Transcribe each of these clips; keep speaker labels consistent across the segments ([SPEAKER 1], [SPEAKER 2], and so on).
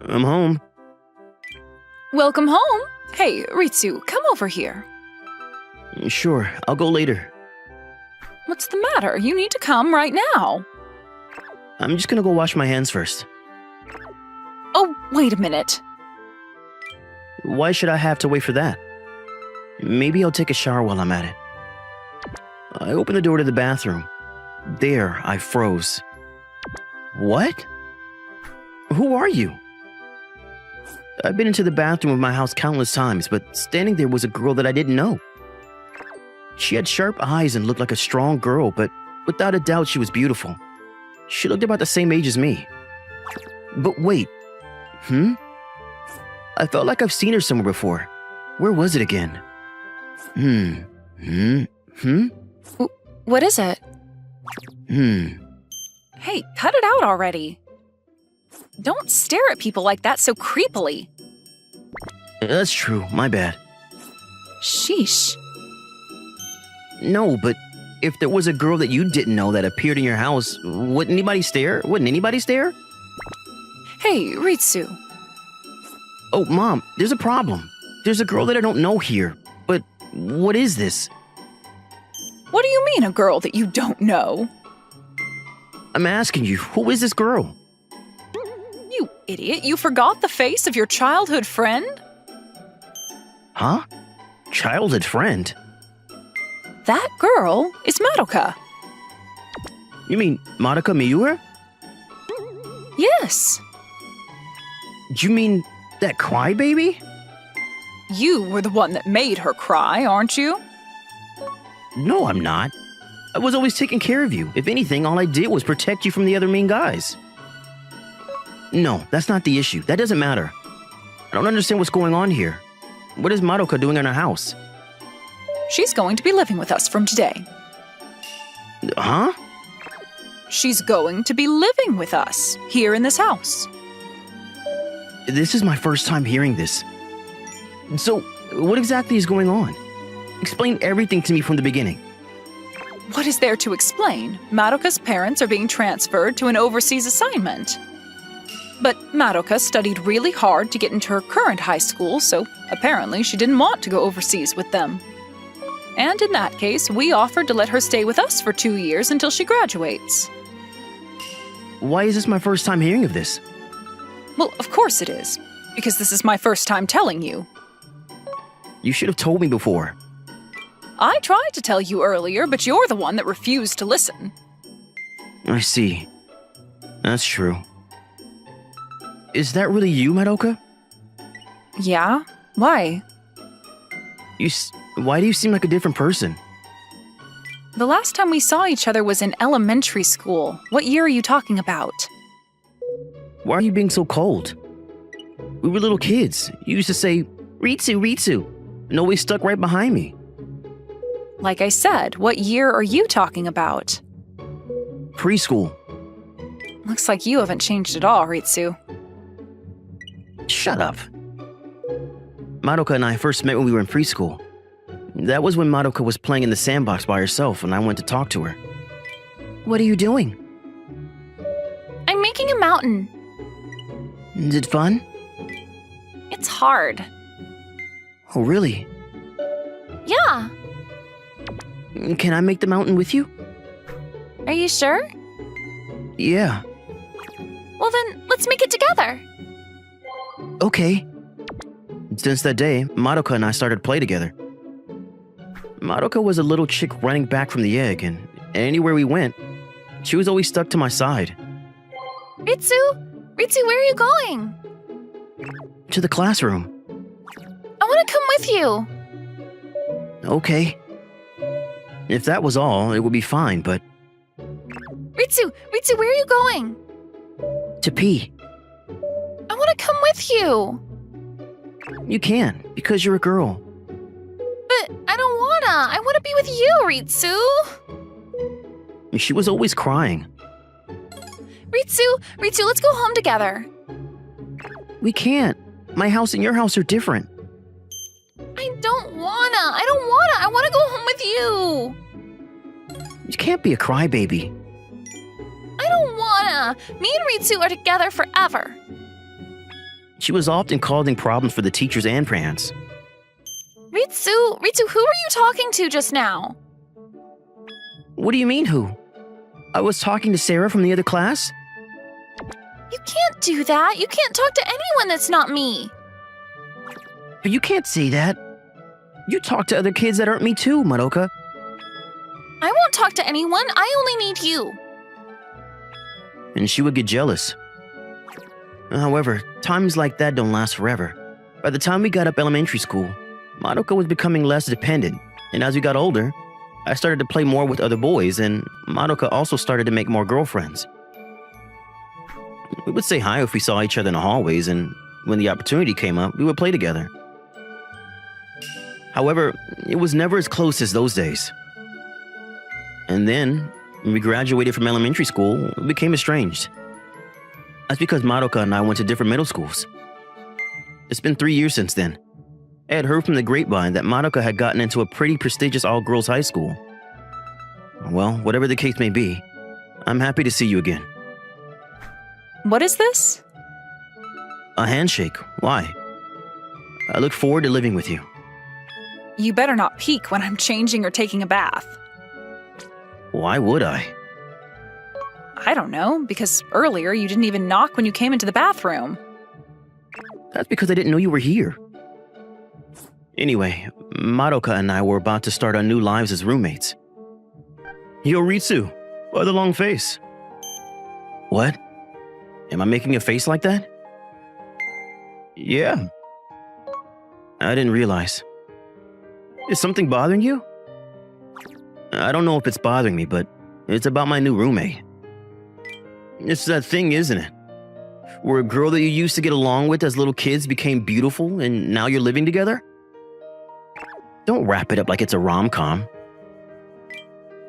[SPEAKER 1] I'm home.
[SPEAKER 2] Welcome home. Hey, Ritsu, come over here.
[SPEAKER 1] Sure, I'll go later.
[SPEAKER 2] What's the matter? You need to come right now.
[SPEAKER 1] I'm just gonna go wash my hands first.
[SPEAKER 2] Oh, wait a minute.
[SPEAKER 1] Why should I have to wait for that? Maybe I'll take a shower while I'm at it. I opened the door to the bathroom. There, I froze. What? Who are you? I've been into the bathroom of my house countless times, but standing there was a girl that I didn't know. She had sharp eyes and looked like a strong girl, but without a doubt she was beautiful. She looked about the same age as me. But wait. I felt like I've seen her somewhere before. Where was it again?
[SPEAKER 2] What is it? Hey, cut it out already. Don't stare at people like that so creepily.
[SPEAKER 1] That's true, my bad.
[SPEAKER 2] Sheesh.
[SPEAKER 1] No, but if there was a girl that you didn't know that appeared in your house, wouldn't anybody stare? Wouldn't anybody stare?
[SPEAKER 2] Hey, Ritsu.
[SPEAKER 1] Oh, Mom, there's a problem. There's a girl that I don't know here. But what is this?
[SPEAKER 2] What do you mean, a girl that you don't know?
[SPEAKER 1] I'm asking you, who is this girl?
[SPEAKER 2] You idiot, you forgot the face of your childhood friend?
[SPEAKER 1] Huh? Childhood friend?
[SPEAKER 2] That girl is Madoka.
[SPEAKER 1] You mean Madoka Miura?
[SPEAKER 2] Yes.
[SPEAKER 1] Do you mean that crybaby?
[SPEAKER 2] You were the one that made her cry, aren't you?
[SPEAKER 1] No, I'm not. I was always taking care of you. If anything, all I did was protect you from the other mean guys. No, that's not the issue. That doesn't matter. I don't understand what's going on here. What is Madoka doing in our house?
[SPEAKER 2] She's going to be living with us from today.
[SPEAKER 1] Huh?
[SPEAKER 2] She's going to be living with us, here in this house.
[SPEAKER 1] This is my first time hearing this. So, what exactly is going on? Explain everything to me from the beginning.
[SPEAKER 2] What is there to explain? Madoka's parents are being transferred to an overseas assignment. But Madoka studied really hard to get into her current high school, so apparently she didn't want to go overseas with them. And in that case, we offered to let her stay with us for 2 years until she graduates.
[SPEAKER 1] Why is this my first time hearing of this?
[SPEAKER 2] Well, of course it is, because this is my first time telling you.
[SPEAKER 1] You should have told me before.
[SPEAKER 2] I tried to tell you earlier, but you're the one that refused to listen.
[SPEAKER 1] I see. That's true. Is that really you, Madoka?
[SPEAKER 2] Yeah? Why?
[SPEAKER 1] Why do you seem like a different person?
[SPEAKER 2] The last time we saw each other was in elementary school. What year are you talking about?
[SPEAKER 1] Why are you being so cold? We were little kids. You used to say, Ritsu, Ritsu, and always stuck right behind me.
[SPEAKER 2] Like I said, what year are you talking about?
[SPEAKER 1] Preschool.
[SPEAKER 2] Looks like you haven't changed at all, Ritsu.
[SPEAKER 1] Shut up. Madoka and I first met when we were in preschool. That was when Madoka was playing in the sandbox by herself and I went to talk to her. What are you doing?
[SPEAKER 2] I'm making a mountain.
[SPEAKER 1] Is it fun?
[SPEAKER 2] It's hard.
[SPEAKER 1] Oh, really?
[SPEAKER 2] Yeah.
[SPEAKER 1] Can I make the mountain with you?
[SPEAKER 2] Are you sure?
[SPEAKER 1] Yeah.
[SPEAKER 2] Well then, let's make it together.
[SPEAKER 1] Okay. Since that day, Madoka and I started to play together. Madoka was a little chick running back from the egg, and anywhere we went, she was always stuck to my side.
[SPEAKER 2] Ritsu, where are you going?
[SPEAKER 1] To the classroom.
[SPEAKER 2] I want to come with you.
[SPEAKER 1] Okay. If that was all, it would be fine, but...
[SPEAKER 2] Ritsu, where are you going?
[SPEAKER 1] To pee.
[SPEAKER 2] I want to come with you.
[SPEAKER 1] You can, because you're a girl.
[SPEAKER 2] But I don't wanna. I want to be with you, Ritsu.
[SPEAKER 1] She was always crying.
[SPEAKER 2] Ritsu, let's go home together.
[SPEAKER 1] We can't. My house and your house are different.
[SPEAKER 2] I don't wanna. I want to go home with you.
[SPEAKER 1] You can't be a crybaby.
[SPEAKER 2] I don't wanna. Me and Ritsu are together forever.
[SPEAKER 1] She was often causing problems for the teachers and parents.
[SPEAKER 3] Ritsu, who are you talking to just now?
[SPEAKER 1] What do you mean, who? I was talking to Sarah from the other class?
[SPEAKER 3] You can't do that. You can't talk to anyone that's not me.
[SPEAKER 1] But you can't say that. You talk to other kids that aren't me too, Madoka.
[SPEAKER 3] I won't talk to anyone. I only need you.
[SPEAKER 1] And she would get jealous. However, times like that don't last forever. By the time we got up elementary school, Madoka was becoming less dependent, and as we got older, I started to play more with other boys, and Madoka also started to make more girlfriends. We would say hi if we saw each other in the hallways, and when the opportunity came up, we would play together. However, it was never as close as those days. And then, when we graduated from elementary school, we became estranged. That's because Madoka and I went to different middle schools. It's been 3 years since then. I had heard from the grapevine that Madoka had gotten into a pretty prestigious all-girls high school. Well, whatever the case may be, I'm happy to see you again.
[SPEAKER 2] What is this?
[SPEAKER 1] A handshake. Why? I look forward to living with you.
[SPEAKER 2] You better not peek when I'm changing or taking a bath.
[SPEAKER 1] Why would I?
[SPEAKER 2] I don't know, because earlier you didn't even knock when you came into the bathroom.
[SPEAKER 1] That's because I didn't know you were here. Anyway, Madoka and I were about to start our new lives as roommates. Yo, Ritsu, why the long face? What? Am I making a face like that? Yeah. I didn't realize. Is something bothering you? I don't know if it's bothering me, but it's about my new roommate. It's that thing, isn't it? Where a girl that you used to get along with as little kids became beautiful and now you're living together? Don't wrap it up like it's a rom-com.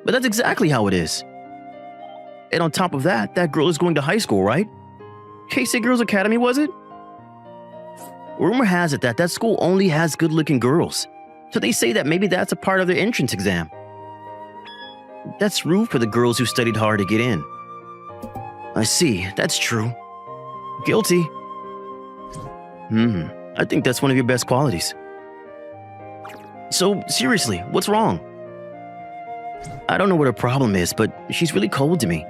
[SPEAKER 1] But that's exactly how it is. And on top of that, that girl is going to high school, right? K-State Girls Academy, was it? Rumor has it that that school only has good-looking girls. So they say that maybe that's a part of their entrance exam. That's rude for the girls who studied hard to get in. I see, that's true. Guilty. I think that's one of your best qualities. So, seriously, what's wrong? I don't know what her problem is, but she's really cold to me.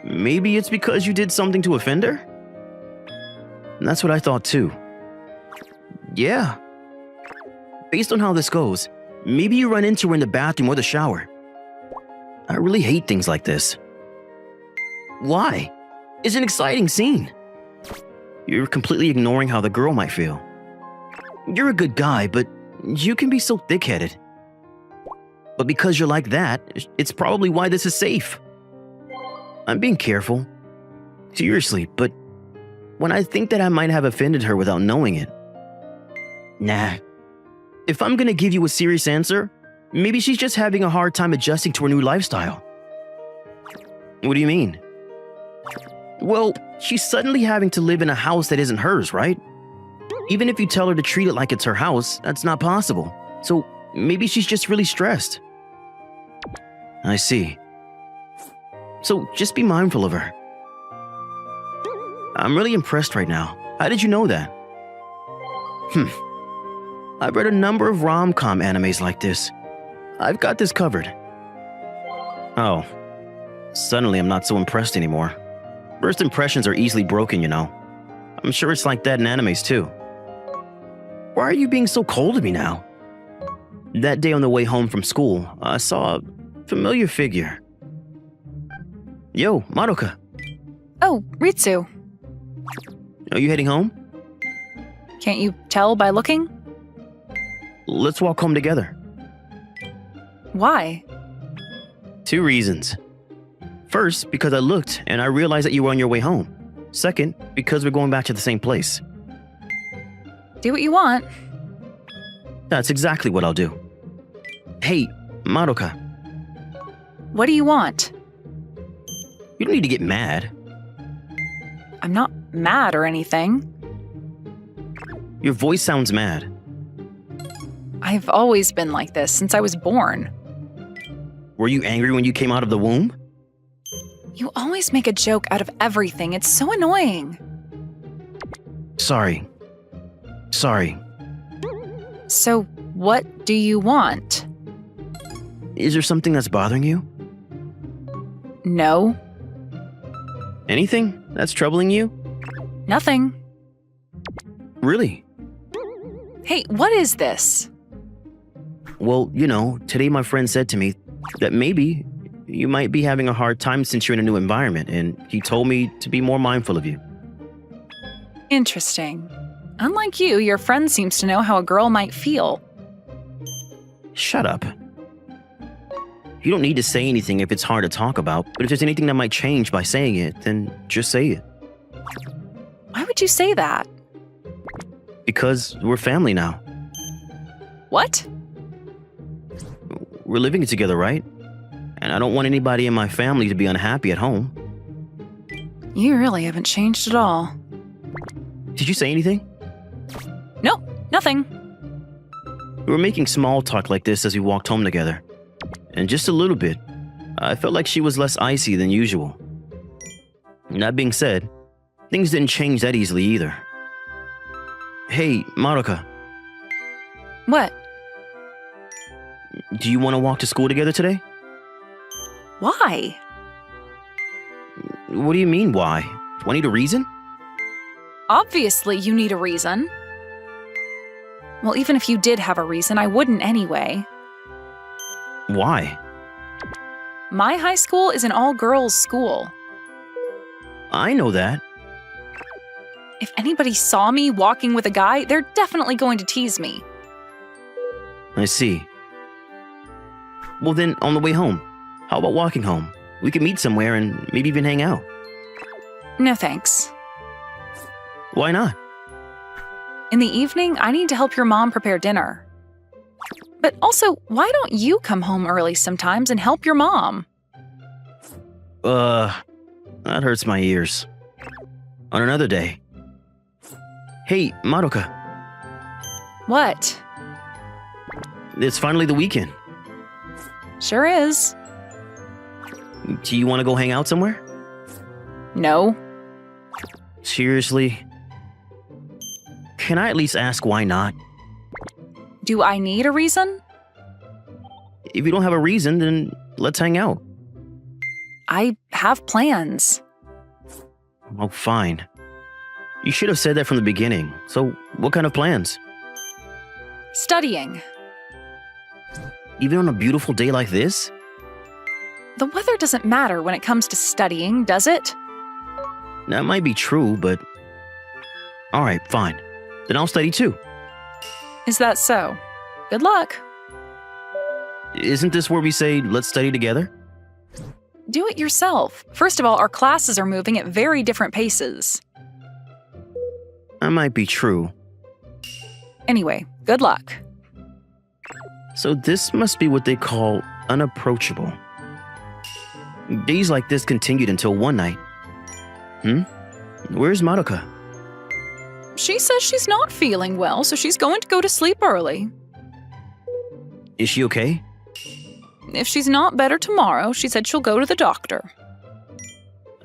[SPEAKER 1] Maybe it's because you did something to offend her? And that's what I thought too. Yeah. Based on how this goes, maybe you run into her in the bathroom or the shower. I really hate things like this. Why? It's an exciting scene. You're completely ignoring how the girl might feel. You're a good guy, but you can be so thick-headed. But because you're like that, it's probably why this is safe. I'm being careful. Seriously, but when I think that I might have offended her without knowing it. Nah. If I'm gonna give you a serious answer, maybe she's just having a hard time adjusting to her new lifestyle. What do you mean? Well, she's suddenly having to live in a house that isn't hers, right? Even if you tell her to treat it like it's her house, that's not possible. So maybe she's just really stressed. I see. So just be mindful of her. I'm really impressed right now. How did you know that? I've read a number of RomCom animes like this. I've got this covered. Oh. Suddenly I'm not so impressed anymore. First impressions are easily broken, you know. I'm sure it's like that in animes too. Why are you being so cold to me now? That day on the way home from school, I saw a familiar figure. Yo, Madoka.
[SPEAKER 2] Oh, Ritsu.
[SPEAKER 1] Are you heading home?
[SPEAKER 2] Can't you tell by looking?
[SPEAKER 1] Let's walk home together.
[SPEAKER 2] Why?
[SPEAKER 1] 2 reasons. First, because I looked and I realized that you were on your way home. Second, because we're going back to the same place.
[SPEAKER 2] Do what you want.
[SPEAKER 1] That's exactly what I'll do. Hey, Madoka,
[SPEAKER 2] What do you want?
[SPEAKER 1] you don't need to get mad.
[SPEAKER 2] I'm not mad or anything.
[SPEAKER 1] Your voice sounds mad.
[SPEAKER 2] I've always been like this since I was born.
[SPEAKER 1] Were you angry when you came out of the womb?
[SPEAKER 2] You always make a joke out of everything. It's so annoying.
[SPEAKER 1] Sorry. Sorry.
[SPEAKER 2] So, what do you want?
[SPEAKER 1] Is there something that's bothering you?
[SPEAKER 2] No,
[SPEAKER 1] Anything that's troubling you?
[SPEAKER 2] nothing.
[SPEAKER 1] Really?
[SPEAKER 2] Hey, what is this?
[SPEAKER 1] Well, today my friend said to me that maybe you might be having a hard time since you're in a new environment, and he told me to be more mindful of you.
[SPEAKER 2] Interesting. Unlike you, your friend seems to know how a girl might feel.
[SPEAKER 1] Shut up. You don't need to say anything if it's hard to talk about, but if there's anything that might change by saying it, then just say it.
[SPEAKER 2] Why would you say that?
[SPEAKER 1] Because we're family now.
[SPEAKER 2] What?
[SPEAKER 1] We're living together, right? And I don't want anybody in my family to be unhappy at home.
[SPEAKER 2] You really haven't changed at all.
[SPEAKER 1] Did you say anything?
[SPEAKER 2] Nope, nothing.
[SPEAKER 1] We were making small talk like this as we walked home together. And just a little bit, I felt like she was less icy than usual. That being said, things didn't change that easily either. Hey, Maruka,
[SPEAKER 2] What?
[SPEAKER 1] do you want to walk to school together today?
[SPEAKER 2] Why?
[SPEAKER 1] What do you mean, why? Do I need a reason?
[SPEAKER 2] Obviously, you need a reason. Well, even if you did have a reason, I wouldn't anyway.
[SPEAKER 1] Why?
[SPEAKER 2] My high school is an all-girls school.
[SPEAKER 1] I know that.
[SPEAKER 2] If anybody saw me walking with a guy, they're definitely going to tease me.
[SPEAKER 1] I see. Well then, on the way home, how about walking home? We could meet somewhere and maybe even hang out.
[SPEAKER 2] No thanks.
[SPEAKER 1] Why not?
[SPEAKER 2] In the evening, I need to help your mom prepare dinner. But also, why don't you come home early sometimes and help your mom?
[SPEAKER 1] That hurts my ears. On another day. Hey, Maruka,
[SPEAKER 2] What?
[SPEAKER 1] it's finally the weekend.
[SPEAKER 2] Sure is.
[SPEAKER 1] Do you want to go hang out somewhere?
[SPEAKER 2] No.
[SPEAKER 1] Seriously? Can I at least ask why not?
[SPEAKER 2] Do I need a reason?
[SPEAKER 1] If you don't have a reason, then let's hang out.
[SPEAKER 2] I have plans.
[SPEAKER 1] Oh, fine. You should have said that from the beginning. So, what kind of plans?
[SPEAKER 2] Studying.
[SPEAKER 1] Even on a beautiful day like this?
[SPEAKER 2] The weather doesn't matter when it comes to studying, does it?
[SPEAKER 1] That might be true, but... Alright, fine. Then I'll study too.
[SPEAKER 2] Is that so? Good luck.
[SPEAKER 1] Isn't this where we say, let's study together?
[SPEAKER 2] Do it yourself. First of all, our classes are moving at very different paces.
[SPEAKER 1] That might be true.
[SPEAKER 2] Anyway, good luck.
[SPEAKER 1] So this must be what they call unapproachable. Days like this continued until one night. Where's Maruka?
[SPEAKER 2] She says she's not feeling well, so she's going to go to sleep early.
[SPEAKER 1] Is she okay?
[SPEAKER 2] If she's not better tomorrow, she said she'll go to the doctor.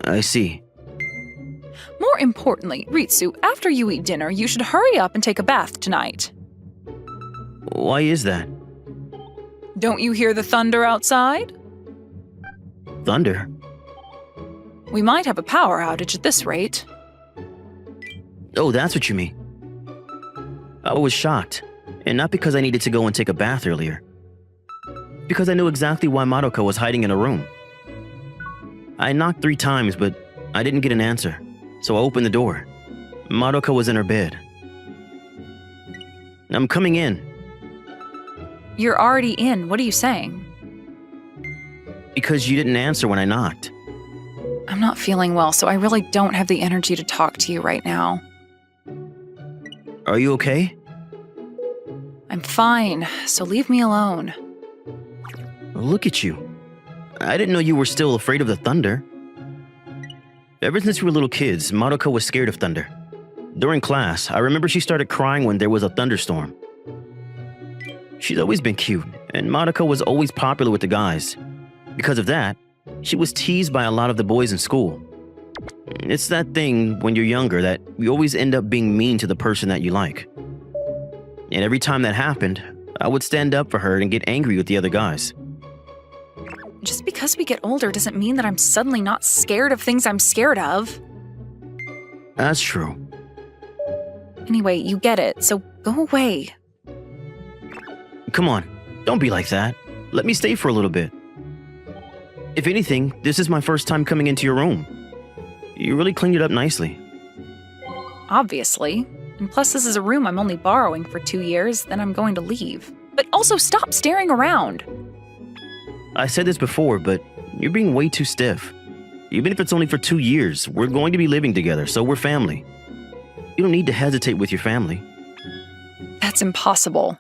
[SPEAKER 1] I see.
[SPEAKER 2] More importantly, Ritsu, after you eat dinner, you should hurry up and take a bath tonight.
[SPEAKER 1] Why is that?
[SPEAKER 2] Don't you hear the thunder outside?
[SPEAKER 1] Thunder?
[SPEAKER 2] We might have a power outage at this rate.
[SPEAKER 1] Oh, that's what you mean. I was shocked, and not because I needed to go and take a bath earlier. Because I knew exactly why Maruka was hiding in a room. I knocked 3 times, but I didn't get an answer, so I opened the door. Maruka was in her bed. I'm coming in.
[SPEAKER 2] You're already in. What are you saying?
[SPEAKER 1] Because you didn't answer when I knocked.
[SPEAKER 2] I'm not feeling well, so I really don't have the energy to talk to you right now.
[SPEAKER 1] Are you okay?
[SPEAKER 2] I'm fine, so leave me alone.
[SPEAKER 1] Look at you. I didn't know you were still afraid of the thunder. Ever since we were little kids, Maruka was scared of thunder. During class, I remember she started crying when there was a thunderstorm. She's always been cute, and Maruka was always popular with the guys. Because of that, she was teased by a lot of the boys in school. It's that thing when you're younger that you always end up being mean to the person that you like. And every time that happened, I would stand up for her and get angry with the other guys.
[SPEAKER 2] Just because we get older doesn't mean that I'm suddenly not scared of things I'm scared of.
[SPEAKER 1] That's true.
[SPEAKER 2] Anyway, you get it, so go away.
[SPEAKER 1] Come on, don't be like that. Let me stay for a little bit. If anything, this is my first time coming into your room. You really cleaned it up nicely.
[SPEAKER 2] Obviously. And plus, this is a room I'm only borrowing for 2 years, then I'm going to leave. But also, stop staring around.
[SPEAKER 1] I said this before, but you're being way too stiff. Even if it's only for 2 years, we're going to be living together, so we're family. You don't need to hesitate with your family.
[SPEAKER 2] That's impossible.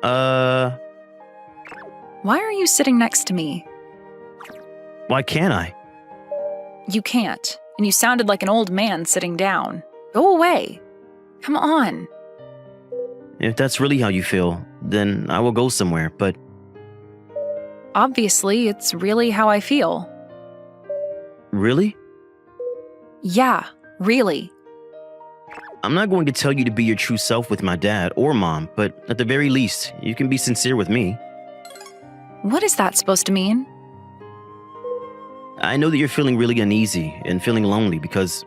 [SPEAKER 1] Why
[SPEAKER 2] Why are you sitting next to me?
[SPEAKER 1] can't I?
[SPEAKER 2] You can't. And you sounded like an old man sitting down. Go away. Come on.
[SPEAKER 1] If that's really how you feel, then I will go somewhere, but
[SPEAKER 2] Obviously, it's really how I feel.
[SPEAKER 1] really?
[SPEAKER 2] Yeah, really.
[SPEAKER 1] I'm not going to tell you to be your true self with my dad or mom, but at the very least, you can be sincere with me.
[SPEAKER 2] What is that supposed to mean?
[SPEAKER 1] I know that you're feeling really uneasy and feeling lonely because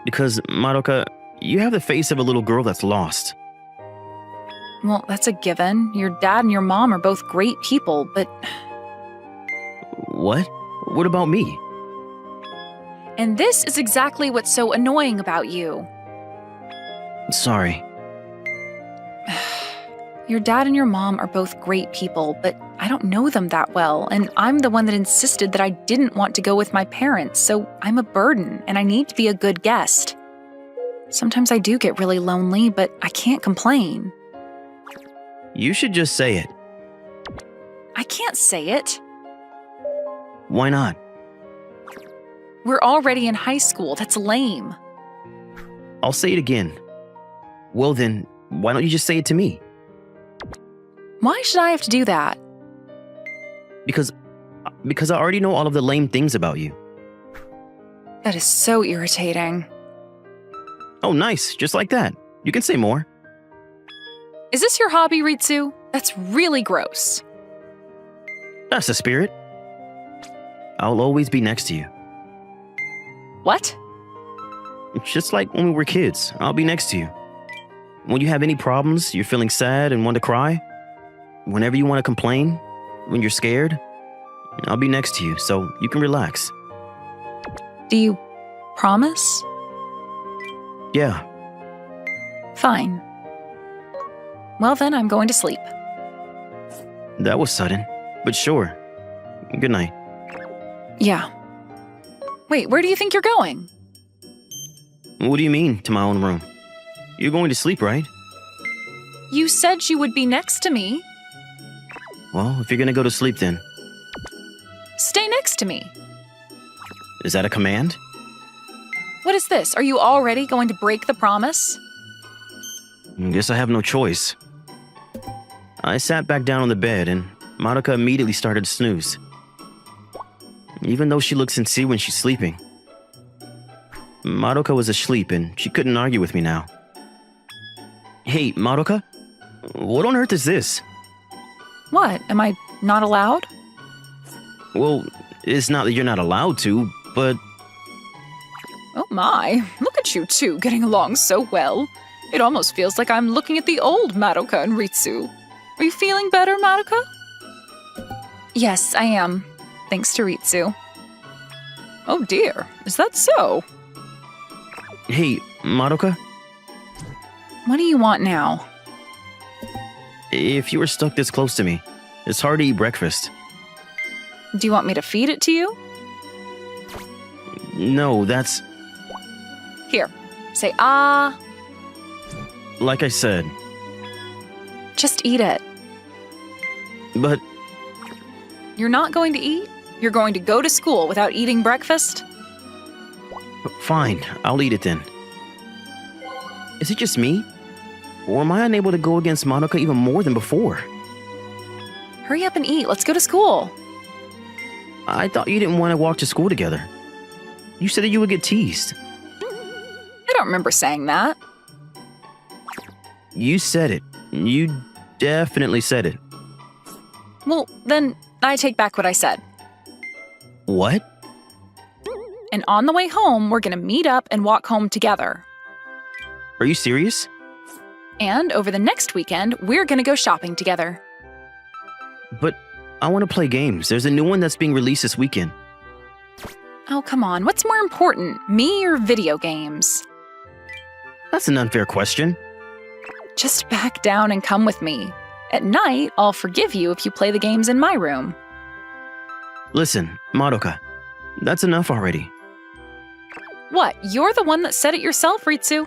[SPEAKER 1] Madoka, you have the face of a little girl that's lost.
[SPEAKER 2] Well, that's a given. Your dad and your mom are both great people, but...
[SPEAKER 1] What? What about me?
[SPEAKER 2] And this is exactly what's so annoying about you.
[SPEAKER 1] Sorry.
[SPEAKER 2] Your dad and your mom are both great people, but I don't know them that well, and I'm the one that insisted that I didn't want to go with my parents, so I'm a burden, and I need to be a good guest. Sometimes I do get really lonely, but I can't complain.
[SPEAKER 1] You should just say it.
[SPEAKER 2] I can't say it.
[SPEAKER 1] Why not?
[SPEAKER 2] We're already in high school. That's lame.
[SPEAKER 1] I'll say it again. Well then, why don't you just say it to me?
[SPEAKER 2] Why should I have to do that?
[SPEAKER 1] Because I already know all of the lame things about you.
[SPEAKER 2] That is so irritating.
[SPEAKER 1] Oh, nice. Just like that. You can say more.
[SPEAKER 2] Is this your hobby, Ritsu? That's really gross.
[SPEAKER 1] That's the spirit. I'll always be next to you.
[SPEAKER 2] What?
[SPEAKER 1] Just like when we were kids, I'll be next to you. When you have any problems, you're feeling sad and want to cry, whenever you want to complain, when you're scared, I'll be next to you so you can relax.
[SPEAKER 2] Do you promise?
[SPEAKER 1] Yeah,
[SPEAKER 2] Fine. Well then, I'm going to sleep.
[SPEAKER 1] that was sudden, but sure. Good night.
[SPEAKER 2] Yeah. Wait, where do you think you're going?
[SPEAKER 1] What do you mean, to my own room? You're going to sleep, right?
[SPEAKER 2] You said you would be next to me.
[SPEAKER 1] Well, if you're gonna go to sleep then,
[SPEAKER 2] Stay next to me.
[SPEAKER 1] is that a command?
[SPEAKER 2] What is this? Are you already going to break the promise?
[SPEAKER 1] Guess I have no choice. I sat back down on the bed and Madoka immediately started to snooze. Even though she looked sincere when she's sleeping. Madoka was asleep and she couldn't argue with me now. Hey, Madoka? What on earth is this?
[SPEAKER 2] What? Am I not allowed?
[SPEAKER 1] Well, it's not that you're not allowed to, but
[SPEAKER 2] Oh my, look at you two getting along so well. It almost feels like I'm looking at the old Madoka and Ritsu. Are you feeling better, Madoka? Yes, I am. Thanks to Ritsu. Oh dear, is that so?
[SPEAKER 1] hey, Madoka,
[SPEAKER 2] What do you want now?
[SPEAKER 1] if you were stuck this close to me, it's hard to eat breakfast.
[SPEAKER 2] Do you want me to feed it to you?
[SPEAKER 1] No, that's,
[SPEAKER 2] Here, say ah.
[SPEAKER 1] like I said,
[SPEAKER 2] Just eat it.
[SPEAKER 1] but
[SPEAKER 2] You're not going to eat? You're going to go to school without eating breakfast?
[SPEAKER 1] fine, I'll eat it then. Is it just me? Or am I unable to go against Madoka even more than before?
[SPEAKER 2] Hurry up and eat. Let's go to school.
[SPEAKER 1] I thought you didn't want to walk to school together. You said that you would get teased.
[SPEAKER 2] I don't remember saying that.
[SPEAKER 1] You said it. You definitely said it.
[SPEAKER 2] Well, then I take back what I said.
[SPEAKER 1] What?
[SPEAKER 2] And on the way home, we're gonna meet up and walk home together.
[SPEAKER 1] Are you serious?
[SPEAKER 2] And over the next weekend, we're gonna go shopping together.
[SPEAKER 1] But I want to play games. There's a new one that's being released this weekend.
[SPEAKER 2] Oh, come on. What's more important, me or video games?
[SPEAKER 1] That's an unfair question.
[SPEAKER 2] Just back down and come with me. At night, I'll forgive you if you play the games in my room.
[SPEAKER 1] Listen, Madoka, that's enough already.
[SPEAKER 2] What, you're the one that said it yourself, Ritsu?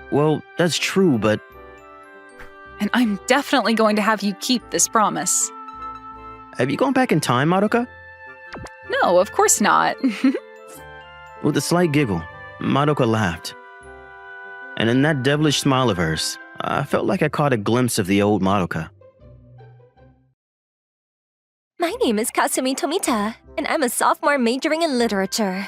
[SPEAKER 1] Well, that's true, but
[SPEAKER 2] And I'm definitely going to have you keep this promise.
[SPEAKER 1] have you gone back in time, Madoka?
[SPEAKER 2] No, of course not.
[SPEAKER 1] With a slight giggle, Madoka laughed. And in that devilish smile of hers, I felt like I caught a glimpse of the old Madoka.
[SPEAKER 3] My name is Kasumi Tomita, and I'm a sophomore majoring in literature.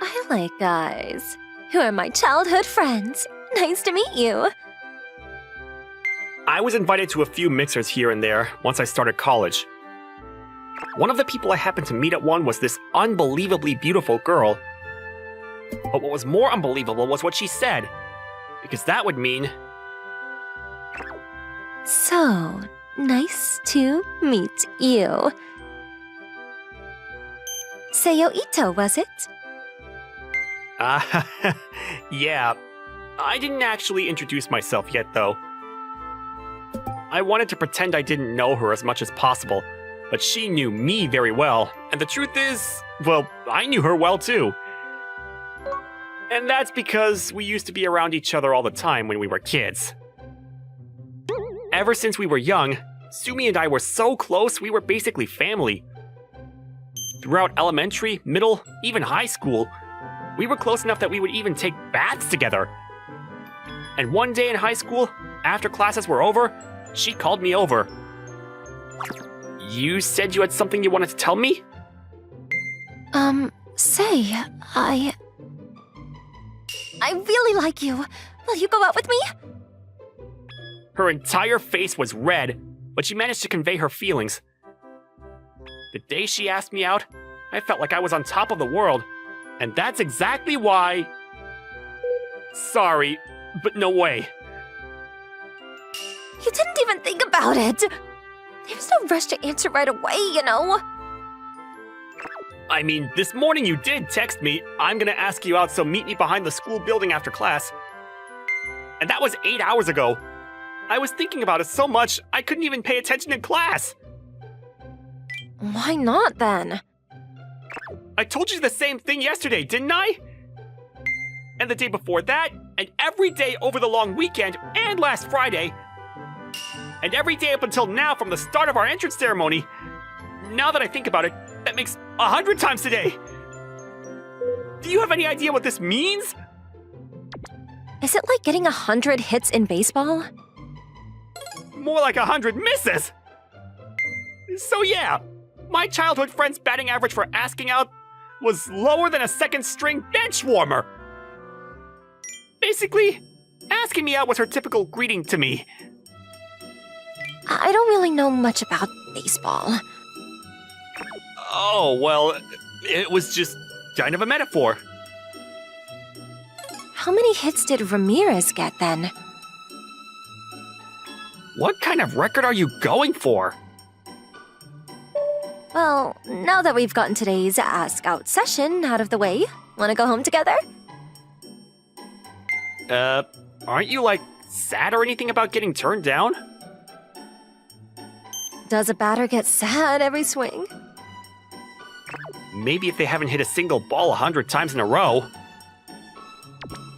[SPEAKER 3] I like guys who are my childhood friends. Nice to meet you.
[SPEAKER 4] I was invited to a few mixers here and there once I started college. One of the people I happened to meet at one was this unbelievably beautiful girl. But what was more unbelievable was what she said, because that would mean...
[SPEAKER 3] So, nice to meet you. Seiyo Ito, was it?
[SPEAKER 4] Yeah. I didn't actually introduce myself yet, though. I wanted to pretend I didn't know her as much as possible, but she knew me very well, and the truth is, well, I knew her well too. And that's because we used to be around each other all the time when we were kids. Ever since we were young, Sumi and I were so close we were basically family. Throughout elementary, middle, even high school, we were close enough that we would even take baths together. And one day in high school, after classes were over, she called me over. You said you had something you wanted to tell me?
[SPEAKER 3] I really like you. Will you go out with me?
[SPEAKER 4] Her entire face was red, but she managed to convey her feelings. The day she asked me out, I felt like I was on top of the world, and that's exactly why... Sorry, but no way.
[SPEAKER 3] You didn't even think about it. There's no rush to answer right away, you know.
[SPEAKER 4] I mean, this morning you did text me, I'm gonna ask you out, so meet me behind the school building after class. And that was 8 hours ago. I was thinking about it so much, I couldn't even pay attention in class.
[SPEAKER 3] Why not, then?
[SPEAKER 4] I told you the same thing yesterday, didn't I? And the day before that, and every day over the long weekend, and last Friday. And every day up until now from the start of our entrance ceremony. Now that I think about it, that makes 100 times today. Do you have any idea what this means?
[SPEAKER 3] Is it like getting 100 hits in baseball?
[SPEAKER 4] More like 100 misses. So yeah, my childhood friend's batting average for asking out was lower than a second string bench warmer. Basically, asking me out was her typical greeting to me.
[SPEAKER 3] I don't really know much about baseball.
[SPEAKER 4] Oh, well, it was just kind of a metaphor.
[SPEAKER 3] How many hits did Ramirez get, then?
[SPEAKER 4] What kind of record are you going for?
[SPEAKER 3] Well, now that we've gotten today's Ask Out session out of the way, wanna go home together?
[SPEAKER 4] Aren't you, like, sad or anything about getting turned down?
[SPEAKER 3] Does a batter get sad every swing?
[SPEAKER 4] Maybe if they haven't hit a single ball 100 times in a row.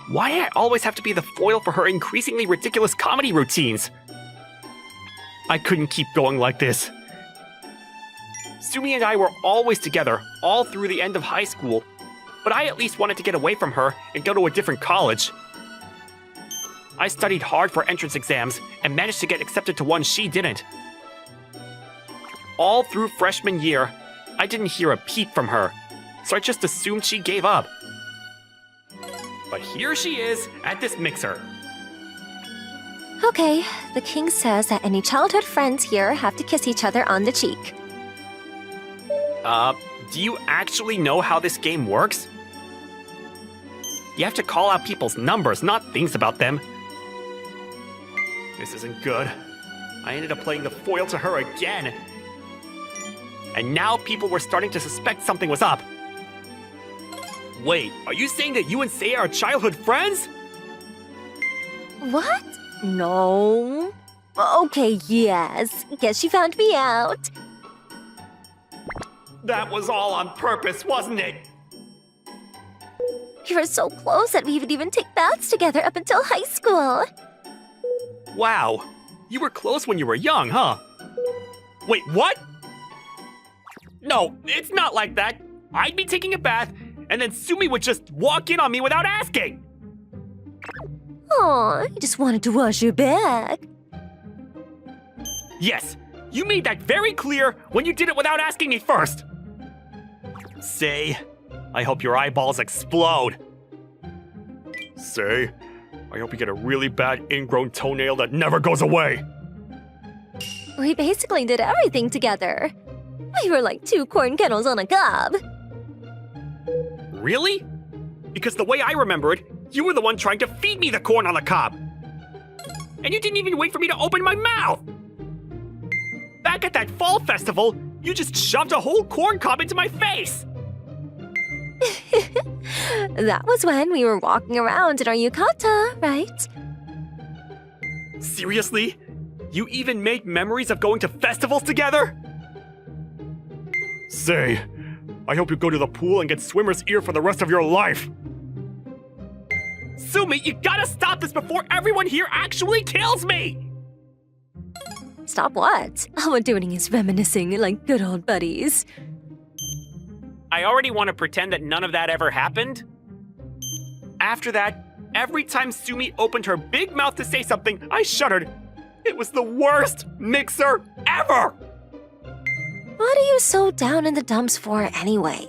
[SPEAKER 4] Why do I always have to be the foil for her increasingly ridiculous comedy routines? I couldn't keep going like this. Sumi and I were always together, all through the end of high school, but I at least wanted to get away from her and go to a different college. I studied hard for entrance exams and managed to get accepted to one she didn't. All through freshman year, I didn't hear a peep from her, so I just assumed she gave up. But here she is at this mixer.
[SPEAKER 3] Okay, the king says that any childhood friends here have to kiss each other on the cheek.
[SPEAKER 4] Do you actually know how this game works? You have to call out people's numbers, not things about them. This isn't good. I ended up playing the foil to her again. And now people were starting to suspect something was up. Wait, are you saying that you and Seiya are childhood friends?
[SPEAKER 3] What? No. Okay, yes. Guess you found me out.
[SPEAKER 4] That was all on purpose, wasn't it?
[SPEAKER 3] We were so close that we would even take baths together up until high school.
[SPEAKER 4] Wow, you were close when you were young, huh? Wait, what? No, it's not like that. I'd be taking a bath, and then Sumi would just walk in on me without asking.
[SPEAKER 3] Aw, I just wanted to wash your back.
[SPEAKER 4] Yes, you made that very clear when you did it without asking me first. Say, I hope your eyeballs explode. Say, I hope you get a really bad ingrown toenail that never goes away.
[SPEAKER 3] We basically did everything together. We were like two corn kennels on a cob.
[SPEAKER 4] Really? Because the way I remember it, you were the one trying to feed me the corn on the cob. And you didn't even wait for me to open my mouth. Back at that fall festival, you just shoved a whole corn cob into my face.
[SPEAKER 3] That was when we were walking around in our yukata, right?
[SPEAKER 4] Seriously? You even made memories of going to festivals together? Say, I hope you go to the pool and get swimmer's ear for the rest of your life. Sumi, you gotta stop this before everyone here actually kills me!
[SPEAKER 3] Stop what? All we're doing is reminiscing like good old buddies.
[SPEAKER 4] I already want to pretend that none of that ever happened. After that, every time Sumi opened her big mouth to say something, I shuddered. It was the worst mixer ever!
[SPEAKER 3] What are you so down in the dumps for anyway?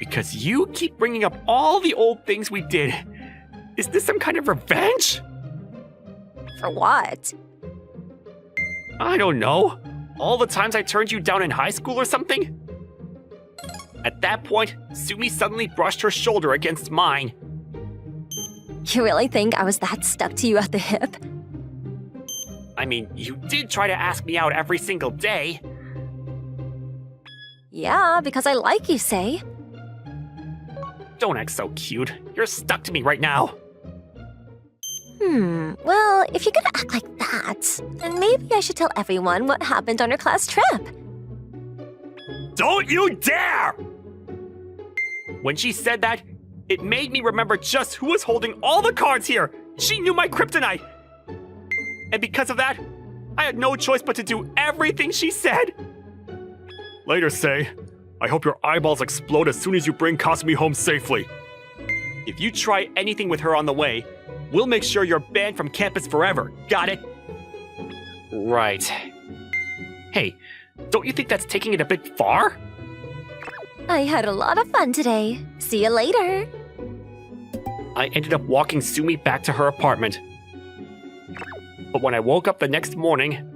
[SPEAKER 4] Because you keep bringing up all the old things we did. Is this some kind of revenge?
[SPEAKER 3] For what?
[SPEAKER 4] I don't know. All the times I turned you down in high school or something? At that point, Sumi suddenly brushed her shoulder against mine.
[SPEAKER 3] You really think I was that stuck to you at the hip?
[SPEAKER 4] I mean, you did try to ask me out every single day.
[SPEAKER 3] Yeah, because I like you, say.
[SPEAKER 4] Don't act so cute. You're stuck to me right now.
[SPEAKER 3] Well, if you're gonna act like that, then maybe I should tell everyone what happened on our class trip.
[SPEAKER 4] Don't you dare! When she said that, it made me remember just who was holding all the cards here. She knew my kryptonite. And because of that, I had no choice but to do everything she said. Later, Say, I hope your eyeballs explode as soon as you bring Kasumi home safely. If you try anything with her on the way, we'll make sure you're banned from campus forever. Got it? Right. Hey, don't you think that's taking it a bit far?
[SPEAKER 3] I had a lot of fun today. See you later.
[SPEAKER 4] I ended up walking Sumi back to her apartment. But when I woke up the next morning,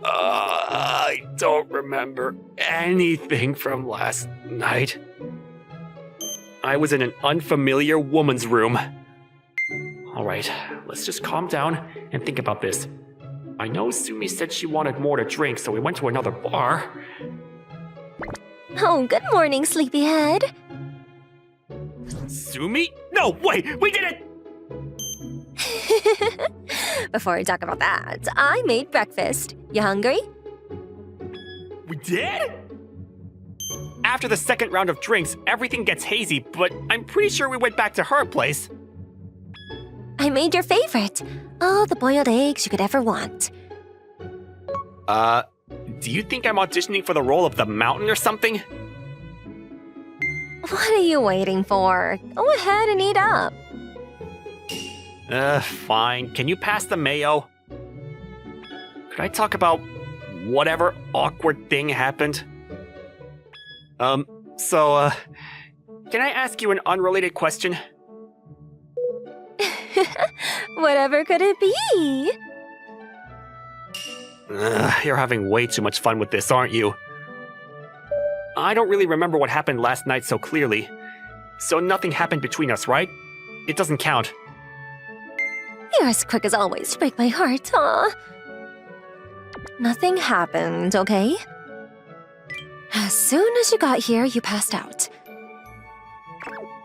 [SPEAKER 4] I don't remember anything from last night. I was in an unfamiliar woman's room. All right, let's just calm down and think about this. I know Sumi said she wanted more to drink, so we went to another bar.
[SPEAKER 3] Oh, good morning, sleepyhead.
[SPEAKER 4] Sumi? No, wait, we did it!
[SPEAKER 3] Before we talk about that, I made breakfast. You hungry?
[SPEAKER 4] We did? After the second round of drinks, everything gets hazy, but I'm pretty sure we went back to her place.
[SPEAKER 3] I made your favorite. All the boiled eggs you could ever want.
[SPEAKER 4] Do you think I'm auditioning for the role of the mountain or something?
[SPEAKER 3] What are you waiting for? Go ahead and eat up.
[SPEAKER 4] Fine. Can you pass the mayo? Could I talk about whatever awkward thing happened? Can I ask you an unrelated question?
[SPEAKER 3] Whatever could it be?
[SPEAKER 4] You're having way too much fun with this, aren't you? I don't really remember what happened last night so clearly. So nothing happened between us, right? It doesn't count.
[SPEAKER 3] You're as quick as always to break my heart, huh? Nothing happened, okay? As soon as you got here, you passed out.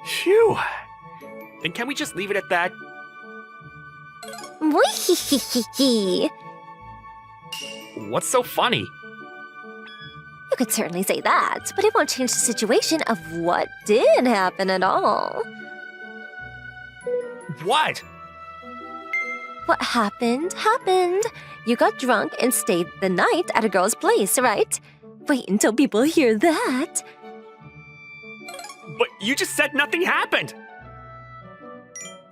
[SPEAKER 4] Phew. Then can we just leave it at that?
[SPEAKER 3] Wee-hee-hee-hee-hee.
[SPEAKER 4] What's so funny?
[SPEAKER 3] You could certainly say that, but it won't change the situation of what did happen at all.
[SPEAKER 4] What?
[SPEAKER 3] What happened, happened. You got drunk and stayed the night at a girl's place, right? Wait until people hear that.
[SPEAKER 4] But you just said nothing happened!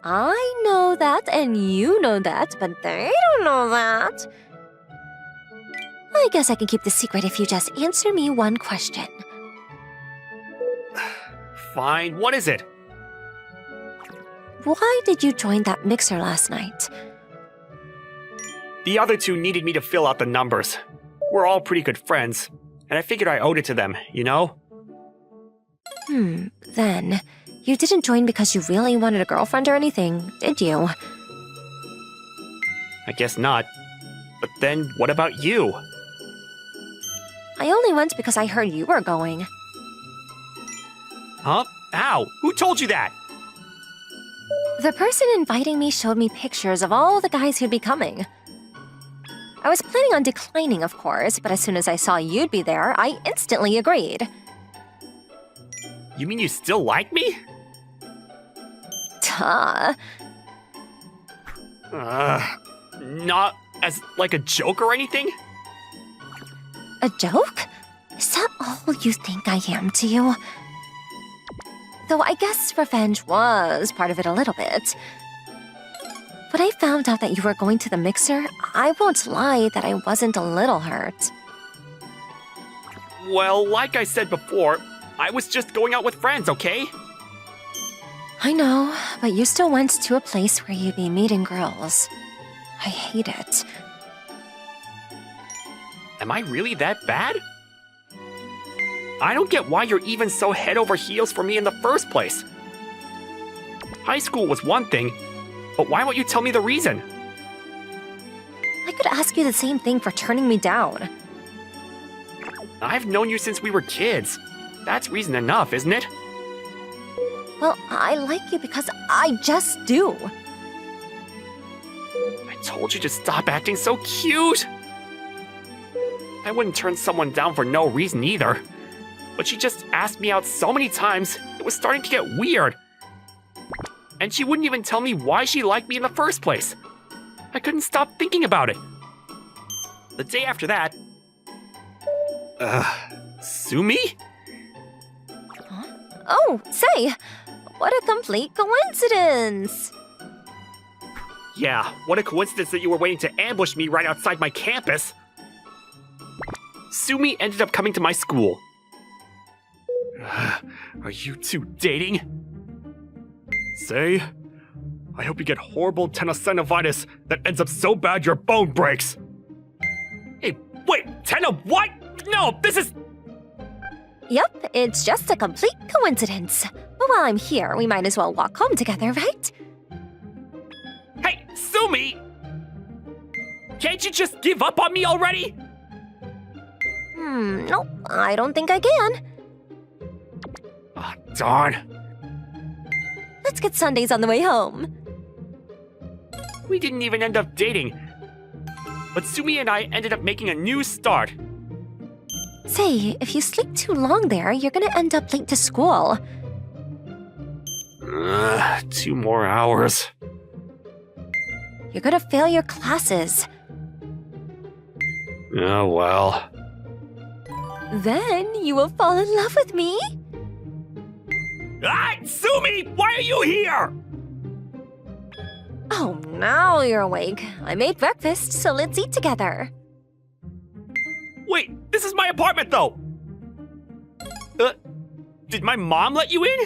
[SPEAKER 3] I know that, and you know that, but they don't know that. I guess I can keep the secret if you just answer me one question.
[SPEAKER 4] Fine, what is it?
[SPEAKER 3] Why did you join that mixer last night?
[SPEAKER 4] The other two needed me to fill out the numbers. We're all pretty good friends, and I figured I owed it to them, you know?
[SPEAKER 3] Then, you didn't join because you really wanted a girlfriend or anything, did you?
[SPEAKER 4] I guess not. But then, what about you?
[SPEAKER 3] I only went because I heard you were going.
[SPEAKER 4] Huh? How? Who told you that?
[SPEAKER 3] The person inviting me showed me pictures of all the guys who'd be coming. I was planning on declining, of course, but as soon as I saw you'd be there, I instantly agreed.
[SPEAKER 4] You mean you still like me?
[SPEAKER 3] Duh.
[SPEAKER 4] Not as like a joke or anything?
[SPEAKER 3] A joke? Is that all you think I am to you? Though I guess revenge was part of it a little bit. When I found out that you were going to the mixer, I won't lie that I wasn't a little hurt.
[SPEAKER 4] Well, like I said before, I was just going out with friends, okay?
[SPEAKER 3] I know, but you still went to a place where you'd be meeting girls. I hate it.
[SPEAKER 4] Am I really that bad? I don't get why you're even so head over heels for me in the first place. High school was one thing, but why won't you tell me the reason?
[SPEAKER 3] I could ask you the same thing for turning me down.
[SPEAKER 4] I've known you since we were kids. That's reason enough, isn't it?
[SPEAKER 3] Well, I like you because I just do.
[SPEAKER 4] I told you to stop acting so cute. I wouldn't turn someone down for no reason either. But she just asked me out so many times, it was starting to get weird. And she wouldn't even tell me why she liked me in the first place. I couldn't stop thinking about it. The day after that... sue me?
[SPEAKER 3] Huh? Oh, say, what a complete coincidence!
[SPEAKER 4] Yeah, what a coincidence that you were waiting to ambush me right outside my campus. Sumi ended up coming to my school. Are you two dating? Say, I hope you get horrible tenosynovitis that ends up so bad your bone breaks. Hey, wait, what? No, this is...
[SPEAKER 3] Yep, it's just a complete coincidence. But while I'm here, we might as well walk home together, right?
[SPEAKER 4] Hey, Sumi! Can't you just give up on me already?
[SPEAKER 3] Nope, I don't think I can.
[SPEAKER 4] Oh, darn.
[SPEAKER 3] Let's get sundaes on the way home.
[SPEAKER 4] We didn't even end up dating. But Sumi and I ended up making a new start.
[SPEAKER 3] Say, if you sleep too long there, you're gonna end up late to school.
[SPEAKER 4] 2 more hours.
[SPEAKER 3] You're gonna fail your classes.
[SPEAKER 4] Oh, well.
[SPEAKER 3] Then you will fall in love with me.
[SPEAKER 4] Ah, Sumi! Why are you here?
[SPEAKER 3] Oh, now you're awake. I made breakfast, so let's eat together.
[SPEAKER 4] Wait, this is my apartment, though! Did my mom let you in?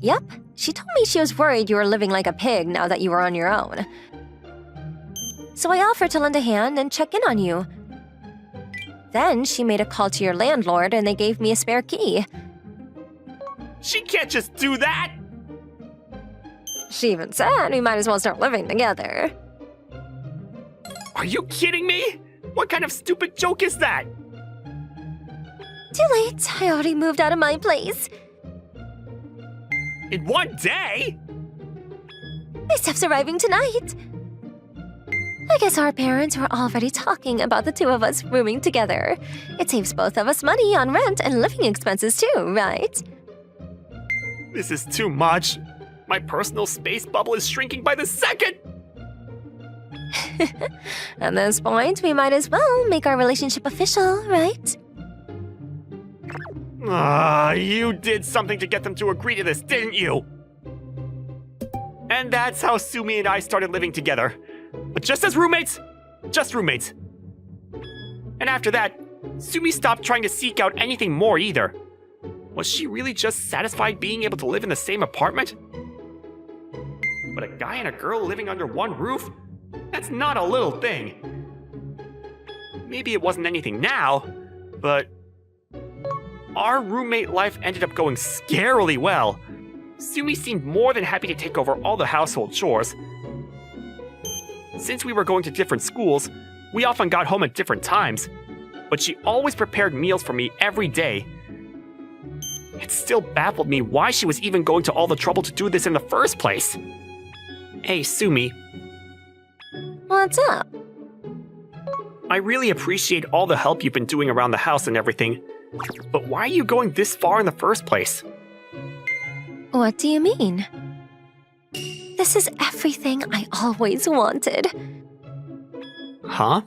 [SPEAKER 3] Yep, she told me she was worried you were living like a pig now that you were on your own. So I offered to lend a hand and check in on you. Then she made a call to your landlord and they gave me a spare key.
[SPEAKER 4] She can't just do that!
[SPEAKER 3] She even said we might as well start living together.
[SPEAKER 4] Are you kidding me? What kind of stupid joke is that?
[SPEAKER 3] Too late, I already moved out of my place.
[SPEAKER 4] In one day?
[SPEAKER 3] My stuff's arriving tonight. I guess our parents were already talking about the two of us rooming together. It saves both of us money on rent and living expenses too, right?
[SPEAKER 4] This is too much. My personal space bubble is shrinking by the second!
[SPEAKER 3] At this point, we might as well make our relationship official, right?
[SPEAKER 4] You did something to get them to agree to this, didn't you? And that's how Sumi and I started living together. But just as roommates, just roommates. And after that, Sumi stopped trying to seek out anything more either. Was she really just satisfied being able to live in the same apartment? But a guy and a girl living under one roof? That's not a little thing. Maybe it wasn't anything now, but our roommate life ended up going scarily well. Sumi seemed more than happy to take over all the household chores. Since we were going to different schools, we often got home at different times, but she always prepared meals for me every day. It still baffled me why she was even going to all the trouble to do this in the first place. Hey, Sumi.
[SPEAKER 3] What's up?
[SPEAKER 4] I really appreciate all the help you've been doing around the house and everything, but why are you going this far in the first place?
[SPEAKER 3] What do you mean? This is everything I always wanted.
[SPEAKER 4] Huh?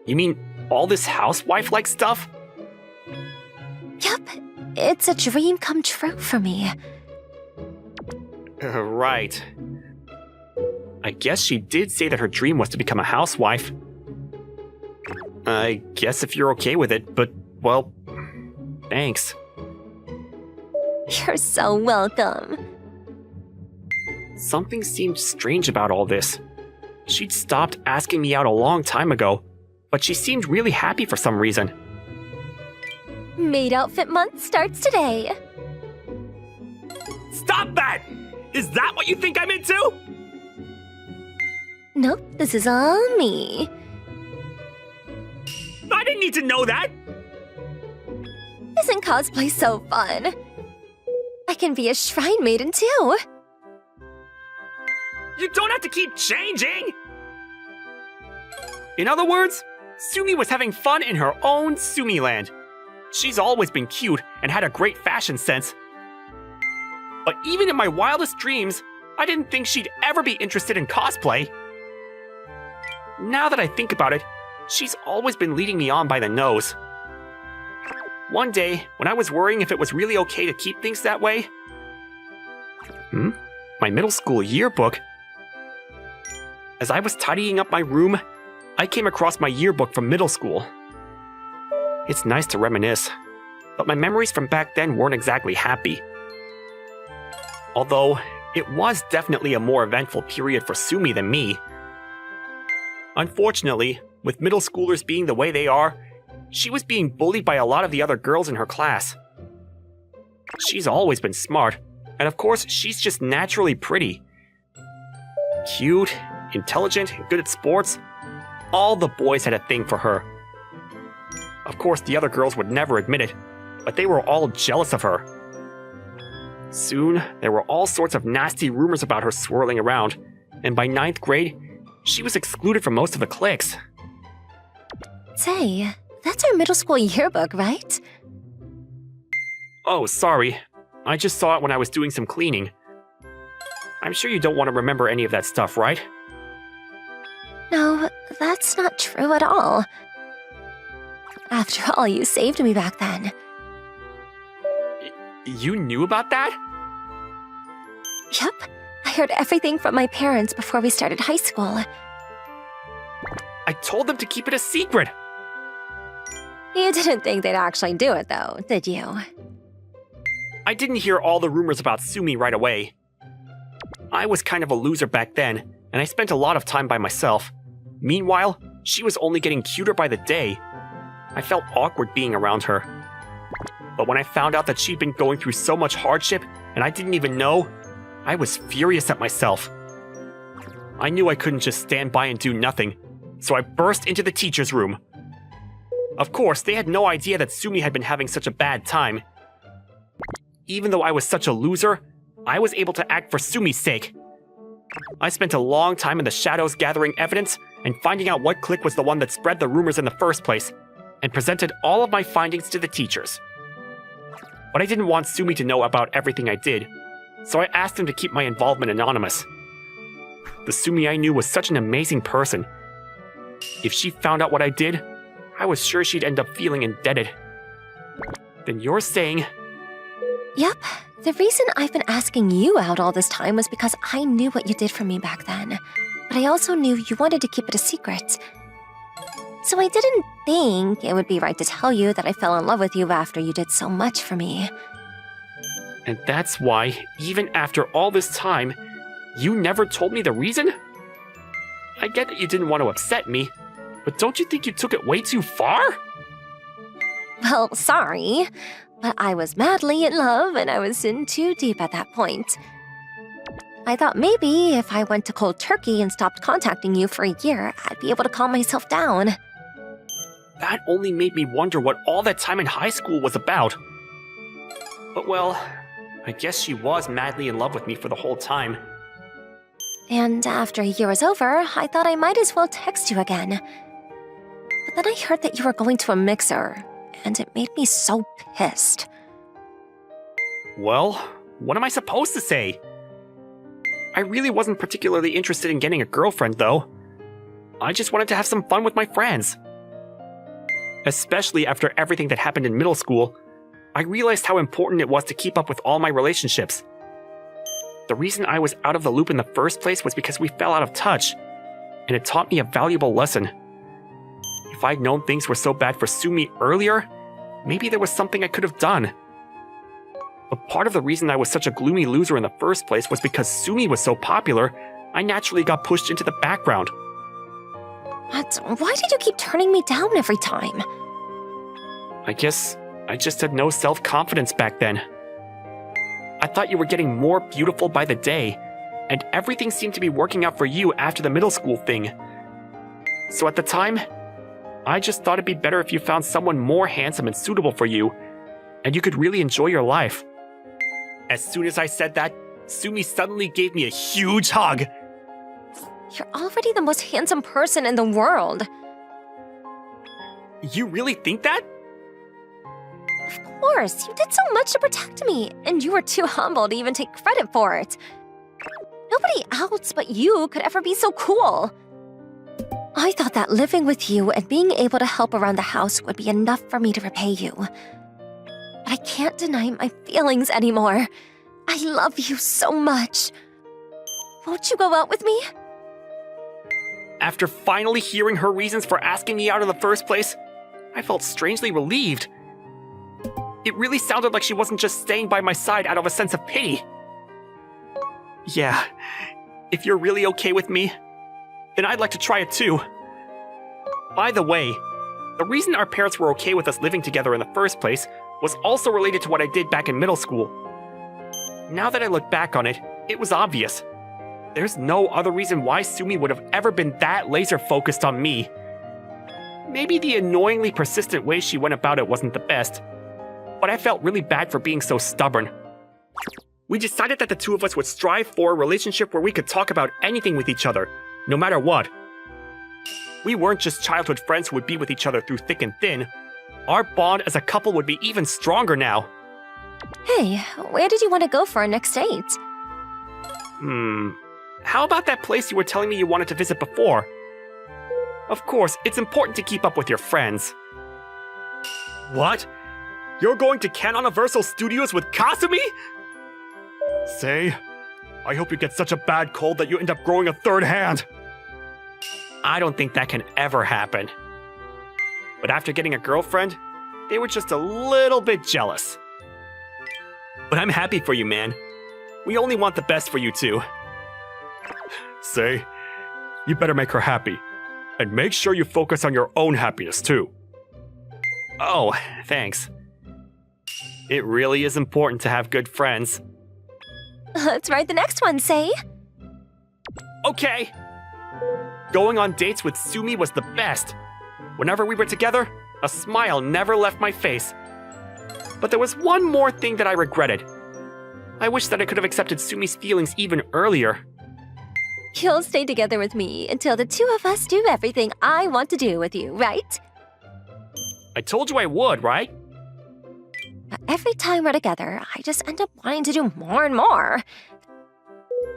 [SPEAKER 4] You mean all this housewife-like stuff?
[SPEAKER 3] Yep, it's a dream come true for me.
[SPEAKER 4] Right. I guess she did say that her dream was to become a housewife. I guess if you're okay with it, but, well, thanks.
[SPEAKER 3] You're so welcome.
[SPEAKER 4] Something seemed strange about all this. She'd stopped asking me out a long time ago, but she seemed really happy for some reason.
[SPEAKER 3] Maid outfit month starts today.
[SPEAKER 4] Stop that! Is that what you think I'm into?
[SPEAKER 3] Nope, this is all me.
[SPEAKER 4] I didn't need to know that!
[SPEAKER 3] Isn't cosplay so fun? I can be a shrine maiden too.
[SPEAKER 4] You don't have to keep changing! In other words, Sumi was having fun in her own Sumi land. She's always been cute and had a great fashion sense. But even in my wildest dreams, I didn't think she'd ever be interested in cosplay. Now that I think about it, she's always been leading me on by the nose. One day, when I was worrying if it was really okay to keep things that way... My middle school yearbook? As I was tidying up my room, I came across my yearbook from middle school. It's nice to reminisce, but my memories from back then weren't exactly happy. Although, it was definitely a more eventful period for Sumi than me. Unfortunately, with middle schoolers being the way they are, she was being bullied by a lot of the other girls in her class. She's always been smart, and of course, she's just naturally pretty. Cute, intelligent, good at sports. All the boys had a thing for her. Of course, the other girls would never admit it, but they were all jealous of her. Soon, there were all sorts of nasty rumors about her swirling around, and by 9th grade, she was excluded from most of the cliques.
[SPEAKER 3] Say, that's our middle school yearbook, right?
[SPEAKER 4] Oh, sorry. I just saw it when I was doing some cleaning. I'm sure you don't want to remember any of that stuff, right?
[SPEAKER 3] No, that's not true at all. After all, you saved me back then.
[SPEAKER 4] You knew about that?
[SPEAKER 3] Yep, I heard everything from my parents before we started high school.
[SPEAKER 4] I told them to keep it a secret.
[SPEAKER 3] You didn't think they'd actually do it, though, did you?
[SPEAKER 4] I didn't hear all the rumors about Sumi right away. I was kind of a loser back then, and I spent a lot of time by myself. Meanwhile, she was only getting cuter by the day. I felt awkward being around her. But when I found out that she'd been going through so much hardship and I didn't even know, I was furious at myself. I knew I couldn't just stand by and do nothing, so I burst into the teacher's room. Of course, they had no idea that Sumi had been having such a bad time. Even though I was such a loser, I was able to act for Sumi's sake. I spent a long time in the shadows gathering evidence and finding out what clique was the one that spread the rumors in the first place, and presented all of my findings to the teachers. But I didn't want Sumi to know about everything I did, so I asked him to keep my involvement anonymous. The Sumi I knew was such an amazing person. If she found out what I did, I was sure she'd end up feeling indebted. Then you're saying...
[SPEAKER 3] Yep, the reason I've been asking you out all this time was because I knew what you did for me back then. But I also knew you wanted to keep it a secret. So I didn't think it would be right to tell you that I fell in love with you after you did so much for me.
[SPEAKER 4] And that's why, even after all this time, you never told me the reason? I get that you didn't want to upset me, but don't you think you took it way too far?
[SPEAKER 3] Well, sorry, but I was madly in love and I was in too deep at that point. I thought maybe if I went to cold turkey and stopped contacting you for a year, I'd be able to calm myself down.
[SPEAKER 4] That only made me wonder what all that time in high school was about. But well, I guess she was madly in love with me for the whole time.
[SPEAKER 3] And after a year was over, I thought I might as well text you again. But then I heard that you were going to a mixer, and it made me so pissed.
[SPEAKER 4] Well, what am I supposed to say? I really wasn't particularly interested in getting a girlfriend, though. I just wanted to have some fun with my friends. Especially after everything that happened in middle school, I realized how important it was to keep up with all my relationships. The reason I was out of the loop in the first place was because we fell out of touch, and it taught me a valuable lesson. If I'd known things were so bad for Sumi earlier, maybe there was something I could have done. But part of the reason I was such a gloomy loser in the first place was because Sumi was so popular, I naturally got pushed into the background.
[SPEAKER 3] But why did you keep turning me down every time?
[SPEAKER 4] I guess I just had no self-confidence back then. I thought you were getting more beautiful by the day, and everything seemed to be working out for you after the middle school thing. So at the time, I just thought it'd be better if you found someone more handsome and suitable for you, and you could really enjoy your life. As soon as I said that, Sumi suddenly gave me a huge hug.
[SPEAKER 3] You're already the most handsome person in the world.
[SPEAKER 4] You really think that?
[SPEAKER 3] Of course, you did so much to protect me, and you were too humble to even take credit for it. Nobody else but you could ever be so cool. I thought that living with you and being able to help around the house would be enough for me to repay you. But I can't deny my feelings anymore. I love you so much. Won't you go out with me?
[SPEAKER 4] After finally hearing her reasons for asking me out in the first place, I felt strangely relieved. It really sounded like she wasn't just staying by my side out of a sense of pity. Yeah, if you're really okay with me, then I'd like to try it too. By the way, the reason our parents were okay with us living together in the first place was also related to what I did back in middle school. Now that I look back on it, it was obvious. There's no other reason why Sumi would have ever been that laser-focused on me. Maybe the annoyingly persistent way she went about it wasn't the best, but I felt really bad for being so stubborn. We decided that the two of us would strive for a relationship where we could talk about anything with each other, no matter what. We weren't just childhood friends who would be with each other through thick and thin. Our bond as a couple would be even stronger now.
[SPEAKER 3] Hey, where did you want to go for our next date?
[SPEAKER 4] How about that place you were telling me you wanted to visit before? Of course, it's important to keep up with your friends. What? You're going to Canoniversal Studios with Kasumi? Say, I hope you get such a bad cold that you end up growing a third hand. I don't think that can ever happen. But after getting a girlfriend, they were just a little bit jealous. But I'm happy for you, man. We only want the best for you two. Say, you better make her happy. And make sure you focus on your own happiness, too. Oh, thanks. It really is important to have good friends.
[SPEAKER 3] Let's write the next one, Say.
[SPEAKER 4] Okay. Going on dates with Sumi was the best. Whenever we were together, a smile never left my face. But there was one more thing that I regretted. I wish that I could have accepted Sumi's feelings even earlier.
[SPEAKER 3] You'll stay together with me until the two of us do everything I want to do with you, right?
[SPEAKER 4] I told you I would, right?
[SPEAKER 3] But every time we're together, I just end up wanting to do more and more.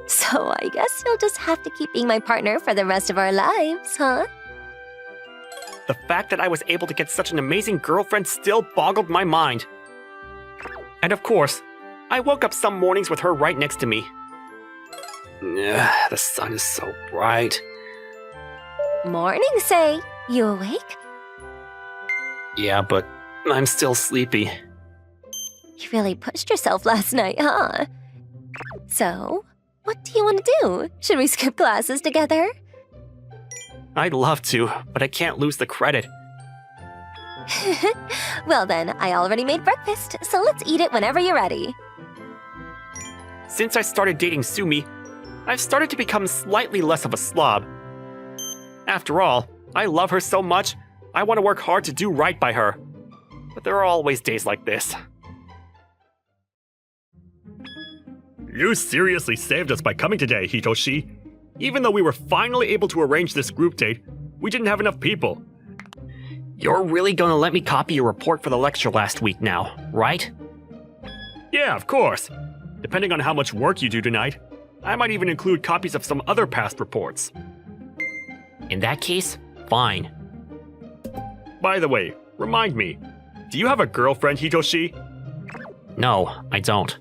[SPEAKER 3] So I guess you'll just have to keep being my partner for the rest of our lives, huh?
[SPEAKER 4] The fact that I was able to get such an amazing girlfriend still boggled my mind. And of course, I woke up some mornings with her right next to me. The sun is so bright.
[SPEAKER 3] Morning, Say. You awake?
[SPEAKER 4] Yeah, but I'm still sleepy.
[SPEAKER 3] You really pushed yourself last night, huh? So, what do you want to do? Should we skip classes together?
[SPEAKER 4] I'd love to, but I can't lose the credit.
[SPEAKER 3] Well then, I already made breakfast, so let's eat it whenever you're ready.
[SPEAKER 4] Since I started dating Sumi, I've started to become slightly less of a slob. After all, I love her so much, I want to work hard to do right by her. But there are always days like this. You seriously saved us by coming today, Hitoshi. Even though we were finally able to arrange this group date, we didn't have enough people. You're really gonna let me copy your report for the lecture last week now, right? Yeah, of course. Depending on how much work you do tonight, I might even include copies of some other past reports. In that case, fine. By the way, remind me, do you have a girlfriend, Hitoshi? No, I don't.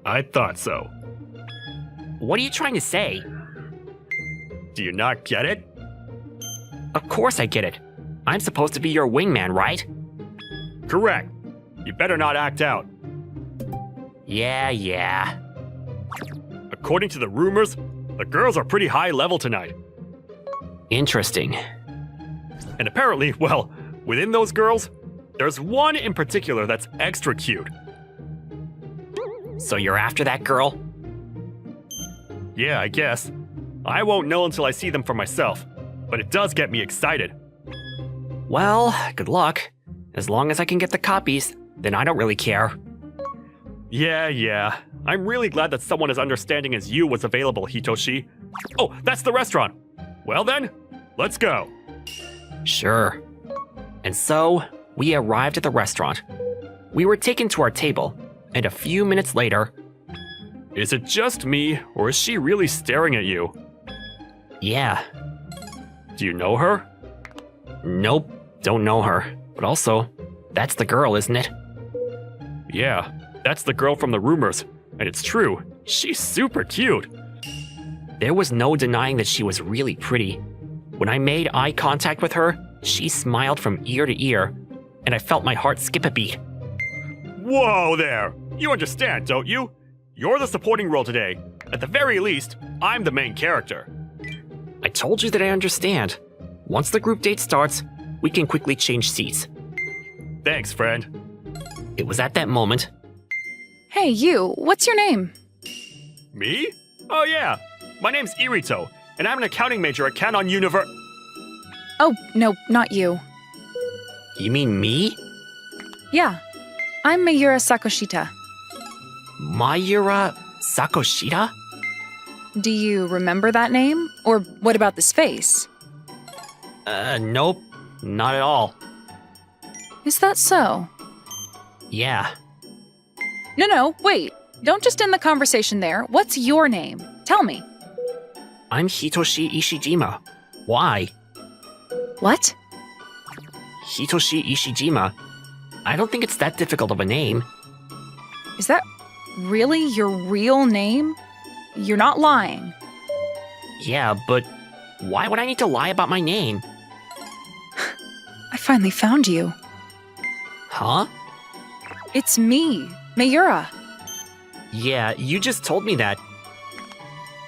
[SPEAKER 4] I thought so. What are you trying to say? Do you not get it? Of course I get it. I'm supposed to be your wingman, right? Correct. You better not act out. Yeah. According to the rumors, the girls are pretty high level tonight. Interesting. And apparently, well, within those girls, there's one in particular that's extra cute. So you're after that girl? Yeah, I guess. I won't know until I see them for myself, but it does get me excited. Well, good luck. As long as I can get the copies, then I don't really care. Yeah. I'm really glad that someone as understanding as you was available, Hitoshi. Oh, that's the restaurant. Well then, let's go. Sure. And so, we arrived at the restaurant. We were taken to our table, and a few minutes later... Is it just me, or is she really staring at you? Yeah. Do you know her? Nope, don't know her. But also, that's the girl, isn't it? Yeah, that's the girl from the rumors. And it's true, she's super cute. There was no denying that she was really pretty. When I made eye contact with her, she smiled from ear to ear, and I felt my heart skip a beat. Whoa there! You understand, don't you? You're the supporting role today. At the very least, I'm the main character. I told you that I understand. Once the group date starts, we can quickly change seats. Thanks, friend. It was at that moment.
[SPEAKER 2] Hey, you, what's your name?
[SPEAKER 4] Me? Oh yeah, my name's Irito, and I'm an accounting major at Canon
[SPEAKER 2] Oh, no, not you.
[SPEAKER 4] You mean me?
[SPEAKER 2] Yeah, I'm Mayura Sakoshita.
[SPEAKER 4] Mayura Sakoshita?
[SPEAKER 2] Do you remember that name? Or what about this face?
[SPEAKER 4] Nope, not at all.
[SPEAKER 2] Is that so?
[SPEAKER 4] Yeah.
[SPEAKER 2] No, wait. Don't just end the conversation there. What's your name? Tell me.
[SPEAKER 4] I'm Hitoshi Ishijima. Why?
[SPEAKER 2] What?
[SPEAKER 4] Hitoshi Ishijima. I don't think it's that difficult of a name.
[SPEAKER 2] Is that really your real name? You're not lying.
[SPEAKER 4] Yeah, but why would I need to lie about my name?
[SPEAKER 2] I finally found you.
[SPEAKER 4] Huh?
[SPEAKER 2] It's me, Mayura.
[SPEAKER 4] Yeah, you just told me that.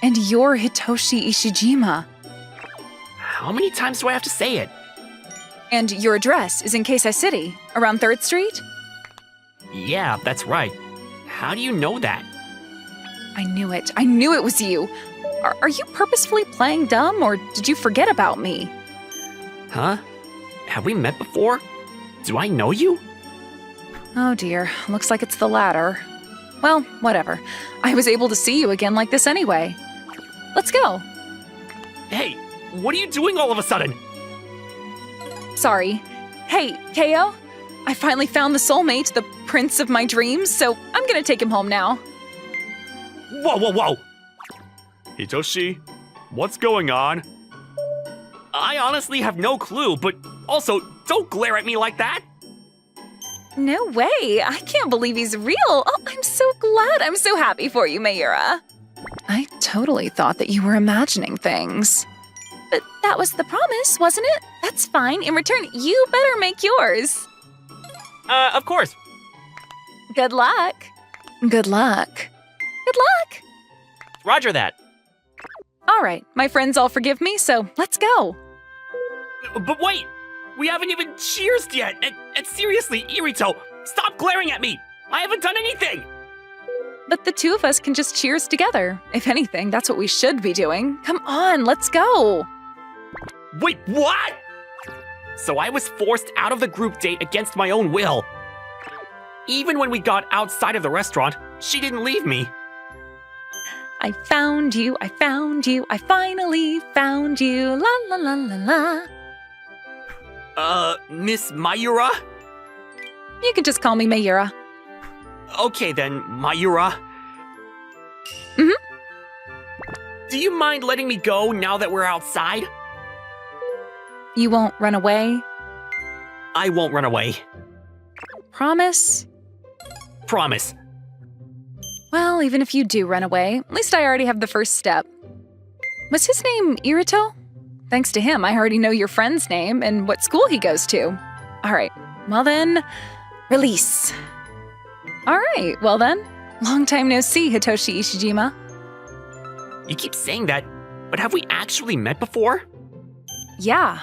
[SPEAKER 2] And you're Hitoshi Ishijima.
[SPEAKER 4] How many times do I have to say it?
[SPEAKER 2] And your address is in Keisei City, around 3rd Street?
[SPEAKER 4] Yeah, that's right. How do you know that?
[SPEAKER 2] I knew it. I knew it was you. Are you purposefully playing dumb, or did you forget about me?
[SPEAKER 4] Huh? Have we met before? Do I know you?
[SPEAKER 2] Oh dear, looks like it's the latter. Well, whatever. I was able to see you again like this anyway. Let's go.
[SPEAKER 4] Hey, what are you doing all of a sudden?
[SPEAKER 2] Sorry. Hey, Keo? I finally found the soulmate, the prince of my dreams, so I'm gonna take him home now.
[SPEAKER 4] Whoa, whoa, whoa! Hitoshi, what's going on? I honestly have no clue, but also, don't glare at me like that!
[SPEAKER 2] No way! I can't believe he's real! Oh, I'm so glad! I'm so happy for you, Mayura! I totally thought that you were imagining things. But that was the promise, wasn't it? That's fine. In return, you better make yours.
[SPEAKER 4] Of course.
[SPEAKER 2] Good luck. Good luck. Good luck!
[SPEAKER 4] Roger that.
[SPEAKER 2] All right, my friends all forgive me, so let's go.
[SPEAKER 4] But wait! We haven't even cheersed yet! And seriously, Irito, stop glaring at me! I haven't done anything!
[SPEAKER 2] But the two of us can just cheers together. If anything, that's what we should be doing. Come on, let's go.
[SPEAKER 4] Wait, what?! So I was forced out of the group date against my own will. Even when we got outside of the restaurant, she didn't leave me.
[SPEAKER 2] I found you, I found you, I finally found you, la la la la la.
[SPEAKER 4] Miss Mayura?
[SPEAKER 2] You can just call me Mayura.
[SPEAKER 4] Okay then, Mayura. Do you mind letting me go now that we're outside?
[SPEAKER 2] You won't run away?
[SPEAKER 4] I won't run away.
[SPEAKER 2] Promise?
[SPEAKER 4] Promise.
[SPEAKER 2] Well, even if you do run away, at least I already have the first step. Was his name Irito? Thanks to him, I already know your friend's name and what school he goes to. All right, well then, release. All right, well then, long time no see, Hitoshi Ishijima.
[SPEAKER 4] You keep saying that, but have we actually met before?
[SPEAKER 2] Yeah,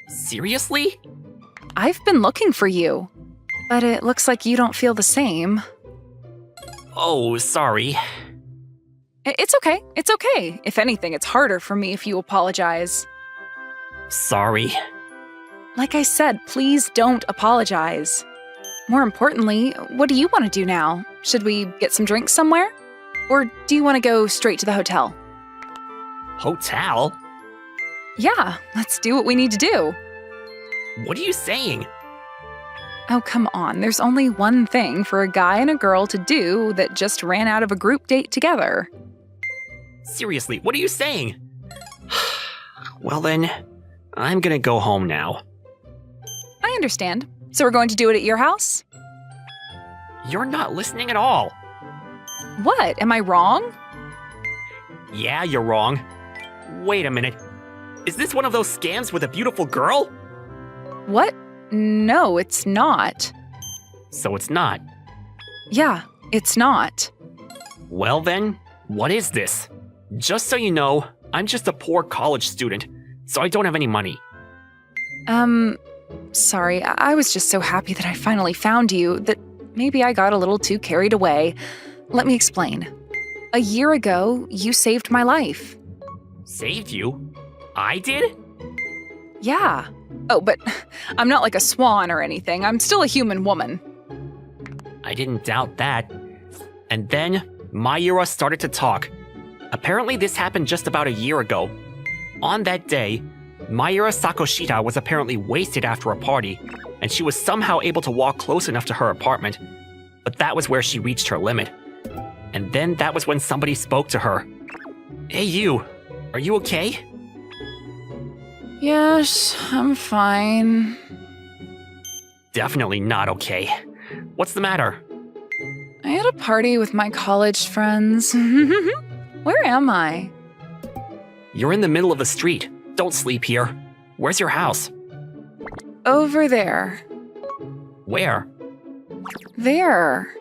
[SPEAKER 4] Seriously?
[SPEAKER 2] I've been looking for you, but it looks like you don't feel the same.
[SPEAKER 4] Oh, sorry.
[SPEAKER 2] It's okay, it's okay. If anything, it's harder for me if you apologize.
[SPEAKER 4] Sorry.
[SPEAKER 2] Like I said, please don't apologize. More importantly, what do you want to do now? Should we get some drinks somewhere? Or do you want to go straight to the hotel?
[SPEAKER 4] Hotel?
[SPEAKER 2] Yeah, let's do what we need to do.
[SPEAKER 4] What are you saying?
[SPEAKER 2] Oh, come on. There's only one thing for a guy and a girl to do that just ran out of a group date together.
[SPEAKER 4] Seriously, what are you saying? Well then, I'm gonna go home now.
[SPEAKER 2] I understand. So we're going to do it at your house?
[SPEAKER 4] You're not listening at all.
[SPEAKER 2] What? Am I wrong?
[SPEAKER 4] Yeah, you're wrong. Wait a minute. Is this one of those scams with a beautiful girl?
[SPEAKER 2] What? No, it's not.
[SPEAKER 4] So it's not.
[SPEAKER 2] Yeah, it's not.
[SPEAKER 4] Well then, what is this? Just so you know, I'm just a poor college student, so I don't have any money.
[SPEAKER 2] Sorry, I was just so happy that I finally found you that maybe I got a little too carried away. Let me explain. A year ago, you saved my life.
[SPEAKER 4] Saved you? I did?
[SPEAKER 2] Yeah. Oh, but I'm not like a swan or anything. I'm still a human woman.
[SPEAKER 4] I didn't doubt that. And then, Mayura started to talk. Apparently this happened just about a year ago. On that day, Mayura Sakoshita was apparently wasted after a party, and she was somehow able to walk close enough to her apartment. But that was where she reached her limit. And then that was when somebody spoke to her. Hey you, are you okay?
[SPEAKER 2] Yes, I'm fine.
[SPEAKER 4] Definitely not okay. What's the matter?
[SPEAKER 2] I had a party with my college friends. Where am I?
[SPEAKER 4] You're in the middle of the street. Don't sleep here. Where's your house?
[SPEAKER 2] Over there.
[SPEAKER 4] Where?
[SPEAKER 2] There.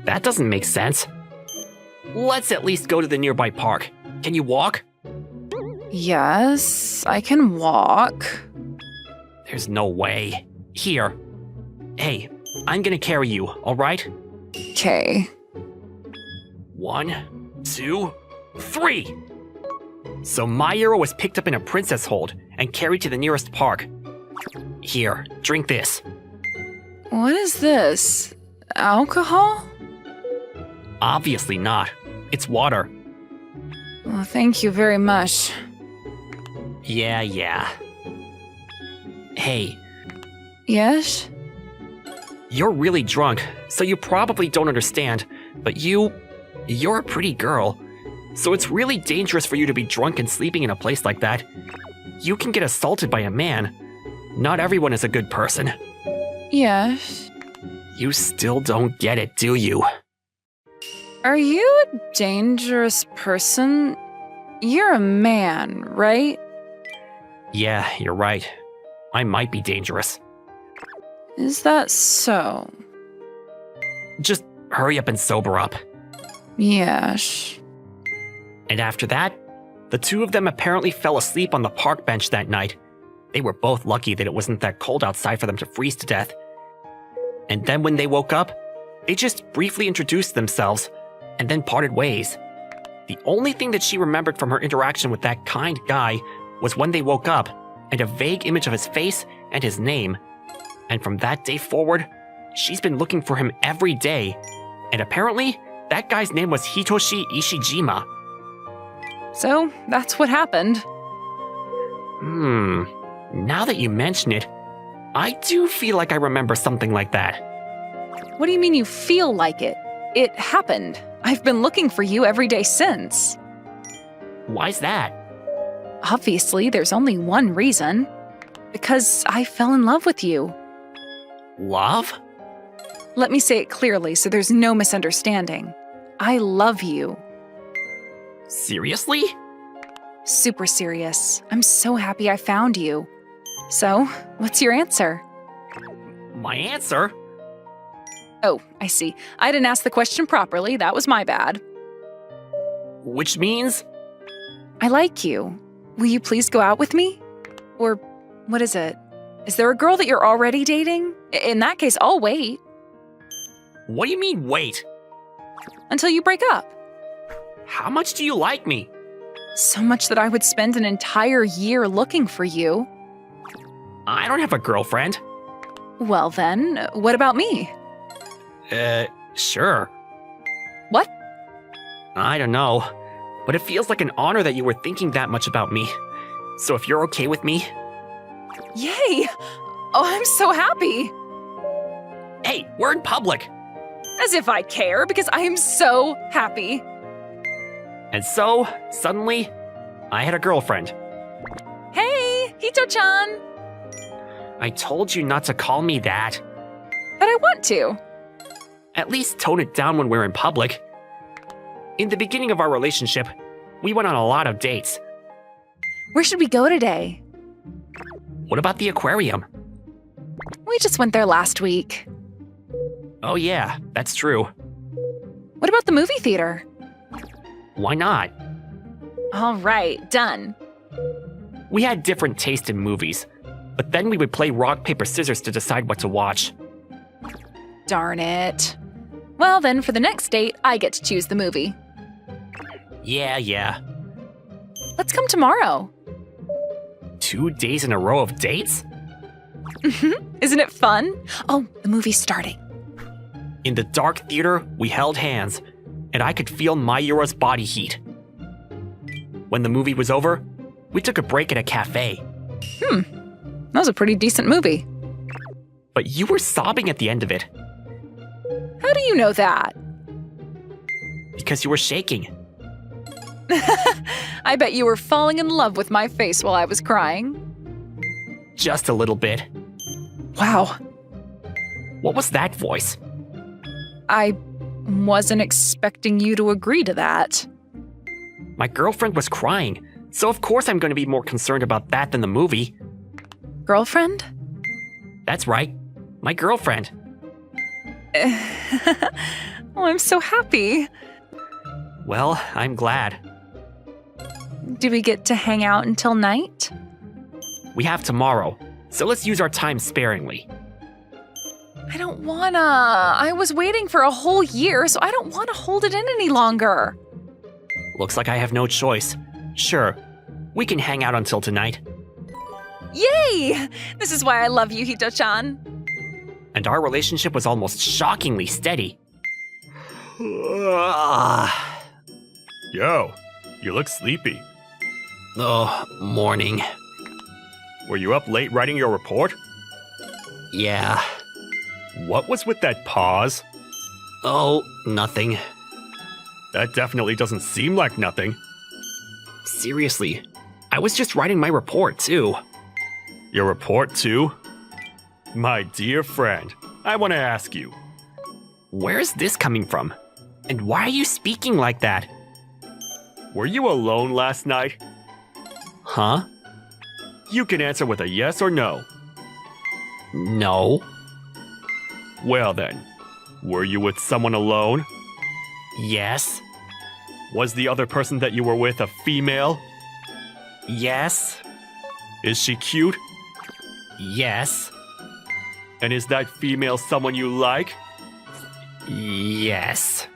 [SPEAKER 4] That doesn't make sense. Let's at least go to the nearby park. Can you walk?
[SPEAKER 2] Yes, I can walk.
[SPEAKER 4] There's no way. Here. Hey, I'm gonna carry you, alright?
[SPEAKER 2] Okay.
[SPEAKER 4] 1, 2, 3! So Mayuro was picked up in a princess hold and carried to the nearest park. Here, drink this.
[SPEAKER 2] What is this? Alcohol?
[SPEAKER 4] Obviously not. It's water.
[SPEAKER 2] Well, thank you very much.
[SPEAKER 4] Yeah. Hey,
[SPEAKER 2] Yes?
[SPEAKER 4] you're really drunk, so you probably don't understand, but you're a pretty girl. So it's really dangerous for you to be drunk and sleeping in a place like that. You can get assaulted by a man. Not everyone is a good person.
[SPEAKER 2] Yes.
[SPEAKER 4] You still don't get it, do you?
[SPEAKER 2] Are you a dangerous person? You're a man, right?
[SPEAKER 4] Yeah, you're right. I might be dangerous.
[SPEAKER 2] Is that so?
[SPEAKER 4] Just hurry up and sober up.
[SPEAKER 2] Yes.
[SPEAKER 4] And after that, the two of them apparently fell asleep on the park bench that night. They were both lucky that it wasn't that cold outside for them to freeze to death. And then when they woke up, they just briefly introduced themselves and then parted ways. The only thing that she remembered from her interaction with that kind guy was when they woke up and a vague image of his face and his name. And from that day forward, she's been looking for him every day. And apparently, that guy's name was Hitoshi Ishijima.
[SPEAKER 2] So, that's what happened.
[SPEAKER 4] Now that you mention it, I do feel like I remember something like that.
[SPEAKER 2] What do you mean you feel like it? It happened. I've been looking for you every day since.
[SPEAKER 4] Why's that?
[SPEAKER 2] Obviously, there's only one reason. Because I fell in love with you.
[SPEAKER 4] Love?
[SPEAKER 2] Let me say it clearly so there's no misunderstanding. I love you.
[SPEAKER 4] Seriously?
[SPEAKER 2] Super serious. I'm so happy I found you. So, what's your answer?
[SPEAKER 4] My answer?
[SPEAKER 2] Oh, I see. I didn't ask the question properly. That was my bad.
[SPEAKER 4] Which means?
[SPEAKER 2] I like you. Will you please go out with me? Or what is it? Is there a girl that you're already dating? In that case, I'll wait.
[SPEAKER 4] What do you mean, wait?
[SPEAKER 2] Until you break up.
[SPEAKER 4] How much do you like me?
[SPEAKER 2] So much that I would spend an entire year looking for you.
[SPEAKER 4] I don't have a girlfriend.
[SPEAKER 2] Well then, what about me?
[SPEAKER 4] Sure.
[SPEAKER 2] What?
[SPEAKER 4] I don't know, but it feels like an honor that you were thinking that much about me. So if you're okay with me...
[SPEAKER 2] Yay! Oh, I'm so happy!
[SPEAKER 4] Hey, we're in public!
[SPEAKER 2] As if I care, because I am so happy.
[SPEAKER 4] And so, suddenly, I had a girlfriend.
[SPEAKER 2] Hey, Hito-chan!
[SPEAKER 4] I told you not to call me that.
[SPEAKER 2] But I want to.
[SPEAKER 4] At least tone it down when we're in public. In the beginning of our relationship, we went on a lot of dates.
[SPEAKER 2] Where should we go today?
[SPEAKER 4] What about the aquarium?
[SPEAKER 2] We just went there last week.
[SPEAKER 4] Oh yeah, that's true.
[SPEAKER 2] What about the movie theater?
[SPEAKER 4] Why not?
[SPEAKER 2] All right, done.
[SPEAKER 4] We had different taste in movies, but then we would play rock, paper, scissors to decide what to watch.
[SPEAKER 2] Darn it. Well, then for the next date, I get to choose the movie.
[SPEAKER 4] Yeah.
[SPEAKER 2] Let's come tomorrow.
[SPEAKER 4] 2 days in a row of dates?
[SPEAKER 2] Isn't it fun? Oh, the movie's starting.
[SPEAKER 4] In the dark theater, we held hands, and I could feel Mayura's body heat. When the movie was over, we took a break at a cafe.
[SPEAKER 2] That was a pretty decent movie.
[SPEAKER 4] But you were sobbing at the end of it,
[SPEAKER 2] How do you know that?
[SPEAKER 4] because you were shaking.
[SPEAKER 2] I bet you were falling in love with my face while I was crying.
[SPEAKER 4] Just a little bit.
[SPEAKER 2] Wow.
[SPEAKER 4] What was that voice?
[SPEAKER 2] I wasn't expecting you to agree to that.
[SPEAKER 4] My girlfriend was crying, so of course I'm going to be more concerned about that than the movie.
[SPEAKER 2] Girlfriend?
[SPEAKER 4] That's right, my girlfriend.
[SPEAKER 2] Oh, I'm so happy.
[SPEAKER 4] Well, I'm glad.
[SPEAKER 2] Do we get to hang out until night?
[SPEAKER 4] We have tomorrow, so let's use our time sparingly.
[SPEAKER 2] I don't wanna. I was waiting for a whole year, so I don't want to hold it in any longer.
[SPEAKER 4] Looks like I have no choice. Sure, we can hang out until tonight.
[SPEAKER 2] Yay! This is why I love you, Hito-chan.
[SPEAKER 4] And our relationship was almost shockingly steady.
[SPEAKER 5] Yo, you look sleepy.
[SPEAKER 4] Oh, morning.
[SPEAKER 5] Were you up late writing your report?
[SPEAKER 4] Yeah.
[SPEAKER 5] What was with that pause?
[SPEAKER 4] Oh, nothing.
[SPEAKER 5] That definitely doesn't seem like nothing.
[SPEAKER 4] Seriously, I was just writing my report, too.
[SPEAKER 5] Your report, too? My dear friend, I want to ask you.
[SPEAKER 4] Where is this coming from? And why are you speaking like that?
[SPEAKER 5] Were you alone last night?
[SPEAKER 4] Huh?
[SPEAKER 5] You can answer with a yes or no.
[SPEAKER 4] No.
[SPEAKER 5] Well then, were you with someone alone?
[SPEAKER 4] Yes.
[SPEAKER 5] Was the other person that you were with a female?
[SPEAKER 4] Yes.
[SPEAKER 5] Is she cute?
[SPEAKER 4] Yes.
[SPEAKER 5] And is that female someone you like?
[SPEAKER 4] Yes.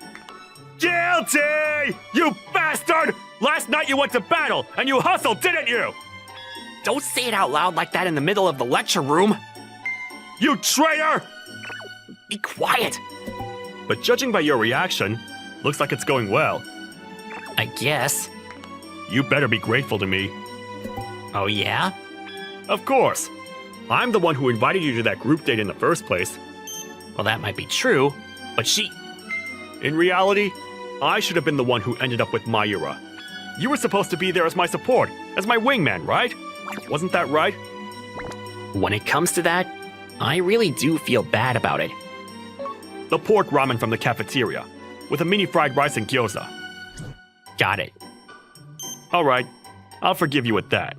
[SPEAKER 5] Guilty! You bastard! Last night you went to battle and you hustled, didn't you?
[SPEAKER 4] Don't say it out loud like that in the middle of the lecture room.
[SPEAKER 5] You traitor!
[SPEAKER 4] Be quiet.
[SPEAKER 5] But judging by your reaction, looks like it's going well.
[SPEAKER 4] I guess.
[SPEAKER 5] You better be grateful to me.
[SPEAKER 4] Oh, yeah?
[SPEAKER 5] Of course. I'm the one who invited you to that group date in the first place.
[SPEAKER 4] Well, that might be true, but
[SPEAKER 5] In reality, I should have been the one who ended up with Mayura. You were supposed to be there as my support, as my wingman, right? Wasn't that right?
[SPEAKER 4] when it comes to that, I really do feel bad about it.
[SPEAKER 5] The pork ramen from the cafeteria, with a mini fried rice and gyoza.
[SPEAKER 4] Got it.
[SPEAKER 5] Alright, I'll forgive you at that.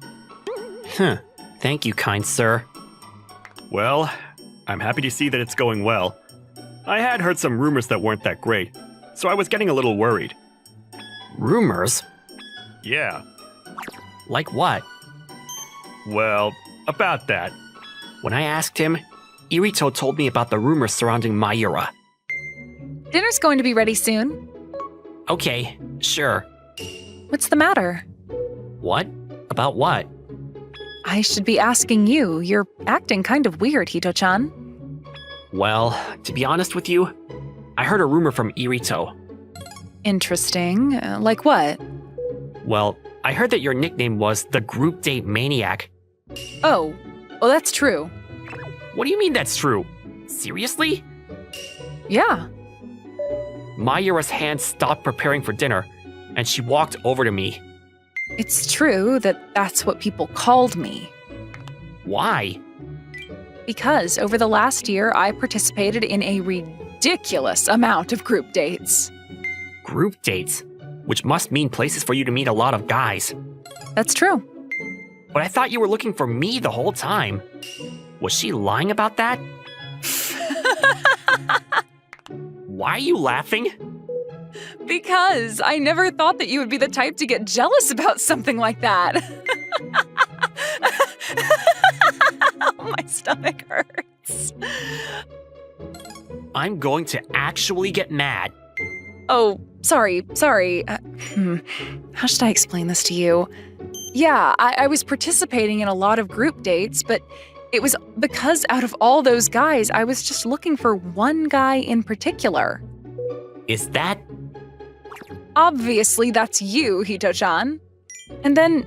[SPEAKER 4] Huh. Thank you, kind sir.
[SPEAKER 5] Well, I'm happy to see that it's going well. I had heard some rumors that weren't that great, so I was getting a little worried.
[SPEAKER 4] Rumors?
[SPEAKER 5] Yeah,
[SPEAKER 4] Like what?
[SPEAKER 5] well, about that.
[SPEAKER 4] When I asked him, Irito told me about the rumors surrounding Mayura.
[SPEAKER 2] Dinner's going to be ready soon.
[SPEAKER 4] Okay, sure.
[SPEAKER 2] What's the matter?
[SPEAKER 4] What? About what?
[SPEAKER 2] I should be asking you. You're acting kind of weird, Hito-chan.
[SPEAKER 4] Well, to be honest with you, I heard a rumor from Irito.
[SPEAKER 2] Interesting. Like what?
[SPEAKER 4] Well, I heard that your nickname was the Group Date Maniac.
[SPEAKER 2] Oh, well, that's true.
[SPEAKER 4] What do you mean that's true? Seriously?
[SPEAKER 2] Yeah.
[SPEAKER 4] Mayura's hand stopped preparing for dinner, and she walked over to me.
[SPEAKER 2] It's true that that's what people called me.
[SPEAKER 4] Why?
[SPEAKER 2] Because over the last year, I participated in a ridiculous amount of group dates.
[SPEAKER 4] Group dates, which must mean places for you to meet a lot of guys.
[SPEAKER 2] That's true.
[SPEAKER 4] But I thought you were looking for me the whole time. Was she lying about that? Why are you laughing?
[SPEAKER 2] Because I never thought that you would be the type to get jealous about something like that. Oh, my stomach hurts.
[SPEAKER 4] I'm going to actually get mad.
[SPEAKER 2] Oh, sorry. How should I explain this to you? Yeah, I was participating in a lot of group dates, but it was because out of all those guys, I was just looking for one guy in particular.
[SPEAKER 4] Is that...
[SPEAKER 2] Obviously, that's you, Hito-chan. And then,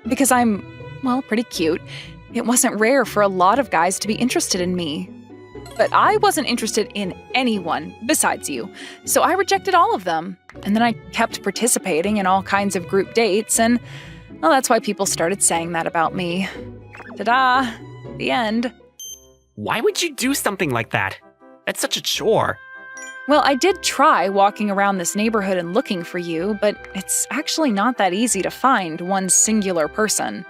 [SPEAKER 2] because I'm, well, pretty cute, it wasn't rare for a lot of guys to be interested in me. But I wasn't interested in anyone besides you, so I rejected all of them. And then I kept participating in all kinds of group dates, and, well, that's why people started saying that about me. Ta-da! The end.
[SPEAKER 4] Why would you do something like that? That's such a chore.
[SPEAKER 2] Well, I did try walking around this neighborhood and looking for you, but it's actually not that easy to find one singular person.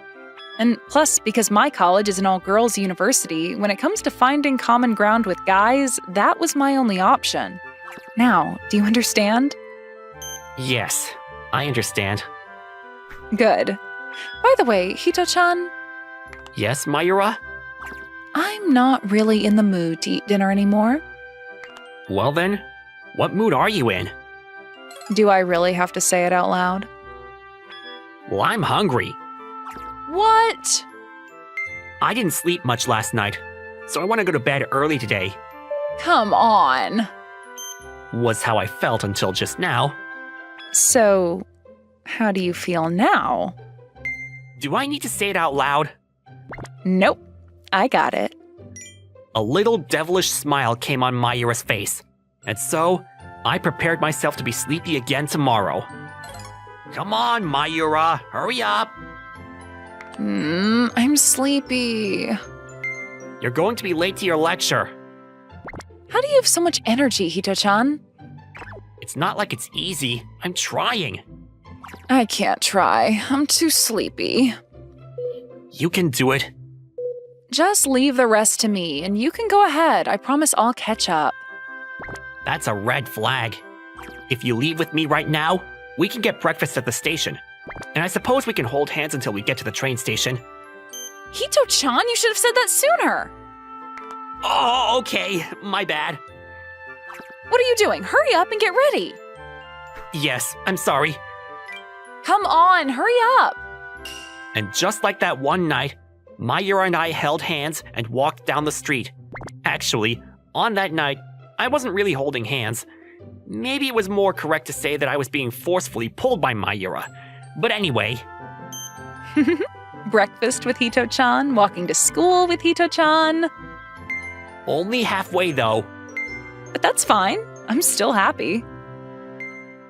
[SPEAKER 2] And plus, because my college is an all-girls university, when it comes to finding common ground with guys, that was my only option. Now, do you understand?
[SPEAKER 4] Yes, I understand.
[SPEAKER 2] Good. By the way, Hito-chan,
[SPEAKER 4] Yes, Mayura?
[SPEAKER 2] I'm not really in the mood to eat dinner anymore.
[SPEAKER 4] Well then, what mood are you in?
[SPEAKER 2] Do I really have to say it out loud?
[SPEAKER 4] Well, I'm hungry.
[SPEAKER 2] What?
[SPEAKER 4] I didn't sleep much last night, so I want to go to bed early today.
[SPEAKER 2] Come on.
[SPEAKER 4] Was how I felt until just now.
[SPEAKER 2] So, how do you feel now?
[SPEAKER 4] Do I need to say it out loud?
[SPEAKER 2] Nope. I got it.
[SPEAKER 4] A little devilish smile came on Mayura's face, and so I prepared myself to be sleepy again tomorrow. Come on, Mayura, hurry up!
[SPEAKER 2] I'm sleepy.
[SPEAKER 4] You're going to be late to your lecture.
[SPEAKER 2] How do you have so much energy, Hito-chan?
[SPEAKER 4] It's not like it's easy. I'm trying.
[SPEAKER 2] I can't try. I'm too sleepy.
[SPEAKER 4] You can do it.
[SPEAKER 2] Just leave the rest to me, and you can go ahead. I promise I'll catch up.
[SPEAKER 4] That's a red flag. If you leave with me right now, we can get breakfast at the station. And I suppose we can hold hands until we get to the train station.
[SPEAKER 2] Hito-chan, you should have said that sooner.
[SPEAKER 4] Oh, okay. My bad.
[SPEAKER 2] What are you doing? Hurry up and get ready.
[SPEAKER 4] Yes, I'm sorry.
[SPEAKER 2] Come on, hurry up.
[SPEAKER 4] And just like that one night, Mayura and I held hands and walked down the street. Actually, on that night, I wasn't really holding hands. Maybe it was more correct to say that I was being forcefully pulled by Mayura. But anyway.
[SPEAKER 2] Breakfast with Hito-chan, walking to school with Hito-chan.
[SPEAKER 4] Only halfway though.
[SPEAKER 2] But that's fine. I'm still happy.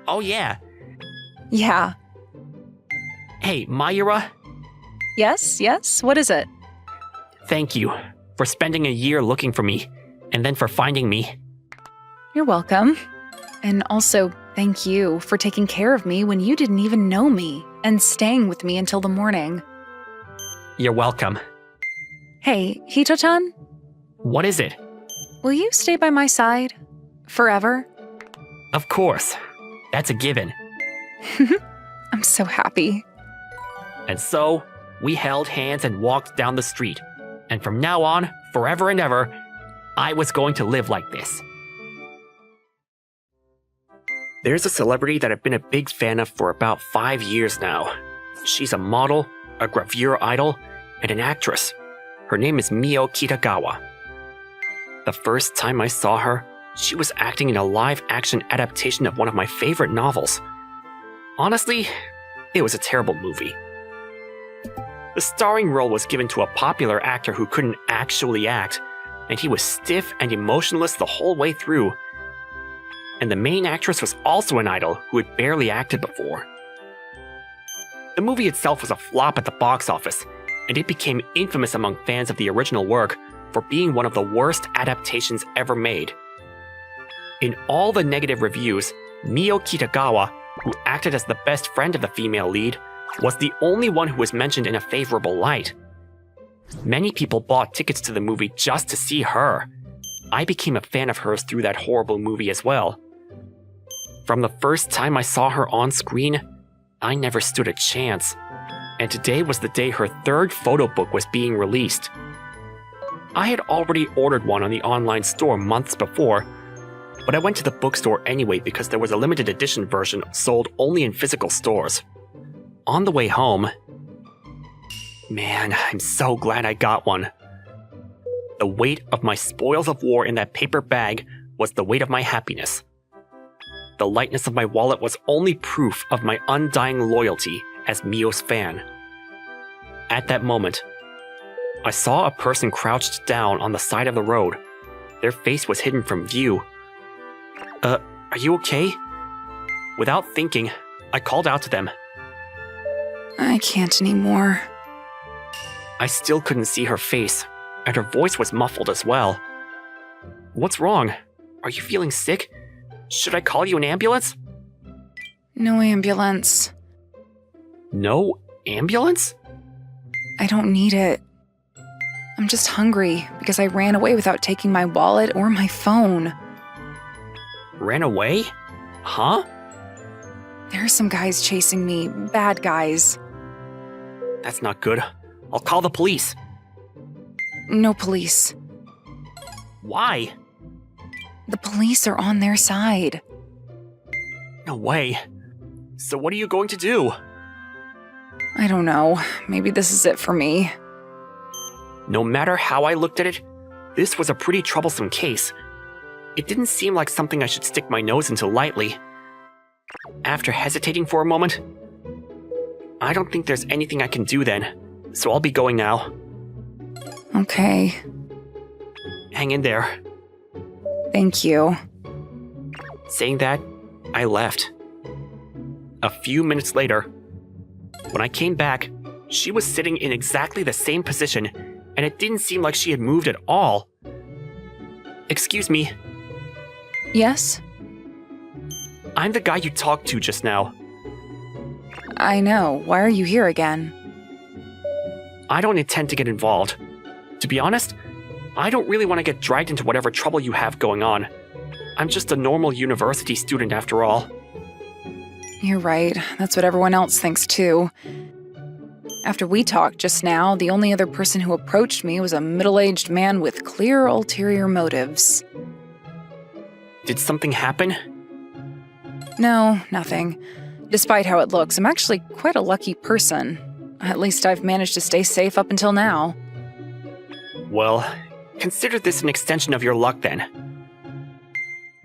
[SPEAKER 4] Oh yeah.
[SPEAKER 2] Yeah.
[SPEAKER 4] Hey, Mayura,
[SPEAKER 2] Yes, what is it?
[SPEAKER 4] thank you for spending a year looking for me, and then for finding me.
[SPEAKER 2] You're welcome. And also, thank you for taking care of me when you didn't even know me and staying with me until the morning.
[SPEAKER 4] You're welcome.
[SPEAKER 2] Hey, Hito-chan,
[SPEAKER 4] What is it?
[SPEAKER 2] will you stay by my side? Forever?
[SPEAKER 4] Of course. That's a given.
[SPEAKER 2] I'm so happy.
[SPEAKER 4] And so, we held hands and walked down the street. And from now on, forever and ever, I was going to live like this. There's a celebrity that I've been a big fan of for about 5 years now. She's a model, a gravure idol, and an actress. Her name is Mio Kitagawa. The first time I saw her, she was acting in a live-action adaptation of one of my favorite novels. Honestly, it was a terrible movie. The starring role was given to a popular actor who couldn't actually act, and he was stiff and emotionless the whole way through. And the main actress was also an idol who had barely acted before. The movie itself was a flop at the box office, and it became infamous among fans of the original work for being one of the worst adaptations ever made. In all the negative reviews, Mio Kitagawa, who acted as the best friend of the female lead, was the only one who was mentioned in a favorable light. Many people bought tickets to the movie just to see her. I became a fan of hers through that horrible movie as well. From the first time I saw her on screen, I never stood a chance. And today was the day her third photo book was being released. I had already ordered one on the online store months before, but I went to the bookstore anyway because there was a limited edition version sold only in physical stores. On the way home, man, I'm so glad I got one. The weight of my spoils of war in that paper bag was the weight of my happiness. The lightness of my wallet was only proof of my undying loyalty as Mio's fan. At that moment, I saw a person crouched down on the side of the road. Their face was hidden from view. Are you okay? Without thinking, I called out to them.
[SPEAKER 2] I can't anymore.
[SPEAKER 4] I still couldn't see her face, and her voice was muffled as well. What's wrong? Are you feeling sick? Should I call you an ambulance?
[SPEAKER 2] No ambulance.
[SPEAKER 4] No ambulance?
[SPEAKER 2] I don't need it. I'm just hungry because I ran away without taking my wallet or my phone.
[SPEAKER 4] Ran away? Huh?
[SPEAKER 2] There are some guys chasing me, bad guys.
[SPEAKER 4] That's not good. I'll call the police.
[SPEAKER 2] No police.
[SPEAKER 4] Why?
[SPEAKER 2] The police are on their side.
[SPEAKER 4] No way. So what are you going to do?
[SPEAKER 2] I don't know. Maybe this is it for me.
[SPEAKER 4] No matter how I looked at it, this was a pretty troublesome case. It didn't seem like something I should stick my nose into lightly. After hesitating for a moment, I don't think there's anything I can do then, so I'll be going now.
[SPEAKER 2] Okay.
[SPEAKER 4] Hang in there.
[SPEAKER 2] Thank you.
[SPEAKER 4] Saying that, I left. A few minutes later, when I came back, she was sitting in exactly the same position, and it didn't seem like she had moved at all. Excuse me,
[SPEAKER 2] Yes?
[SPEAKER 4] I'm the guy you talked to just now.
[SPEAKER 2] I know. Why are you here again?
[SPEAKER 4] I don't intend to get involved. To be honest, I don't really want to get dragged into whatever trouble you have going on. I'm just a normal university student after all.
[SPEAKER 2] You're right. That's what everyone else thinks too. After we talked just now, the only other person who approached me was a middle-aged man with clear ulterior motives.
[SPEAKER 4] Did something happen?
[SPEAKER 2] No, nothing. Despite how it looks, I'm actually quite a lucky person. At least I've managed to stay safe up until now.
[SPEAKER 4] Well, consider this an extension of your luck then.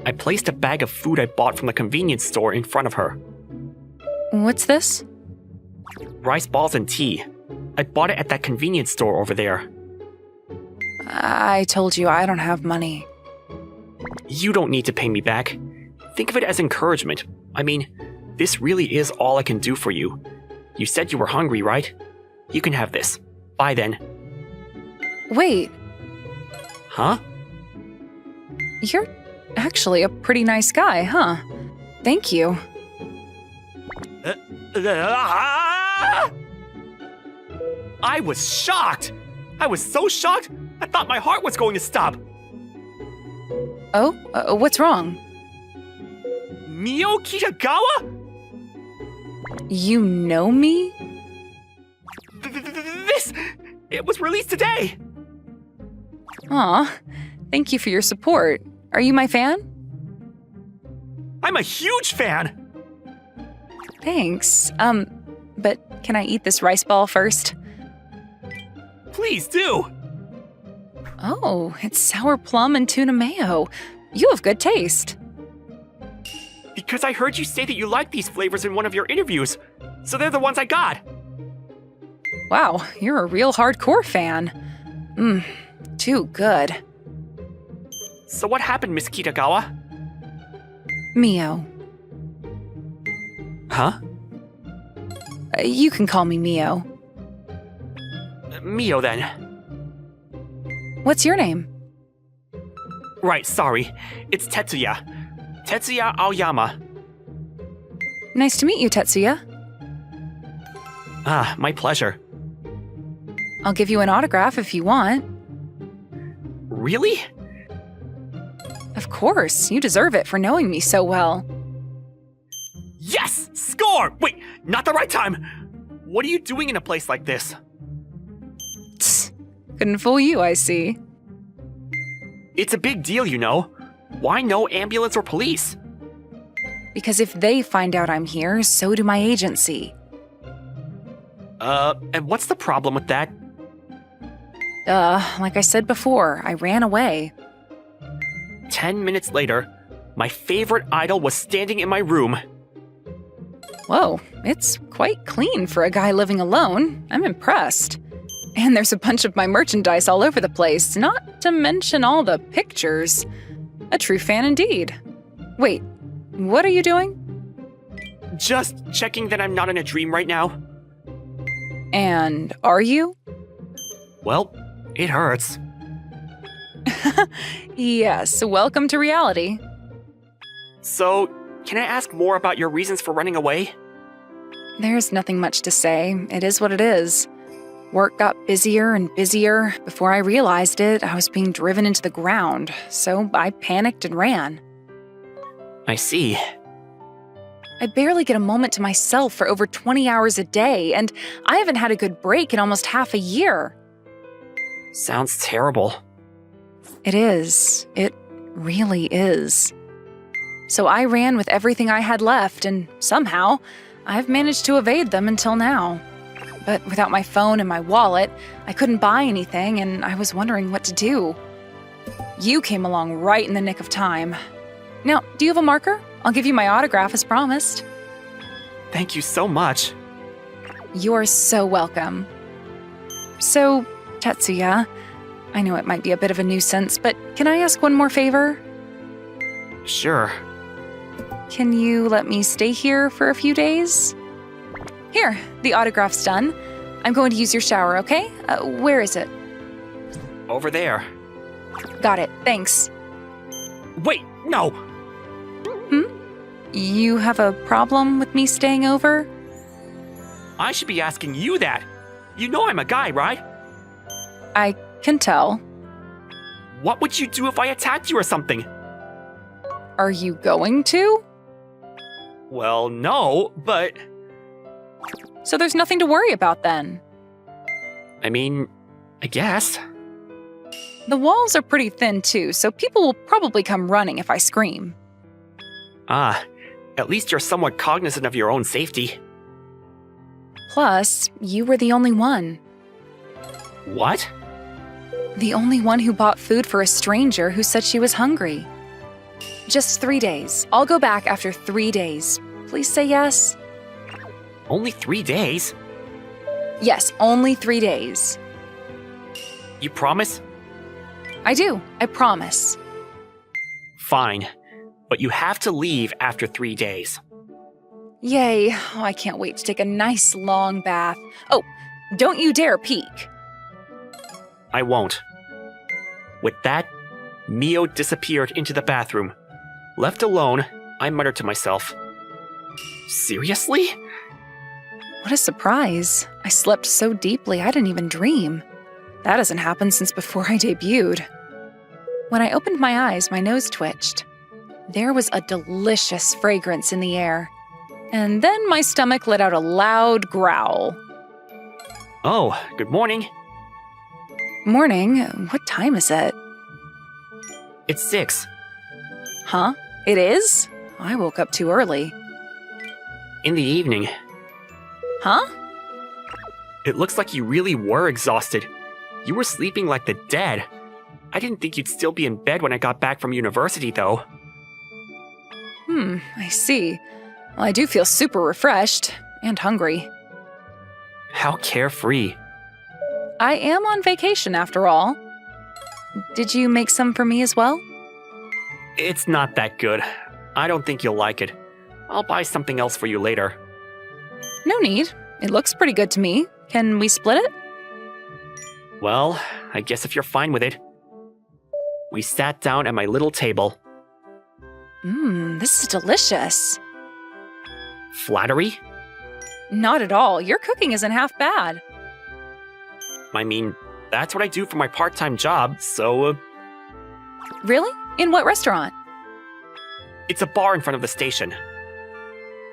[SPEAKER 4] I placed a bag of food I bought from the convenience store in front of her.
[SPEAKER 2] What's this?
[SPEAKER 4] Rice balls and tea. I bought it at that convenience store over there.
[SPEAKER 2] I told you I don't have money.
[SPEAKER 4] You don't need to pay me back. Think of it as encouragement. I mean, this really is all I can do for you. You said you were hungry, right? You can have this. Bye then.
[SPEAKER 2] Wait,
[SPEAKER 4] Huh?
[SPEAKER 2] you're actually a pretty nice guy, huh? Thank you.
[SPEAKER 4] I was shocked! I was so shocked, I thought my heart was going to stop.
[SPEAKER 2] Oh, what's wrong?
[SPEAKER 4] Mio Kitagawa?
[SPEAKER 2] You know me?
[SPEAKER 4] This! It was released today!
[SPEAKER 2] Aw, thank you for your support. Are you my fan?
[SPEAKER 4] I'm a huge fan!
[SPEAKER 2] Thanks. But can I eat this rice ball first?
[SPEAKER 4] Please do!
[SPEAKER 2] Oh, it's sour plum and tuna mayo. You have good taste.
[SPEAKER 4] Because I heard you say that you like these flavors in one of your interviews, so they're the ones I got.
[SPEAKER 2] Wow, you're a real hardcore fan. Too good.
[SPEAKER 4] So what happened, Miss Kitagawa?
[SPEAKER 2] Mio.
[SPEAKER 4] Huh?
[SPEAKER 2] You can call me Mio.
[SPEAKER 4] Mio then.
[SPEAKER 2] What's your name?
[SPEAKER 4] Right, sorry. It's Tetsuya. Tetsuya Aoyama.
[SPEAKER 2] Nice to meet you, Tetsuya.
[SPEAKER 4] Ah, my pleasure.
[SPEAKER 2] I'll give you an autograph if you want.
[SPEAKER 4] Really?
[SPEAKER 2] Of course, you deserve it for knowing me so well.
[SPEAKER 4] Yes! Score! Wait, not the right time! What are you doing in a place like this?
[SPEAKER 2] Tsk, couldn't fool you, I see.
[SPEAKER 4] It's a big deal, you know. Why no ambulance or police?
[SPEAKER 2] Because if they find out I'm here, so do my agency.
[SPEAKER 4] And what's the problem with that?
[SPEAKER 2] Like I said before, I ran away.
[SPEAKER 4] 10 minutes later, my favorite idol was standing in my room.
[SPEAKER 2] Whoa, it's quite clean for a guy living alone. I'm impressed. And there's a bunch of my merchandise all over the place, not to mention all the pictures. A true fan indeed. Wait, what are you doing?
[SPEAKER 4] Just checking that I'm not in a dream right now.
[SPEAKER 2] And are you?
[SPEAKER 4] Well, it hurts.
[SPEAKER 2] Yes, welcome to reality.
[SPEAKER 4] So, can I ask more about your reasons for running away?
[SPEAKER 2] There's nothing much to say. It is what it is. Work got busier and busier. Before I realized it, I was being driven into the ground, so I panicked and ran.
[SPEAKER 4] I see.
[SPEAKER 2] I barely get a moment to myself for over 20 hours a day, and I haven't had a good break in almost half a year.
[SPEAKER 4] Sounds terrible.
[SPEAKER 2] It is. It really is. So I ran with everything I had left, and somehow, I've managed to evade them until now. But without my phone and my wallet, I couldn't buy anything, and I was wondering what to do. You came along right in the nick of time. Now, do you have a marker? I'll give you my autograph as promised.
[SPEAKER 4] Thank you so much.
[SPEAKER 2] You're so welcome. So, Tetsuya, I know it might be a bit of a nuisance, but can I ask one more favor?
[SPEAKER 4] Sure.
[SPEAKER 2] Can you let me stay here for a few days? Here, the autograph's done. I'm going to use your shower, okay? Where is it?
[SPEAKER 4] Over there.
[SPEAKER 2] Got it, thanks.
[SPEAKER 4] Wait, no!
[SPEAKER 2] You have a problem with me staying over?
[SPEAKER 4] I should be asking you that. You know I'm a guy, right?
[SPEAKER 2] I can tell.
[SPEAKER 4] What would you do if I attacked you or something?
[SPEAKER 2] Are you going to?
[SPEAKER 4] Well, no, but...
[SPEAKER 2] So there's nothing to worry about then.
[SPEAKER 4] I mean, I guess.
[SPEAKER 2] The walls are pretty thin too, so people will probably come running if I scream.
[SPEAKER 4] Ah, at least you're somewhat cognizant of your own safety.
[SPEAKER 2] Plus, you were the only one.
[SPEAKER 4] What?
[SPEAKER 2] The only one who bought food for a stranger who said she was hungry. Just 3 days. I'll go back after 3 days. Please say yes.
[SPEAKER 4] Only 3 days?
[SPEAKER 2] Yes, only 3 days.
[SPEAKER 4] You promise?
[SPEAKER 2] I do. I promise.
[SPEAKER 4] Fine. But you have to leave after 3 days.
[SPEAKER 2] Yay. Oh, I can't wait to take a nice long bath. Oh, don't you dare peek.
[SPEAKER 4] I won't. With that, Mio disappeared into the bathroom. Left alone, I muttered to myself. Seriously?
[SPEAKER 2] What a surprise. I slept so deeply I didn't even dream. That hasn't happened since before I debuted. When I opened my eyes, my nose twitched. There was a delicious fragrance in the air. And then my stomach let out a loud growl.
[SPEAKER 4] Oh, good morning.
[SPEAKER 2] Morning? What time is it?
[SPEAKER 4] It's 6.
[SPEAKER 2] Huh? It is? I woke up too early.
[SPEAKER 4] In the evening.
[SPEAKER 2] Huh?
[SPEAKER 4] It looks like you really were exhausted. You were sleeping like the dead. I didn't think you'd still be in bed when I got back from university, though.
[SPEAKER 2] I see. Well, I do feel super refreshed and hungry.
[SPEAKER 4] How carefree.
[SPEAKER 2] I am on vacation after all. Did you make some for me as well?
[SPEAKER 4] It's not that good. I don't think you'll like it. I'll buy something else for you later.
[SPEAKER 2] No need. It looks pretty good to me. Can we split it?
[SPEAKER 4] Well, I guess if you're fine with it. We sat down at my little table.
[SPEAKER 2] This is delicious.
[SPEAKER 4] Flattery?
[SPEAKER 2] Not at all. Your cooking isn't half bad.
[SPEAKER 4] I mean, that's what I do for my part-time job, so...
[SPEAKER 2] Really? In what restaurant?
[SPEAKER 4] It's a bar in front of the station.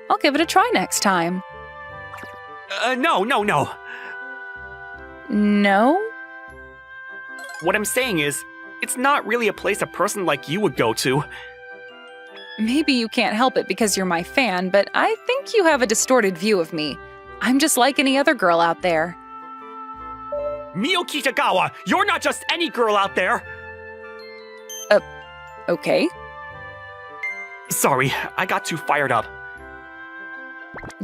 [SPEAKER 2] I'll give it a try next time.
[SPEAKER 4] No.
[SPEAKER 2] No?
[SPEAKER 4] What I'm saying is, it's not really a place a person like you would go to.
[SPEAKER 2] Maybe you can't help it because you're my fan, but I think you have a distorted view of me. I'm just like any other girl out there.
[SPEAKER 4] Mio Kitagawa, you're not just any girl out there!
[SPEAKER 2] Okay.
[SPEAKER 4] Sorry, I got too fired up.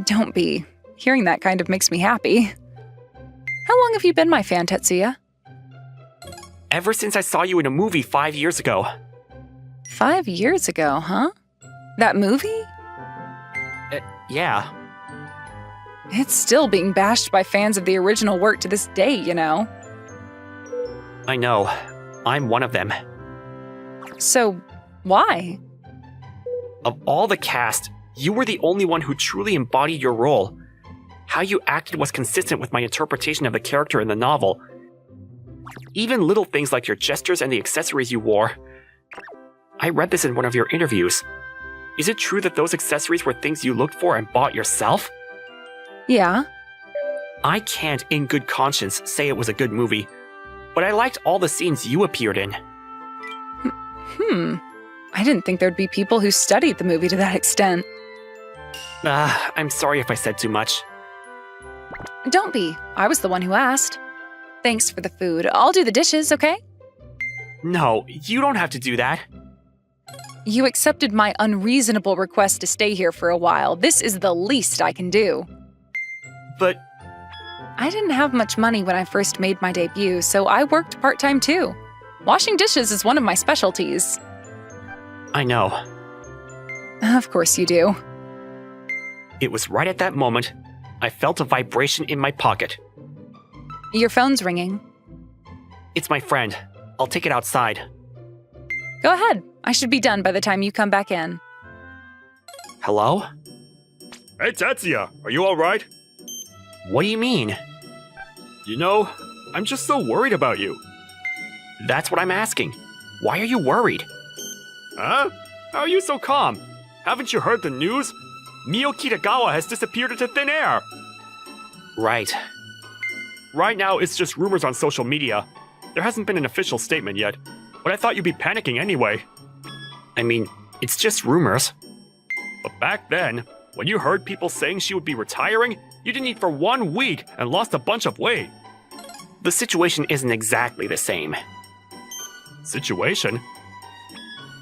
[SPEAKER 2] Don't be. Hearing that kind of makes me happy. How long have you been my fan, Tetsuya?
[SPEAKER 4] Ever since I saw you in a movie 5 years ago.
[SPEAKER 2] 5 years ago, huh? That movie?
[SPEAKER 4] Yeah.
[SPEAKER 2] It's still being bashed by fans of the original work to this day, you know.
[SPEAKER 4] I know. I'm one of them.
[SPEAKER 2] So, why?
[SPEAKER 4] Of all the cast, you were the only one who truly embodied your role. How you acted was consistent with my interpretation of the character in the novel. Even little things like your gestures and the accessories you wore. I read this in one of your interviews. Is it true that those accessories were things you looked for and bought yourself?
[SPEAKER 2] Yeah?
[SPEAKER 4] I can't, in good conscience, say it was a good movie, but I liked all the scenes you appeared in.
[SPEAKER 2] I didn't think there'd be people who studied the movie to that extent.
[SPEAKER 4] I'm sorry if I said too much.
[SPEAKER 2] Don't be. I was the one who asked. Thanks for the food. I'll do the dishes, okay?
[SPEAKER 4] No, you don't have to do that.
[SPEAKER 2] You accepted my unreasonable request to stay here for a while. This is the least I can do.
[SPEAKER 4] But
[SPEAKER 2] I didn't have much money when I first made my debut, so I worked part-time too. Washing dishes is one of my specialties.
[SPEAKER 4] I know.
[SPEAKER 2] Of course you do.
[SPEAKER 4] It was right at that moment I felt a vibration in my pocket.
[SPEAKER 2] Your phone's ringing.
[SPEAKER 4] It's my friend. I'll take it outside.
[SPEAKER 2] Go ahead. I should be done by the time you come back in.
[SPEAKER 4] Hello?
[SPEAKER 5] Hey, Tetsuya, are you alright?
[SPEAKER 4] What do you mean?
[SPEAKER 5] You know, I'm just so worried about you.
[SPEAKER 4] That's what I'm asking. Why are you worried?
[SPEAKER 5] Huh? How are you so calm? Haven't you heard the news? Mio Kitagawa has disappeared into thin air.
[SPEAKER 4] Right.
[SPEAKER 5] Right now, it's just rumors on social media. There hasn't been an official statement yet, but I thought you'd be panicking anyway.
[SPEAKER 4] I mean, it's just rumors.
[SPEAKER 5] But back then, when you heard people saying she would be retiring, you didn't eat for 1 week and lost a bunch of weight.
[SPEAKER 4] The situation isn't exactly the same.
[SPEAKER 5] Situation?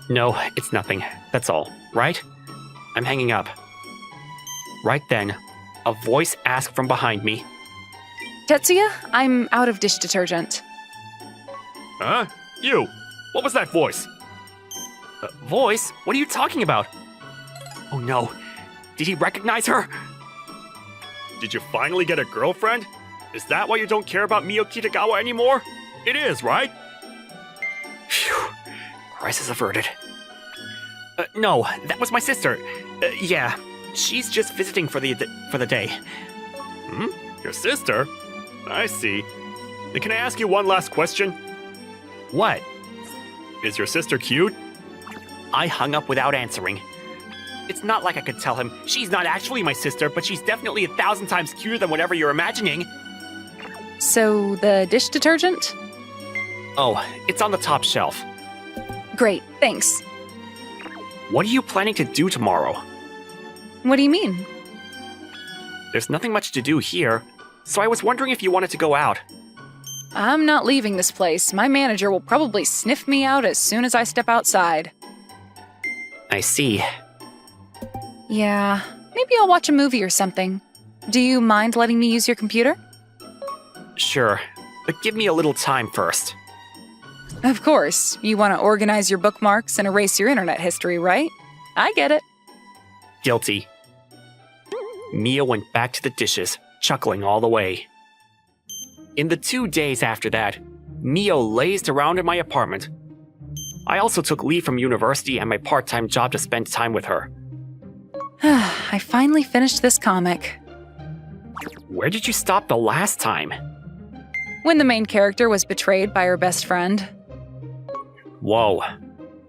[SPEAKER 4] No, it's nothing. That's all, right? I'm hanging up. Right then, a voice asked from behind me.
[SPEAKER 2] Tetsuya, I'm out of dish detergent.
[SPEAKER 5] Huh? You! What was that voice?
[SPEAKER 4] Voice? What are you talking about? Oh no. Did he recognize her?
[SPEAKER 5] Did you finally get a girlfriend? Is that why you don't care about Mio Kitagawa anymore? It is, right?
[SPEAKER 4] Phew. Crisis averted. No, that was my sister. Yeah, she's just visiting for the day.
[SPEAKER 5] Hmm? Your sister? I see. Then can I ask you one last question?
[SPEAKER 4] What?
[SPEAKER 5] Is your sister cute?
[SPEAKER 4] I hung up without answering. It's not like I could tell him she's not actually my sister, but she's definitely 1,000 times cuter than whatever you're imagining.
[SPEAKER 2] So, the dish detergent?
[SPEAKER 4] Oh, it's on the top shelf.
[SPEAKER 2] Great, thanks.
[SPEAKER 4] What are you planning to do tomorrow?
[SPEAKER 2] What do you mean?
[SPEAKER 4] There's nothing much to do here, so I was wondering if you wanted to go out.
[SPEAKER 2] I'm not leaving this place. My manager will probably sniff me out as soon as I step outside.
[SPEAKER 4] I see.
[SPEAKER 2] Yeah, maybe I'll watch a movie or something. Do you mind letting me use your computer?
[SPEAKER 4] Sure, but give me a little time first.
[SPEAKER 2] Of course. You want to organize your bookmarks and erase your internet history, right? I get it.
[SPEAKER 4] Guilty. Mia went back to the dishes, chuckling all the way. In the 2 days after that, Mio lazed around in my apartment. I also took leave from university and my part-time job to spend time with her.
[SPEAKER 2] I finally finished this comic.
[SPEAKER 4] Where did you stop the last time?
[SPEAKER 2] When the main character was betrayed by her best friend.
[SPEAKER 4] Whoa,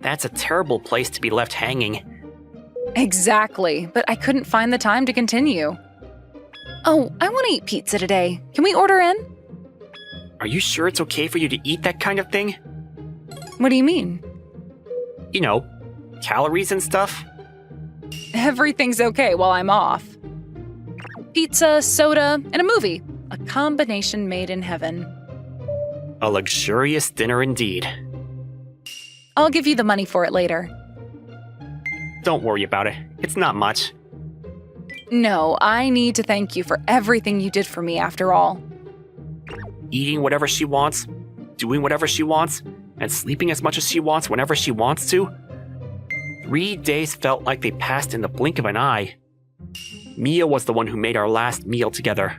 [SPEAKER 4] that's a terrible place to be left hanging.
[SPEAKER 2] Exactly, but I couldn't find the time to continue. Oh, I want to eat pizza today. Can we order in?
[SPEAKER 4] Are you sure it's okay for you to eat that kind of thing?
[SPEAKER 2] What do you mean?
[SPEAKER 4] You know, calories and stuff?
[SPEAKER 2] Everything's okay while I'm off. Pizza, soda, and a movie. A combination made in heaven.
[SPEAKER 4] A luxurious dinner indeed.
[SPEAKER 2] I'll give you the money for it later.
[SPEAKER 4] Don't worry about it. It's not much.
[SPEAKER 2] No, I need to thank you for everything you did for me after all.
[SPEAKER 4] Eating whatever she wants, doing whatever she wants, and sleeping as much as she wants whenever she wants to. 3 days felt like they passed in the blink of an eye. Mia was the one who made our last meal together.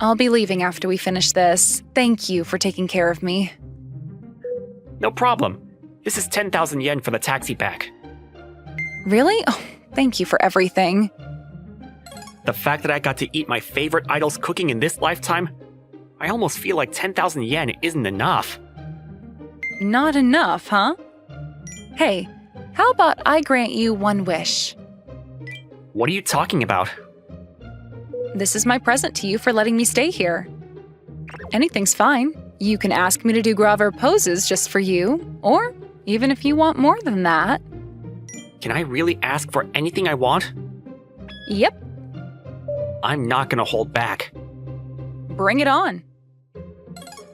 [SPEAKER 2] I'll be leaving after we finish this. Thank you for taking care of me.
[SPEAKER 4] No problem. This is 10,000 yen for the taxi back.
[SPEAKER 2] Really? Oh, thank you for everything.
[SPEAKER 4] The fact that I got to eat my favorite idol's cooking in this lifetime, I almost feel like 10,000 yen isn't enough.
[SPEAKER 2] Not enough, huh? Hey, How about I grant you one wish?
[SPEAKER 4] What are you talking about?
[SPEAKER 2] This is my present to you for letting me stay here. Anything's fine. You can ask me to do gravure poses just for you, or even if you want more than that.
[SPEAKER 4] Can I really ask for anything I want?
[SPEAKER 2] Yep,
[SPEAKER 4] I'm not gonna hold back.
[SPEAKER 2] bring it on.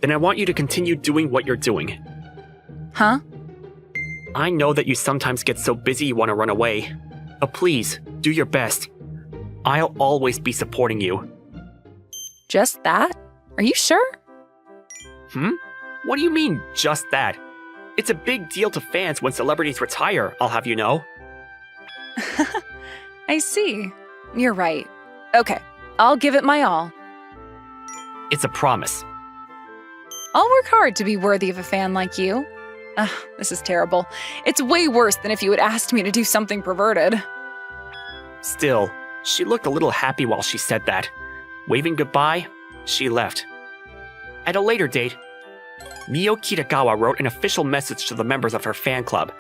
[SPEAKER 4] Then I want you to continue doing what you're doing.
[SPEAKER 2] Huh?
[SPEAKER 4] I know that you sometimes get so busy you want to run away. But please, do your best. I'll always be supporting you.
[SPEAKER 2] Just that? Are you sure?
[SPEAKER 4] What do you mean, just that? It's a big deal to fans when celebrities retire, I'll have you know.
[SPEAKER 2] I see. You're right. Okay, I'll give it my all.
[SPEAKER 4] It's a promise.
[SPEAKER 2] I'll work hard to be worthy of a fan like you. This is terrible. It's way worse than if you had asked me to do something perverted.
[SPEAKER 4] Still, she looked a little happy while she said that. Waving goodbye, she left. At a later date, Mio Kitagawa wrote an official message to the members of her fan club.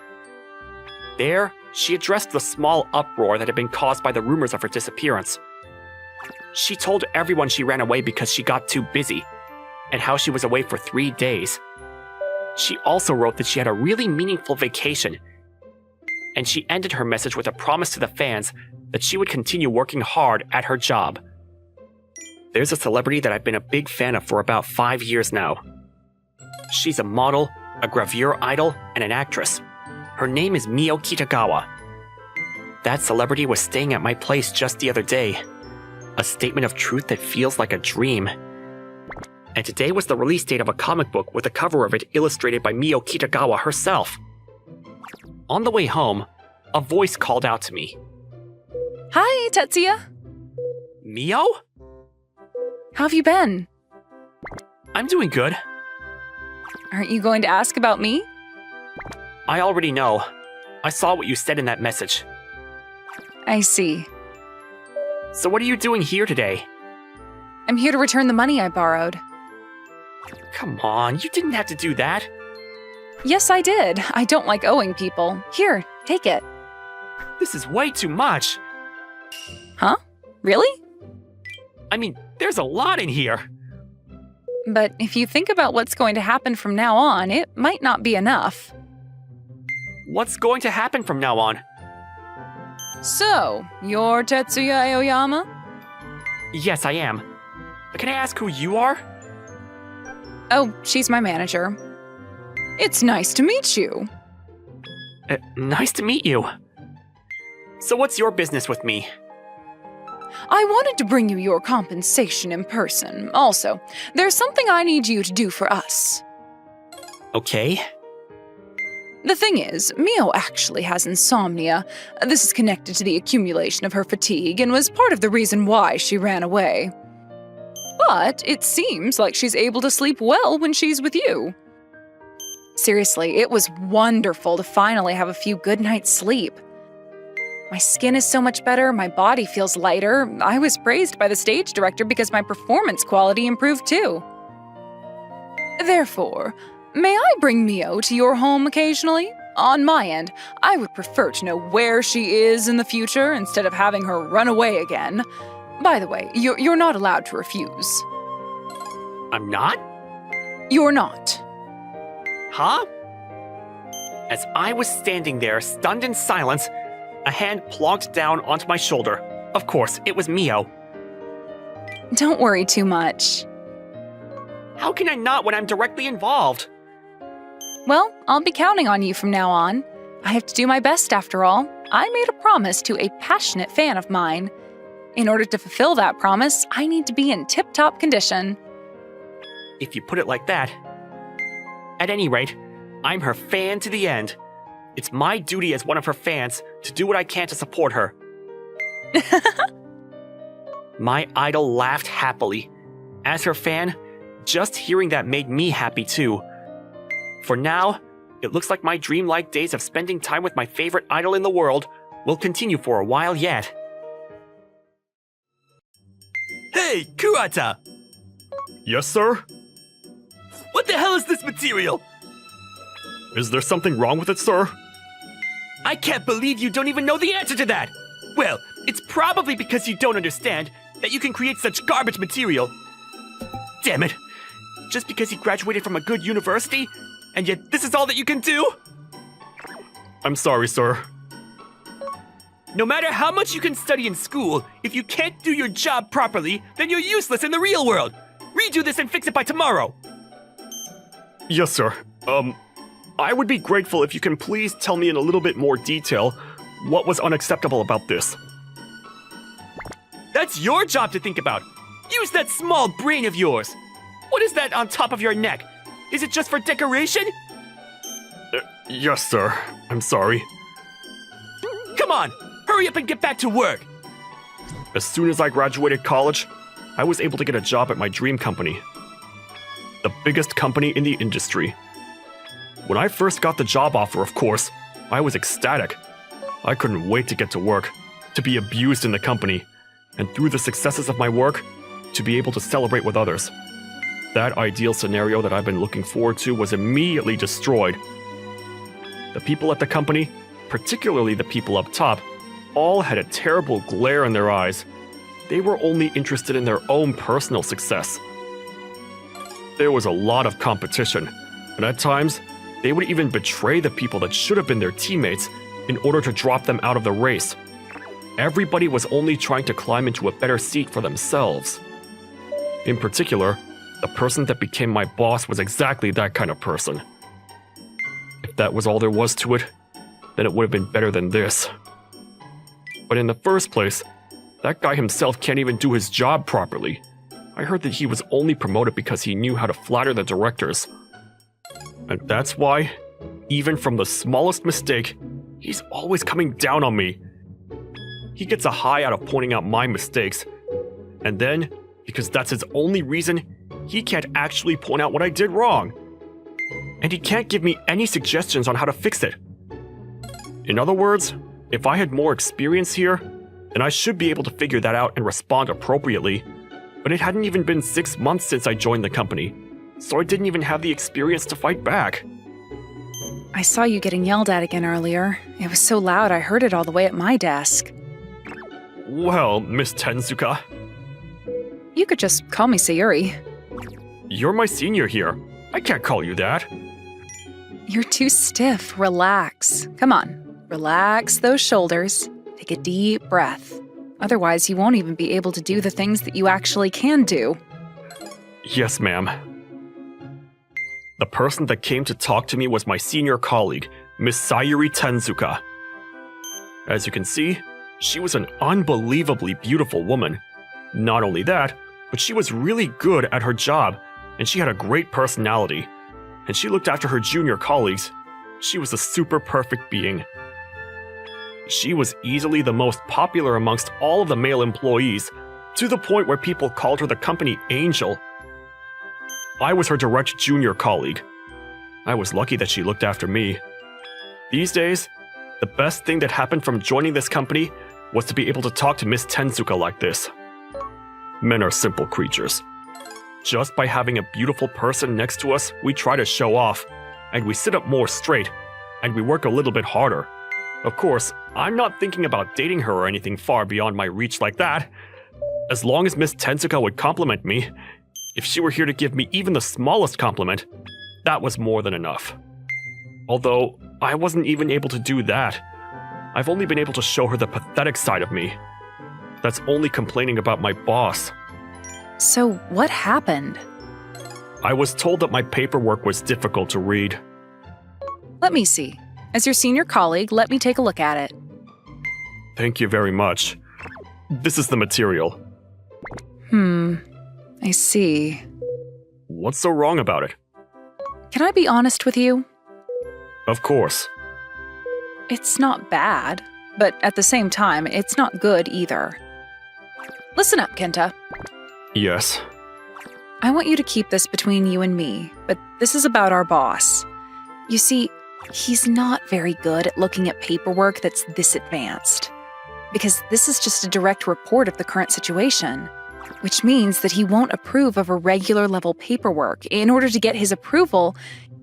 [SPEAKER 4] There, she addressed the small uproar that had been caused by the rumors of her disappearance. She told everyone she ran away because she got too busy, and how she was away for 3 days. She also wrote that she had a really meaningful vacation, and she ended her message with a promise to the fans that she would continue working hard at her job. There's a celebrity that I've been a big fan of for about 5 years now. She's a model, a gravure idol, and an actress. Her name is Mio Kitagawa. That celebrity was staying at my place just the other day. A statement of truth that feels like a dream. And today was the release date of a comic book with a cover of it illustrated by Mio Kitagawa herself. On the way home, a voice called out to me.
[SPEAKER 2] Hi, Tetsuya.
[SPEAKER 4] Mio?
[SPEAKER 2] How have you been?
[SPEAKER 4] I'm doing good.
[SPEAKER 2] Aren't you going to ask about me?
[SPEAKER 4] I already know. I saw what you said in that message.
[SPEAKER 2] I see.
[SPEAKER 4] So what are you doing here today?
[SPEAKER 2] I'm here to return the money I borrowed.
[SPEAKER 4] Come on, you didn't have to do that.
[SPEAKER 2] Yes, I did. I don't like owing people. Here, take it.
[SPEAKER 4] This is way too much.
[SPEAKER 2] Huh? Really?
[SPEAKER 4] I mean, there's a lot in here.
[SPEAKER 2] But if you think about what's going to happen from now on, it might not be enough.
[SPEAKER 4] What's going to happen from now on?
[SPEAKER 2] So, you're Tetsuya Aoyama?
[SPEAKER 4] Yes, I am. But can I ask who you are?
[SPEAKER 2] Oh, she's my manager. It's nice to meet you.
[SPEAKER 4] Nice to meet you. So what's your business with me?
[SPEAKER 2] I wanted to bring you your compensation in person. Also, there's something I need you to do for us.
[SPEAKER 4] Okay.
[SPEAKER 2] The thing is, Mio actually has insomnia. This is connected to the accumulation of her fatigue and was part of the reason why she ran away. But it seems like she's able to sleep well when she's with you. Seriously, it was wonderful to finally have a few good nights' sleep. My skin is so much better, my body feels lighter. I was praised by the stage director because my performance quality improved too. Therefore, may I bring Mio to your home occasionally? On my end, I would prefer to know where she is in the future instead of having her run away again. By the way, you're not allowed to refuse.
[SPEAKER 4] I'm not?
[SPEAKER 2] You're not.
[SPEAKER 4] Huh? As I was standing there, stunned in silence, a hand plonked down onto my shoulder. Of course, it was Mio.
[SPEAKER 2] Don't worry too much.
[SPEAKER 4] How can I not when I'm directly involved?
[SPEAKER 2] Well, I'll be counting on you from now on. I have to do my best after all. I made a promise to a passionate fan of mine. In order to fulfill that promise, I need to be in tip-top condition.
[SPEAKER 4] If you put it like that. At any rate, I'm her fan to the end. It's my duty as one of her fans to do what I can to support her. My idol laughed happily. As her fan, just hearing that made me happy too. For now, it looks like my dreamlike days of spending time with my favorite idol in the world will continue for a while yet. Hey, Kurata!
[SPEAKER 5] Yes, sir?
[SPEAKER 4] What the hell is this material?
[SPEAKER 5] Is there something wrong with it, sir?
[SPEAKER 4] I can't believe you don't even know the answer to that! Well, it's probably because you don't understand that you can create such garbage material. Damn it! Just because you graduated from a good university, and yet this is all that you can do?
[SPEAKER 5] I'm sorry, sir.
[SPEAKER 4] No matter how much you can study in school, if you can't do your job properly, then you're useless in the real world! Redo this and fix it by tomorrow!
[SPEAKER 5] Yes, sir. I would be grateful if you can please tell me in a little bit more detail what was unacceptable about this.
[SPEAKER 4] That's your job to think about! Use that small brain of yours! What is that on top of your neck? Is it just for decoration?
[SPEAKER 5] Yes, sir. I'm sorry.
[SPEAKER 4] Come on! Hurry up and get back to work!
[SPEAKER 5] As soon as I graduated college, I was able to get a job at my dream company. The biggest company in the industry. When I first got the job offer, of course, I was ecstatic. I couldn't wait to get to work, to be abused in the company, and through the successes of my work, to be able to celebrate with others. That ideal scenario that I've been looking forward to was immediately destroyed. The people at the company, particularly the people up top, all had a terrible glare in their eyes. They were only interested in their own personal success. There was a lot of competition, and at times, they would even betray the people that should have been their teammates in order to drop them out of the race. Everybody was only trying to climb into a better seat for themselves. In particular, the person that became my boss was exactly that kind of person. If that was all there was to it, then it would have been better than this. But in the first place, that guy himself can't even do his job properly. I heard that he was only promoted because he knew how to flatter the directors. And that's why, even from the smallest mistake, he's always coming down on me. He gets a high out of pointing out my mistakes. And then, because that's his only reason, he can't actually point out what I did wrong. And he can't give me any suggestions on how to fix it. In other words, if I had more experience here, then I should be able to figure that out and respond appropriately. But it hadn't even been 6 months since I joined the company, so I didn't even have the experience to fight back.
[SPEAKER 2] I saw you getting yelled at again earlier. It was so loud I heard it all the way at my desk.
[SPEAKER 5] Well, Miss Tezuka,
[SPEAKER 2] You could just call me Sayuri.
[SPEAKER 5] you're my senior here. I can't call you that.
[SPEAKER 2] You're too stiff. Relax. Come on. Relax those shoulders. Take a deep breath. Otherwise, you won't even be able to do the things that you actually can do.
[SPEAKER 5] Yes, ma'am. The person that came to talk to me was my senior colleague, Miss Sayuri Tezuka. As you can see, she was an unbelievably beautiful woman. Not only that, but she was really good at her job, and she had a great personality. And she looked after her junior colleagues. She was a super perfect being. She was easily the most popular amongst all of the male employees, to the point where people called her the company angel. I was her direct junior colleague. I was lucky that she looked after me. These days, the best thing that happened from joining this company was to be able to talk to Miss Tezuka like this. Men are simple creatures. Just by having a beautiful person next to us, we try to show off, and we sit up more straight, and we work a little bit harder. Of course, I'm not thinking about dating her or anything far beyond my reach like that. As long as Miss Tezuka would compliment me, if she were here to give me even the smallest compliment, that was more than enough. Although, I wasn't even able to do that. I've only been able to show her the pathetic side of me. That's only complaining about my boss.
[SPEAKER 2] So, what happened?
[SPEAKER 5] I was told that my paperwork was difficult to read.
[SPEAKER 2] Let me see. As your senior colleague, let me take a look at it.
[SPEAKER 5] Thank you very much. This is the material.
[SPEAKER 2] I see.
[SPEAKER 5] What's so wrong about it?
[SPEAKER 2] Can I be honest with you?
[SPEAKER 5] Of course.
[SPEAKER 2] It's not bad, but at the same time, it's not good either. Listen up, Kenta.
[SPEAKER 5] Yes.
[SPEAKER 2] I want you to keep this between you and me, but this is about our boss. You see, he's not very good at looking at paperwork that's this advanced. Because this is just a direct report of the current situation, which means that he won't approve of irregular level paperwork. In order to get his approval,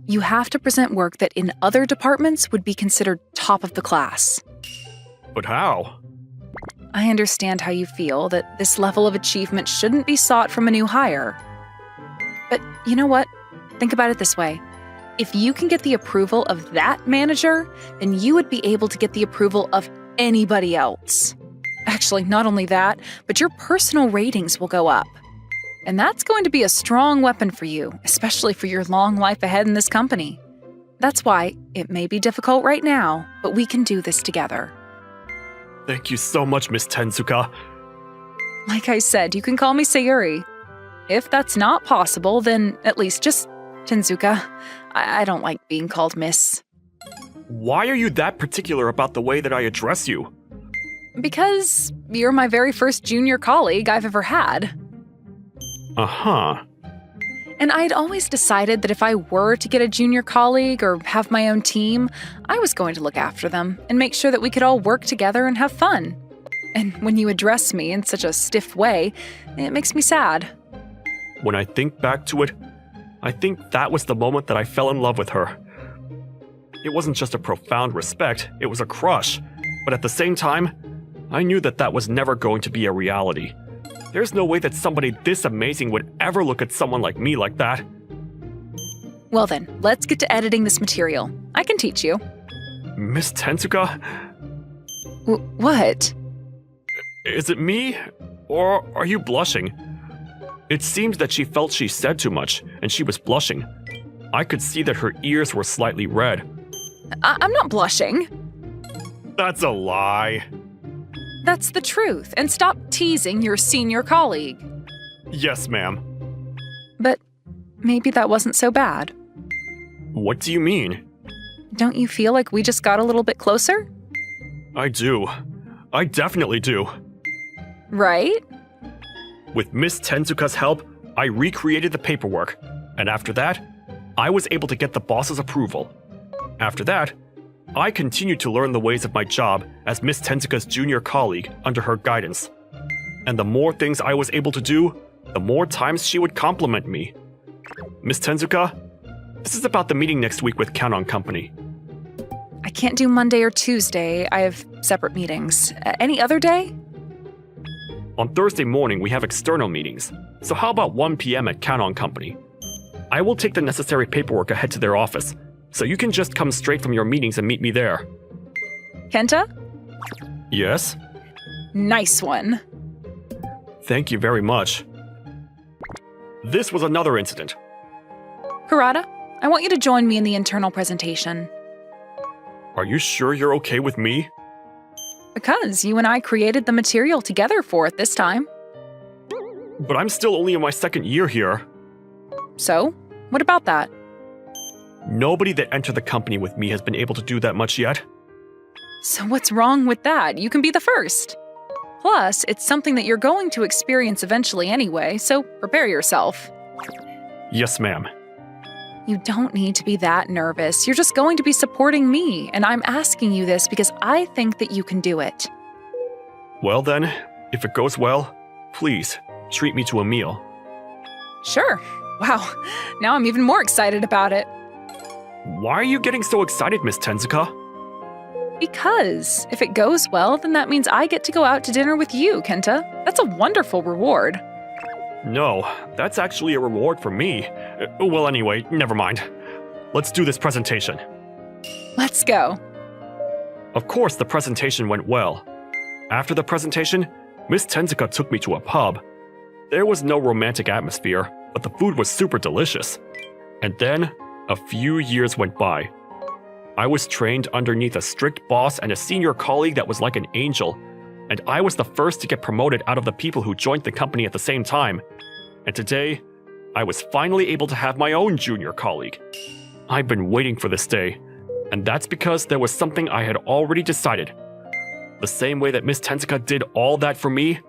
[SPEAKER 2] you have to present work that in other departments would be considered top top of the class.
[SPEAKER 5] But how?
[SPEAKER 2] I understand how you feel that this level of achievement shouldn't be sought from a new hire. But you know what? Think about it this way. If you can get the approval of that manager, then you would be able to get the approval of anybody else. Actually, not only that, but your personal ratings will go up. And that's going to be a strong weapon for you, especially for your long life ahead in this company. That's why it may be difficult right now, but we can do this together.
[SPEAKER 5] Thank you so much, Miss Tezuka.
[SPEAKER 2] Like I said, you can call me Sayuri. If that's not possible, then at least just Tezuka. I don't like being called Miss.
[SPEAKER 5] Why are you that particular about the way that I address you?
[SPEAKER 2] Because you're my very first junior colleague I've ever had.
[SPEAKER 5] Uh-huh.
[SPEAKER 2] And I'd always decided that if I were to get a junior colleague or have my own team, I was going to look after them and make sure that we could all work together and have fun. And when you address me in such a stiff way, it makes me sad.
[SPEAKER 5] When I think back to it, I think that was the moment that I fell in love with her. It wasn't just a profound respect, it was a crush. But at the same time, I knew that that was never going to be a reality. There's no way that somebody this amazing would ever look at someone like me like that.
[SPEAKER 2] Well then, let's get to editing this material. I can teach you.
[SPEAKER 5] Miss Tezuka?
[SPEAKER 2] What?
[SPEAKER 5] Is it me? Or are you blushing? It seems that she felt she said too much, and she was blushing. I could see that her ears were slightly red.
[SPEAKER 2] I'm not blushing.
[SPEAKER 5] That's a lie.
[SPEAKER 2] That's the truth, and stop teasing your senior colleague.
[SPEAKER 5] Yes, ma'am.
[SPEAKER 2] But maybe that wasn't so bad.
[SPEAKER 5] What do you mean?
[SPEAKER 2] Don't you feel like we just got a little bit closer?
[SPEAKER 5] I do. I definitely do.
[SPEAKER 2] Right?
[SPEAKER 5] With Miss Tezuka's help, I recreated the paperwork, and after that, I was able to get the boss's approval. After that, I continued to learn the ways of my job as Miss Tezuka's junior colleague under her guidance. And the more things I was able to do, the more times she would compliment me. Miss Tezuka, this is about the meeting next week with Count on Company.
[SPEAKER 2] I can't do Monday or Tuesday. I have separate meetings. Any other day?
[SPEAKER 5] On Thursday morning, we have external meetings, so how about 1 p.m. at Count on Company? I will take the necessary paperwork ahead to their office, so you can just come straight from your meetings and meet me there.
[SPEAKER 2] Kenta?
[SPEAKER 5] Yes?
[SPEAKER 2] Nice one.
[SPEAKER 5] Thank you very much. This was another incident.
[SPEAKER 2] Kurata, I want you to join me in the internal presentation.
[SPEAKER 5] Are you sure you're okay with me?
[SPEAKER 2] Because you and I created the material together for it this time.
[SPEAKER 5] But I'm still only in my second year here.
[SPEAKER 2] So, what about that?
[SPEAKER 5] Nobody that entered the company with me has been able to do that much yet.
[SPEAKER 2] So what's wrong with that? You can be the first. Plus, it's something that you're going to experience eventually anyway, so prepare yourself.
[SPEAKER 5] Yes, ma'am.
[SPEAKER 2] You don't need to be that nervous. You're just going to be supporting me, and I'm asking you this because I think that you can do it.
[SPEAKER 5] Well then, if it goes well, please treat me to a meal.
[SPEAKER 2] Sure. Wow, now I'm even more excited about it.
[SPEAKER 5] Why are you getting so excited, Miss Tezuka?
[SPEAKER 2] Because if it goes well, then that means I get to go out to dinner with you, Kenta. That's a wonderful reward.
[SPEAKER 5] No, that's actually a reward for me. Well, anyway, never mind. Let's do this presentation.
[SPEAKER 2] Let's go.
[SPEAKER 5] Of course, the presentation went well. After the presentation, Miss Tezuka took me to a pub. There was no romantic atmosphere, but the food was super delicious. And then, a few years went by. I was trained underneath a strict boss and a senior colleague that was like an angel, and I was the first to get promoted out of the people who joined the company at the same time. And today, I was finally able to have my own junior colleague. I've been waiting for this day, and that's because there was something I had already decided. The same way that Miss Tezuka did all that for me,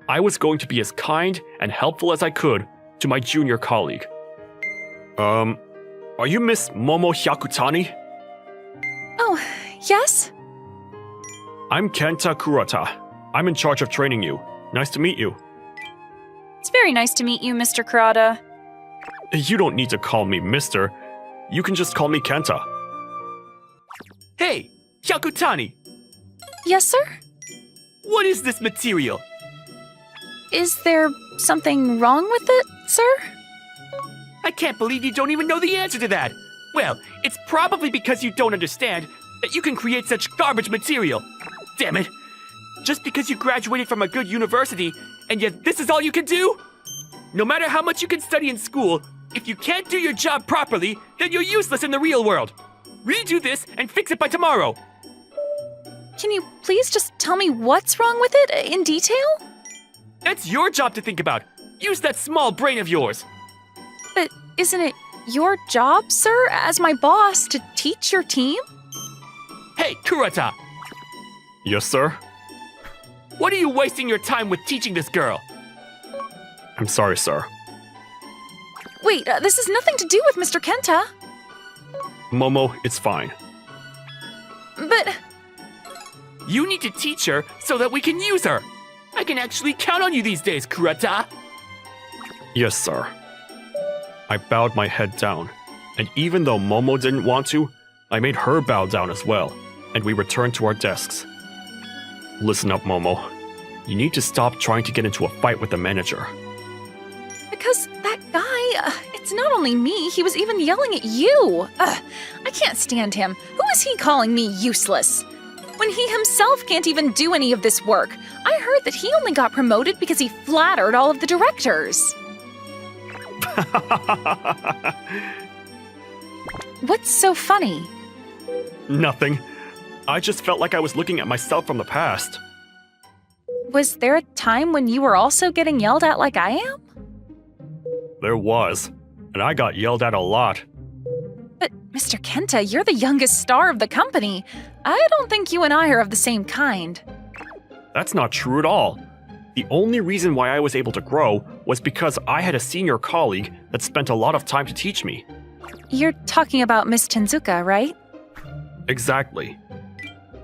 [SPEAKER 5] I was going to be as kind and helpful as I could to my junior colleague. Are you Miss Momo Hyakutani?
[SPEAKER 2] Oh, yes?
[SPEAKER 5] I'm Kenta Kurata. I'm in charge of training you. Nice to meet you.
[SPEAKER 6] It's very nice to meet you, Mr. Kurata.
[SPEAKER 5] You don't need to call me Mister. You can just call me Kenta.
[SPEAKER 4] Hey, Hyakutani,
[SPEAKER 2] Yes, sir?
[SPEAKER 4] what is this material?
[SPEAKER 2] Is there something wrong with it, sir?
[SPEAKER 4] I can't believe you don't even know the answer to that. Well, it's probably because you don't understand that you can create such garbage material. Damn it. Just because you graduated from a good university, and yet this is all you can do? No matter how much you can study in school, if you can't do your job properly, then you're useless in the real world. Redo this and fix it by tomorrow.
[SPEAKER 2] Can you please just tell me what's wrong with it in detail?
[SPEAKER 4] That's your job to think about. Use that small brain of yours.
[SPEAKER 2] But isn't it your job, sir, as my boss, to teach your team?
[SPEAKER 4] Hey, Kurata,
[SPEAKER 5] Yes, sir?
[SPEAKER 4] what are you wasting your time with teaching this girl?
[SPEAKER 5] I'm sorry, sir.
[SPEAKER 2] Wait, this has nothing to do with Mr. Kenta.
[SPEAKER 5] Momo, it's fine.
[SPEAKER 2] But
[SPEAKER 4] You need to teach her so that we can use her. I can actually count on you these days, Kurata.
[SPEAKER 5] Yes, sir. I bowed my head down, and even though Momo didn't want to, I made her bow down as well, and we returned to our desks. Listen up, Momo. You need to stop trying to get into a fight with the manager.
[SPEAKER 2] because that guy, it's not only me, he was even yelling at you. I can't stand him. Who is he calling me useless? When he himself can't even do any of this work. I heard that he only got promoted because he flattered all of the directors. What's so funny?
[SPEAKER 5] Nothing. I just felt like I was looking at myself from the past.
[SPEAKER 2] Was there a time when you were also getting yelled at like I am?
[SPEAKER 5] There was, and I got yelled at a lot.
[SPEAKER 2] But Mr. Kenta, you're the youngest star of the company. I don't think you and I are of the same kind.
[SPEAKER 5] That's not true at all. The only reason why I was able to grow was because I had a senior colleague that spent a lot of time to teach me.
[SPEAKER 2] You're talking about Miss Tenzuka, right?
[SPEAKER 5] Exactly.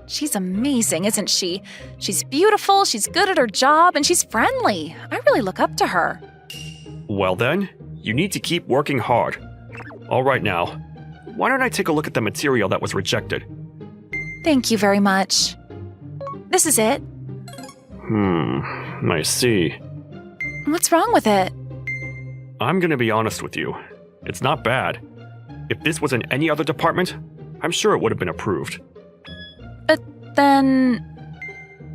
[SPEAKER 2] She's amazing, isn't she? She's beautiful, she's good at her job, and she's friendly. I really look up to her.
[SPEAKER 5] Well then, you need to keep working hard. All right now, why don't I take a look at the material that was rejected?
[SPEAKER 2] Thank you very much. This is it.
[SPEAKER 5] I see.
[SPEAKER 2] What's wrong with it?
[SPEAKER 5] I'm gonna be honest with you. It's not bad. If this was in any other department, I'm sure it would have been approved.
[SPEAKER 2] But then...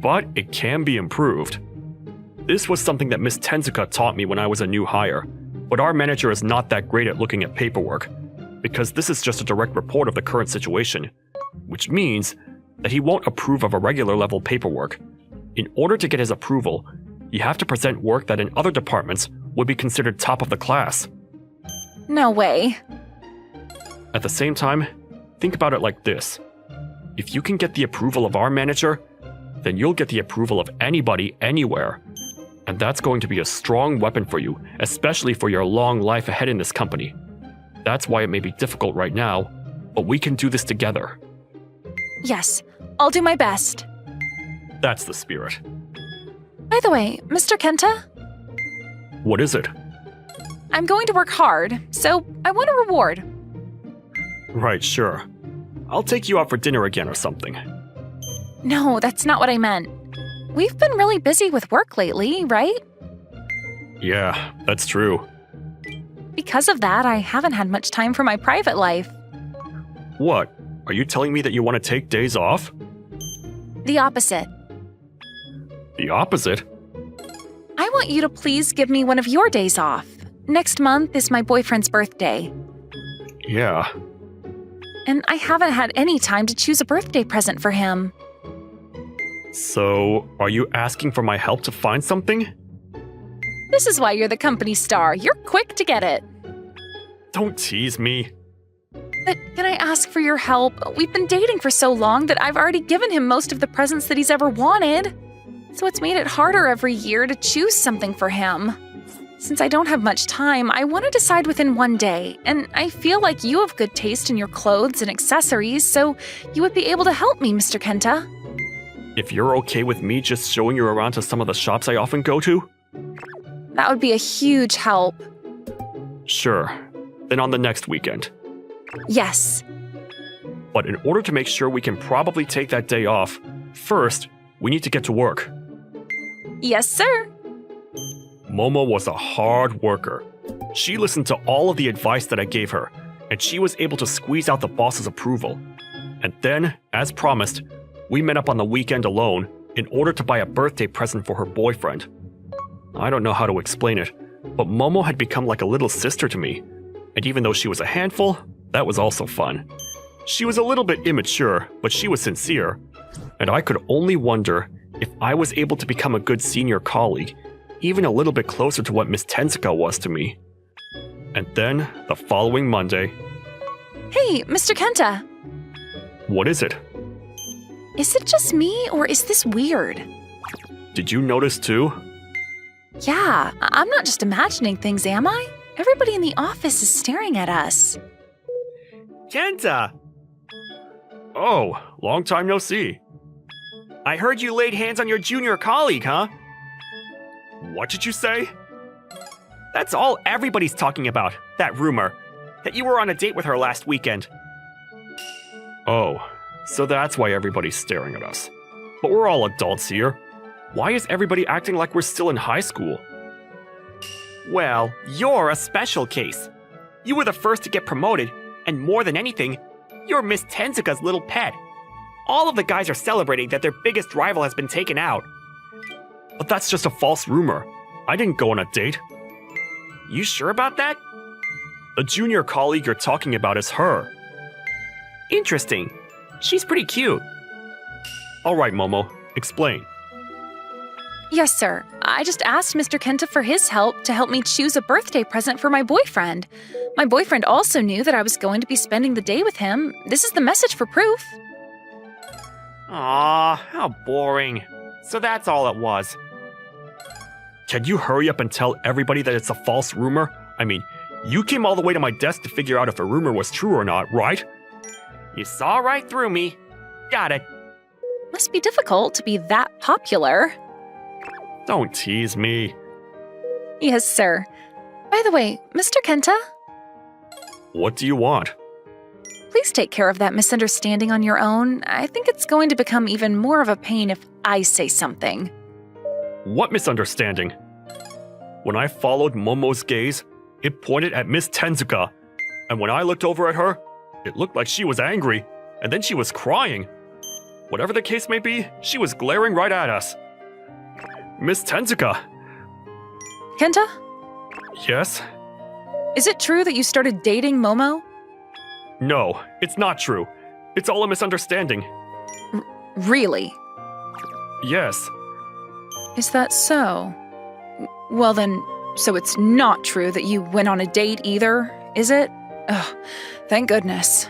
[SPEAKER 5] But it can be improved. This was something that Miss Tenzuka taught me when I was a new hire, but our manager is not that great at looking at paperwork, because this is just a direct report of the current situation, which means that he won't approve of a regular level paperwork. In order to get his approval, you have to present work that in other departments would be considered top of the class.
[SPEAKER 2] No way.
[SPEAKER 5] At the same time, think about it like this. If you can get the approval of our manager, then you'll get the approval of anybody anywhere. And that's going to be a strong weapon for you, especially for your long life ahead in this company. That's why it may be difficult right now, but we can do this together.
[SPEAKER 2] Yes, I'll do my best.
[SPEAKER 5] That's the spirit.
[SPEAKER 2] By the way, Mr. Kenta,
[SPEAKER 5] What is it?
[SPEAKER 2] I'm going to work hard, so I want a reward.
[SPEAKER 5] Right, sure. I'll take you out for dinner again or something.
[SPEAKER 2] No, that's not what I meant. We've been really busy with work lately, right?
[SPEAKER 5] Yeah, that's true.
[SPEAKER 2] Because of that, I haven't had much time for my private life.
[SPEAKER 5] What? Are you telling me that you want to take days off?
[SPEAKER 2] The opposite.
[SPEAKER 5] The opposite?
[SPEAKER 2] I want you to please give me one of your days off. Next month is my boyfriend's birthday,
[SPEAKER 5] Yeah.
[SPEAKER 2] and I haven't had any time to choose a birthday present for him.
[SPEAKER 5] So, are you asking for my help to find something?
[SPEAKER 2] This is why you're the company star. You're quick to get it.
[SPEAKER 5] Don't tease me.
[SPEAKER 2] But can I ask for your help? We've been dating for so long that I've already given him most of the presents that he's ever wanted. So it's made it harder every year to choose something for him. Since I don't have much time, I want to decide within one day, and I feel like you have good taste in your clothes and accessories, so you would be able to help me, Mr. Kenta.
[SPEAKER 5] If you're okay with me just showing you around to some of the shops I often go to?
[SPEAKER 2] That would be a huge help.
[SPEAKER 5] Sure. Then on the next weekend.
[SPEAKER 2] Yes.
[SPEAKER 5] But in order to make sure we can probably take that day off, first, we need to get to work.
[SPEAKER 6] Yes, sir.
[SPEAKER 5] Momo was a hard worker. She listened to all of the advice that I gave her, and she was able to squeeze out the boss's approval. And then, as promised, we met up on the weekend alone in order to buy a birthday present for her boyfriend. I don't know how to explain it, but Momo had become like a little sister to me. And even though she was a handful, that was also fun. She was a little bit immature, but she was sincere. And I could only wonder if I was able to become a good senior colleague, even a little bit closer to what Miss Tensuka was to me. And then, the following Monday...
[SPEAKER 6] Hey, Mr. Kenta.
[SPEAKER 5] What is it?
[SPEAKER 6] Is it just me, or is this weird?
[SPEAKER 5] Did you notice too?
[SPEAKER 6] Yeah, I'm not just imagining things, am I? Everybody in the office is staring at us.
[SPEAKER 4] Kenta!
[SPEAKER 5] Oh, long time no see.
[SPEAKER 4] I heard you laid hands on your junior colleague, huh?
[SPEAKER 5] What did you say?
[SPEAKER 4] That's all everybody's talking about, that rumor. That you were on a date with her last weekend.
[SPEAKER 5] Oh, so that's why everybody's staring at us. But we're all adults here. Why is everybody acting like we're still in high school?
[SPEAKER 4] Well, you're a special case. You were the first to get promoted, and more than anything, you're Miss Tensuka's little pet. All of the guys are celebrating that their biggest rival has been taken out.
[SPEAKER 5] But that's just a false rumor. I didn't go on a date.
[SPEAKER 4] You sure about that?
[SPEAKER 5] The junior colleague you're talking about is her.
[SPEAKER 4] Interesting. She's pretty cute.
[SPEAKER 5] All right, Momo, explain.
[SPEAKER 6] Yes, sir. I just asked Mr. Kenta for his help to help me choose a birthday present for my boyfriend. My boyfriend also knew that I was going to be spending the day with him. This is the message for proof.
[SPEAKER 4] Aw, how boring. So that's all it was.
[SPEAKER 5] Can you hurry up and tell everybody that it's a false rumor? I mean, you came all the way to my desk to figure out if a rumor was true or not, right?
[SPEAKER 4] You saw right through me. Got it.
[SPEAKER 6] Must be difficult to be that popular.
[SPEAKER 5] Don't tease me.
[SPEAKER 6] Yes, sir. By the way, Mr. Kenta,
[SPEAKER 5] What do you want?
[SPEAKER 6] please take care of that misunderstanding on your own. I think it's going to become even more of a pain if I say something.
[SPEAKER 5] What misunderstanding? When I followed Momo's gaze, it pointed at Miss Tensuka. And when I looked over at her, it looked like she was angry, and then she was crying. Whatever the case may be, she was glaring right at us. Miss Tensuka.
[SPEAKER 6] Kenta,
[SPEAKER 5] Yes?
[SPEAKER 6] is it true that you started dating Momo?
[SPEAKER 5] No, it's not true. It's all a misunderstanding.
[SPEAKER 6] Really?
[SPEAKER 5] Yes.
[SPEAKER 6] Is that so? Well then, so it's not true that you went on a date either, is it? Ugh, thank goodness.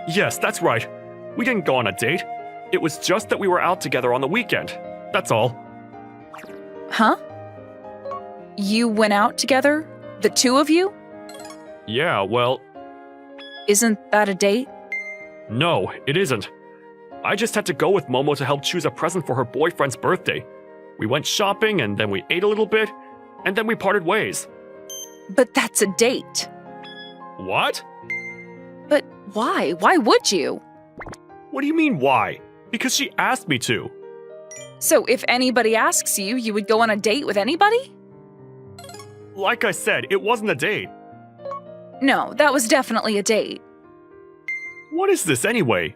[SPEAKER 5] Yes, that's right. We didn't go on a date. It was just that we were out together on the weekend. That's all.
[SPEAKER 6] Huh? You went out together? The two of you?
[SPEAKER 5] Yeah, well,
[SPEAKER 6] Isn't that a date?
[SPEAKER 5] no, it isn't. I just had to go with Momo to help choose a present for her boyfriend's birthday. We went shopping, and then we ate a little bit, and then we parted ways.
[SPEAKER 6] But that's a date.
[SPEAKER 5] What?
[SPEAKER 6] But why? Why would you?
[SPEAKER 5] What do you mean, why? Because she asked me to.
[SPEAKER 6] So if anybody asks you, you would go on a date with anybody?
[SPEAKER 5] Like I said, it wasn't a date.
[SPEAKER 6] No, that was definitely a date.
[SPEAKER 5] What is this anyway?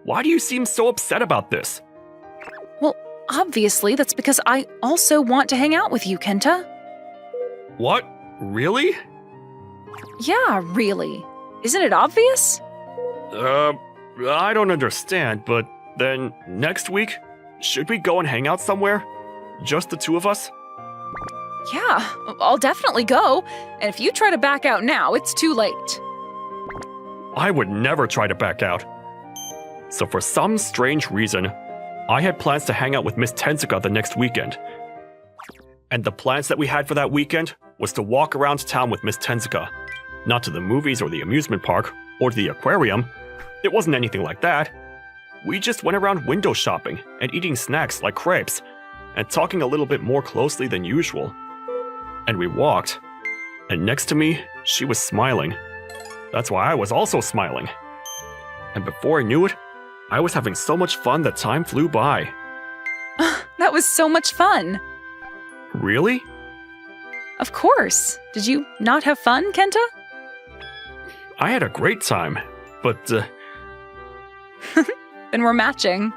[SPEAKER 5] Why do you seem so upset about this?
[SPEAKER 6] Well, obviously that's because I also want to hang out with you, Kenta.
[SPEAKER 5] What? Really?
[SPEAKER 6] Yeah, really. Isn't it obvious?
[SPEAKER 5] I don't understand, but then next week, should we go and hang out somewhere? Just the two of us?
[SPEAKER 6] Yeah, I'll definitely go. And if you try to back out now, it's too late.
[SPEAKER 5] I would never try to back out. So for some strange reason, I had plans to hang out with Miss Tensuka the next weekend. And the plans that we had for that weekend was to walk around town with Miss Tensuka. Not to the movies or the amusement park or to the aquarium. It wasn't anything like that. We just went around window shopping and eating snacks like crepes and talking a little bit more closely than usual. And we walked. And next to me, she was smiling. That's why I was also smiling. And before I knew it, I was having so much fun that time flew by.
[SPEAKER 6] That was so much fun.
[SPEAKER 5] Really?
[SPEAKER 6] Of course. Did you not have fun, Kenta?
[SPEAKER 5] I had a great time, but
[SPEAKER 6] Then we're matching.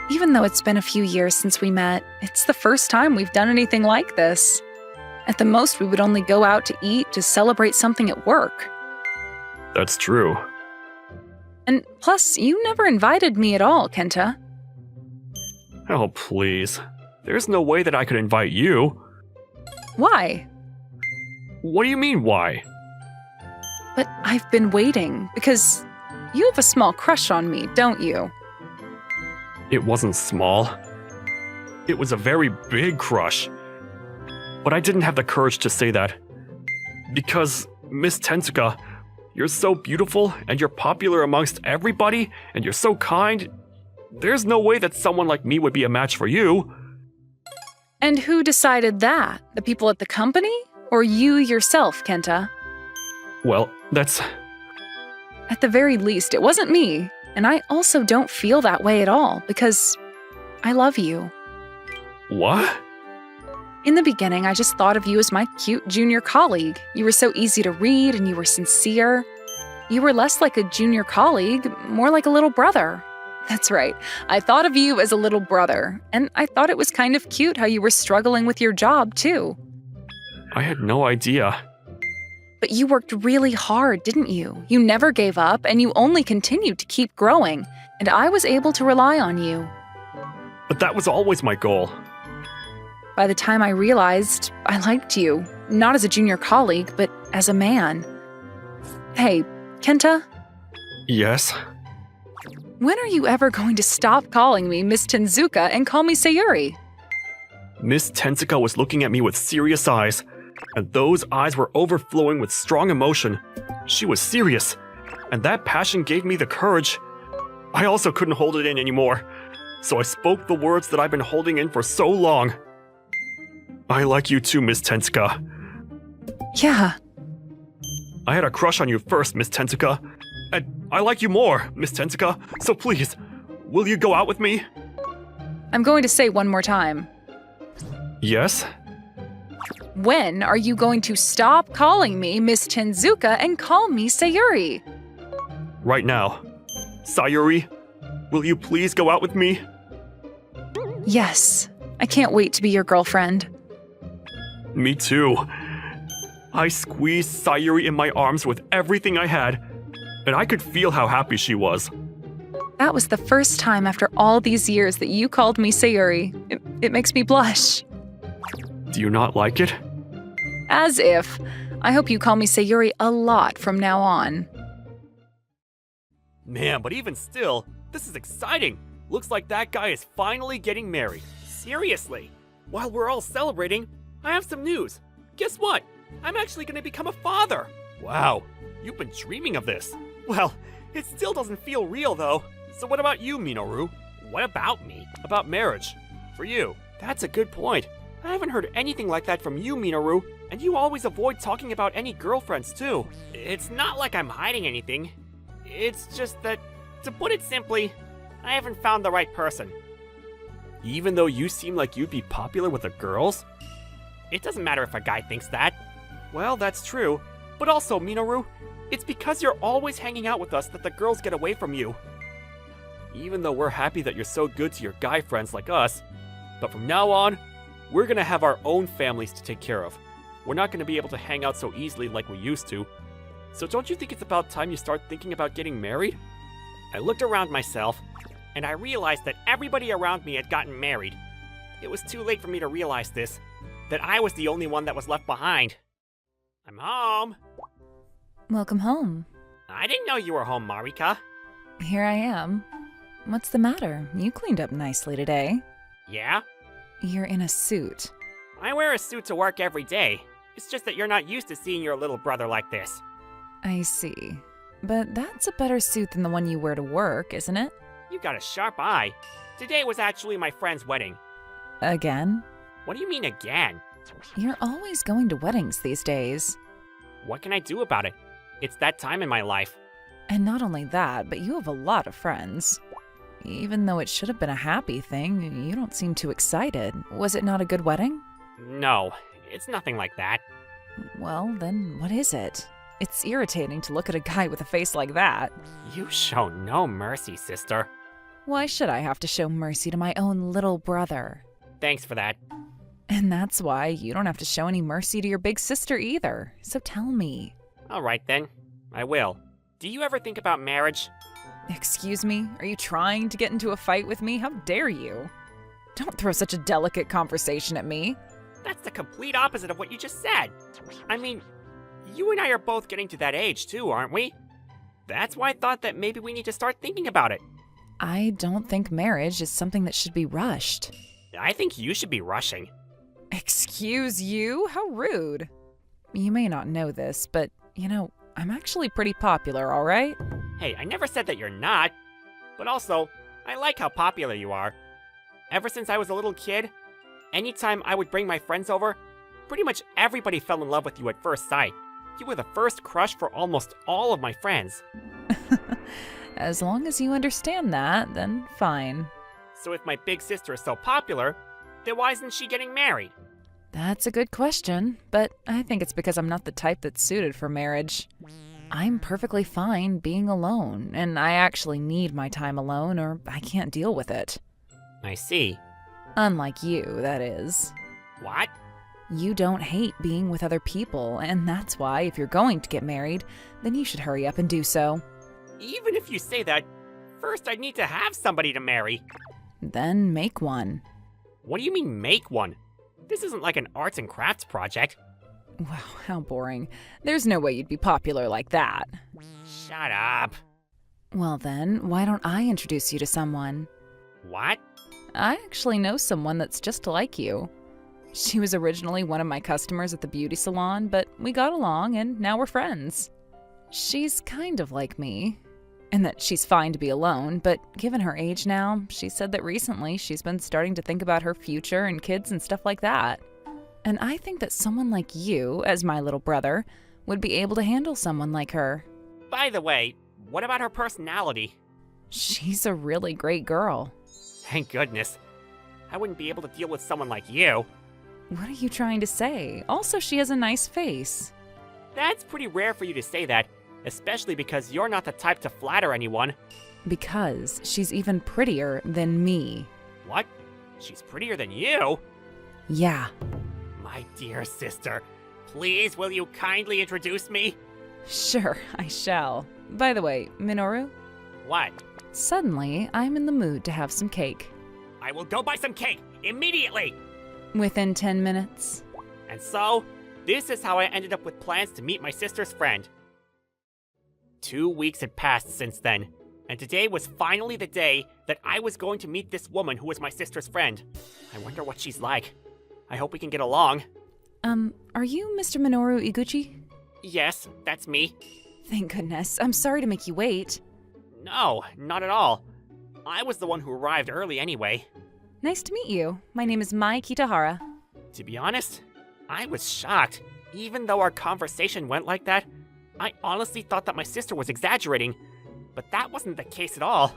[SPEAKER 6] Even though it's been a few years since we met, it's the first time we've done anything like this. At the most, we would only go out to eat to celebrate something at work.
[SPEAKER 5] that's true.
[SPEAKER 6] And plus, you never invited me at all, Kenta.
[SPEAKER 5] Oh, please. There's no way that I could invite you.
[SPEAKER 6] Why?
[SPEAKER 5] What do you mean, why?
[SPEAKER 6] But I've been waiting, because you have a small crush on me, don't you?
[SPEAKER 5] It wasn't small. It was a very big crush. But I didn't have the courage to say that. Because, Miss Tensuka, you're so beautiful, and you're popular amongst everybody, and you're so kind. There's no way that someone like me would be a match for you.
[SPEAKER 6] And who decided that? The people at the company? Or you yourself, Kenta?
[SPEAKER 5] Well, that's...
[SPEAKER 6] At the very least, it wasn't me. And I also don't feel that way at all, because I love you.
[SPEAKER 5] What?
[SPEAKER 6] In the beginning, I just thought of you as my cute junior colleague. You were so easy to read and you were sincere. You were less like a junior colleague, more like a little brother. That's right. I thought of you as a little brother, and I thought it was kind of cute how you were struggling with your job, too.
[SPEAKER 5] I had no idea.
[SPEAKER 6] But you worked really hard, didn't you? You never gave up, and you only continued to keep growing, and I was able to rely on you.
[SPEAKER 5] But that was always my goal.
[SPEAKER 6] By the time I realized I liked you, not as a junior colleague, but as a man. Hey, Kenta,
[SPEAKER 5] Yes?
[SPEAKER 6] when are you ever going to stop calling me Miss Tenzuka and call me Sayuri?
[SPEAKER 5] Miss Tensuka was looking at me with serious eyes, and those eyes were overflowing with strong emotion. She was serious, and that passion gave me the courage. I also couldn't hold it in anymore, so I spoke the words that I've been holding in for so long. I like you too, Miss Tensuka.
[SPEAKER 6] Yeah,
[SPEAKER 5] I had a crush on you first, Miss Tensuka. And I like you more, Miss Tensuka, so please, will you go out with me?
[SPEAKER 6] I'm going to say one more time.
[SPEAKER 5] Yes?
[SPEAKER 6] When are you going to stop calling me Miss Tenzuka and call me Sayuri?
[SPEAKER 5] Right now. Sayuri, will you please go out with me?
[SPEAKER 6] Yes, I can't wait to be your girlfriend.
[SPEAKER 5] Me too. I squeezed Sayuri in my arms with everything I had, and I could feel how happy she was.
[SPEAKER 6] That was the first time after all these years that you called me Sayuri. It makes me blush.
[SPEAKER 5] Do you not like it?
[SPEAKER 6] As if. I hope you call me Sayuri a lot from now on.
[SPEAKER 4] Man, but even still, this is exciting. Looks like that guy is finally getting married. Seriously. While we're all celebrating, I have some news. Guess what? I'm actually going to become a father. Wow, you've been dreaming of this. Well, it still doesn't feel real though. So what about you, Minoru? What about me? About marriage. For you. That's a good point. I haven't heard anything like that from you, Minoru, and you always avoid talking about any girlfriends too. It's not like I'm hiding anything. It's just that, to put it simply, I haven't found the right person. Even though you seem like you'd be popular with the girls? It doesn't matter if a guy thinks that. Well, that's true. But also, Minoru, it's because you're always hanging out with us that the girls get away from you. Even though we're happy that you're so good to your guy friends like us, but from now on, we're gonna have our own families to take care of. We're not gonna be able to hang out so easily like we used to. So don't you think it's about time you start thinking about getting married? I looked around myself, and I realized that everybody around me had gotten married. It was too late for me to realize this, that I was the only one that was left behind. I'm home.
[SPEAKER 6] Welcome home.
[SPEAKER 4] I didn't know you were home, Marika.
[SPEAKER 6] Here I am. What's the matter? You cleaned up nicely today.
[SPEAKER 4] Yeah?
[SPEAKER 6] You're in a suit.
[SPEAKER 4] I wear a suit to work every day. It's just that you're not used to seeing your little brother like this.
[SPEAKER 6] I see. But that's a better suit than the one you wear to work, isn't it?
[SPEAKER 4] You got a sharp eye. Today was actually my friend's wedding.
[SPEAKER 6] Again?
[SPEAKER 4] What do you mean again?
[SPEAKER 6] You're always going to weddings these days.
[SPEAKER 4] What can I do about it? It's that time in my life.
[SPEAKER 2] And not only that, but you have a lot of friends. Even though it should have been a happy thing, you don't seem too excited. Was it not a good wedding?
[SPEAKER 4] No, it's nothing like that.
[SPEAKER 2] Well, then what is it? It's irritating to look at a guy with a face like that.
[SPEAKER 4] You show no mercy, sister.
[SPEAKER 2] Why should I have to show mercy to my own little brother?
[SPEAKER 4] Thanks for that.
[SPEAKER 2] And that's why you don't have to show any mercy to your big sister either. So tell me.
[SPEAKER 4] All right then, I will. Do you ever think about marriage?
[SPEAKER 2] Excuse me? Are you trying to get into a fight with me? How dare you? Don't throw such a delicate conversation at me.
[SPEAKER 4] That's the complete opposite of what you just said. I mean, you and I are both getting to that age too, aren't we? That's why I thought that maybe we need to start thinking about it.
[SPEAKER 2] I don't think marriage is something that should be rushed.
[SPEAKER 4] I think you should be rushing.
[SPEAKER 2] Excuse you? How rude. You may not know this, but, I'm actually pretty popular, all right?
[SPEAKER 4] Hey, I never said that you're not. But also, I like how popular you are. Ever since I was a little kid, anytime I would bring my friends over, pretty much everybody fell in love with you at first sight. You were the first crush for almost all of my friends.
[SPEAKER 2] As long as you understand that, then fine.
[SPEAKER 4] So if my big sister is so popular, then why isn't she getting married?
[SPEAKER 2] That's a good question, but I think it's because I'm not the type that's suited for marriage. I'm perfectly fine being alone, and I actually need my time alone or I can't deal with it.
[SPEAKER 4] I see.
[SPEAKER 2] Unlike you, that is.
[SPEAKER 4] What?
[SPEAKER 2] You don't hate being with other people, and that's why if you're going to get married, then you should hurry up and do so.
[SPEAKER 4] Even if you say that, first I'd need to have somebody to marry.
[SPEAKER 2] Then make one.
[SPEAKER 4] What do you mean make one? This isn't like an arts and crafts project.
[SPEAKER 2] Wow, how boring. There's no way you'd be popular like that.
[SPEAKER 4] Shut up.
[SPEAKER 2] Well then, why don't I introduce you to someone?
[SPEAKER 4] What?
[SPEAKER 2] I actually know someone that's just like you. She was originally one of my customers at the beauty salon, but we got along and now we're friends. She's kind of like me, in that she's fine to be alone, but given her age now, she said that recently she's been starting to think about her future and kids and stuff like that. And I think that someone like you, as my little brother, would be able to handle someone like her.
[SPEAKER 4] By the way, what about her personality?
[SPEAKER 2] She's a really great girl.
[SPEAKER 4] Thank goodness. I wouldn't be able to deal with someone like you.
[SPEAKER 2] What are you trying to say? Also, she has a nice face.
[SPEAKER 4] That's pretty rare for you to say that, especially because you're not the type to flatter anyone.
[SPEAKER 2] Because she's even prettier than me.
[SPEAKER 4] What? She's prettier than you?
[SPEAKER 2] Yeah.
[SPEAKER 4] My dear sister, please will you kindly introduce me?
[SPEAKER 2] Sure, I shall. By the way, Minoru,
[SPEAKER 4] What?
[SPEAKER 2] suddenly I'm in the mood to have some cake.
[SPEAKER 4] I will go buy some cake immediately!
[SPEAKER 2] Within 10 minutes.
[SPEAKER 4] And so, this is how I ended up with plans to meet my sister's friend. 2 weeks had passed since then, and today was finally the day that I was going to meet this woman who was my sister's friend. I wonder what she's like. I hope we can get along.
[SPEAKER 2] Are you Mr. Minoru Iguchi?
[SPEAKER 4] Yes, that's me.
[SPEAKER 2] Thank goodness. I'm sorry to make you wait.
[SPEAKER 4] No, not at all. I was the one who arrived early anyway.
[SPEAKER 2] Nice to meet you. My name is Mai Kitahara.
[SPEAKER 4] To be honest, I was shocked. Even though our conversation went like that, I honestly thought that my sister was exaggerating. But that wasn't the case at all.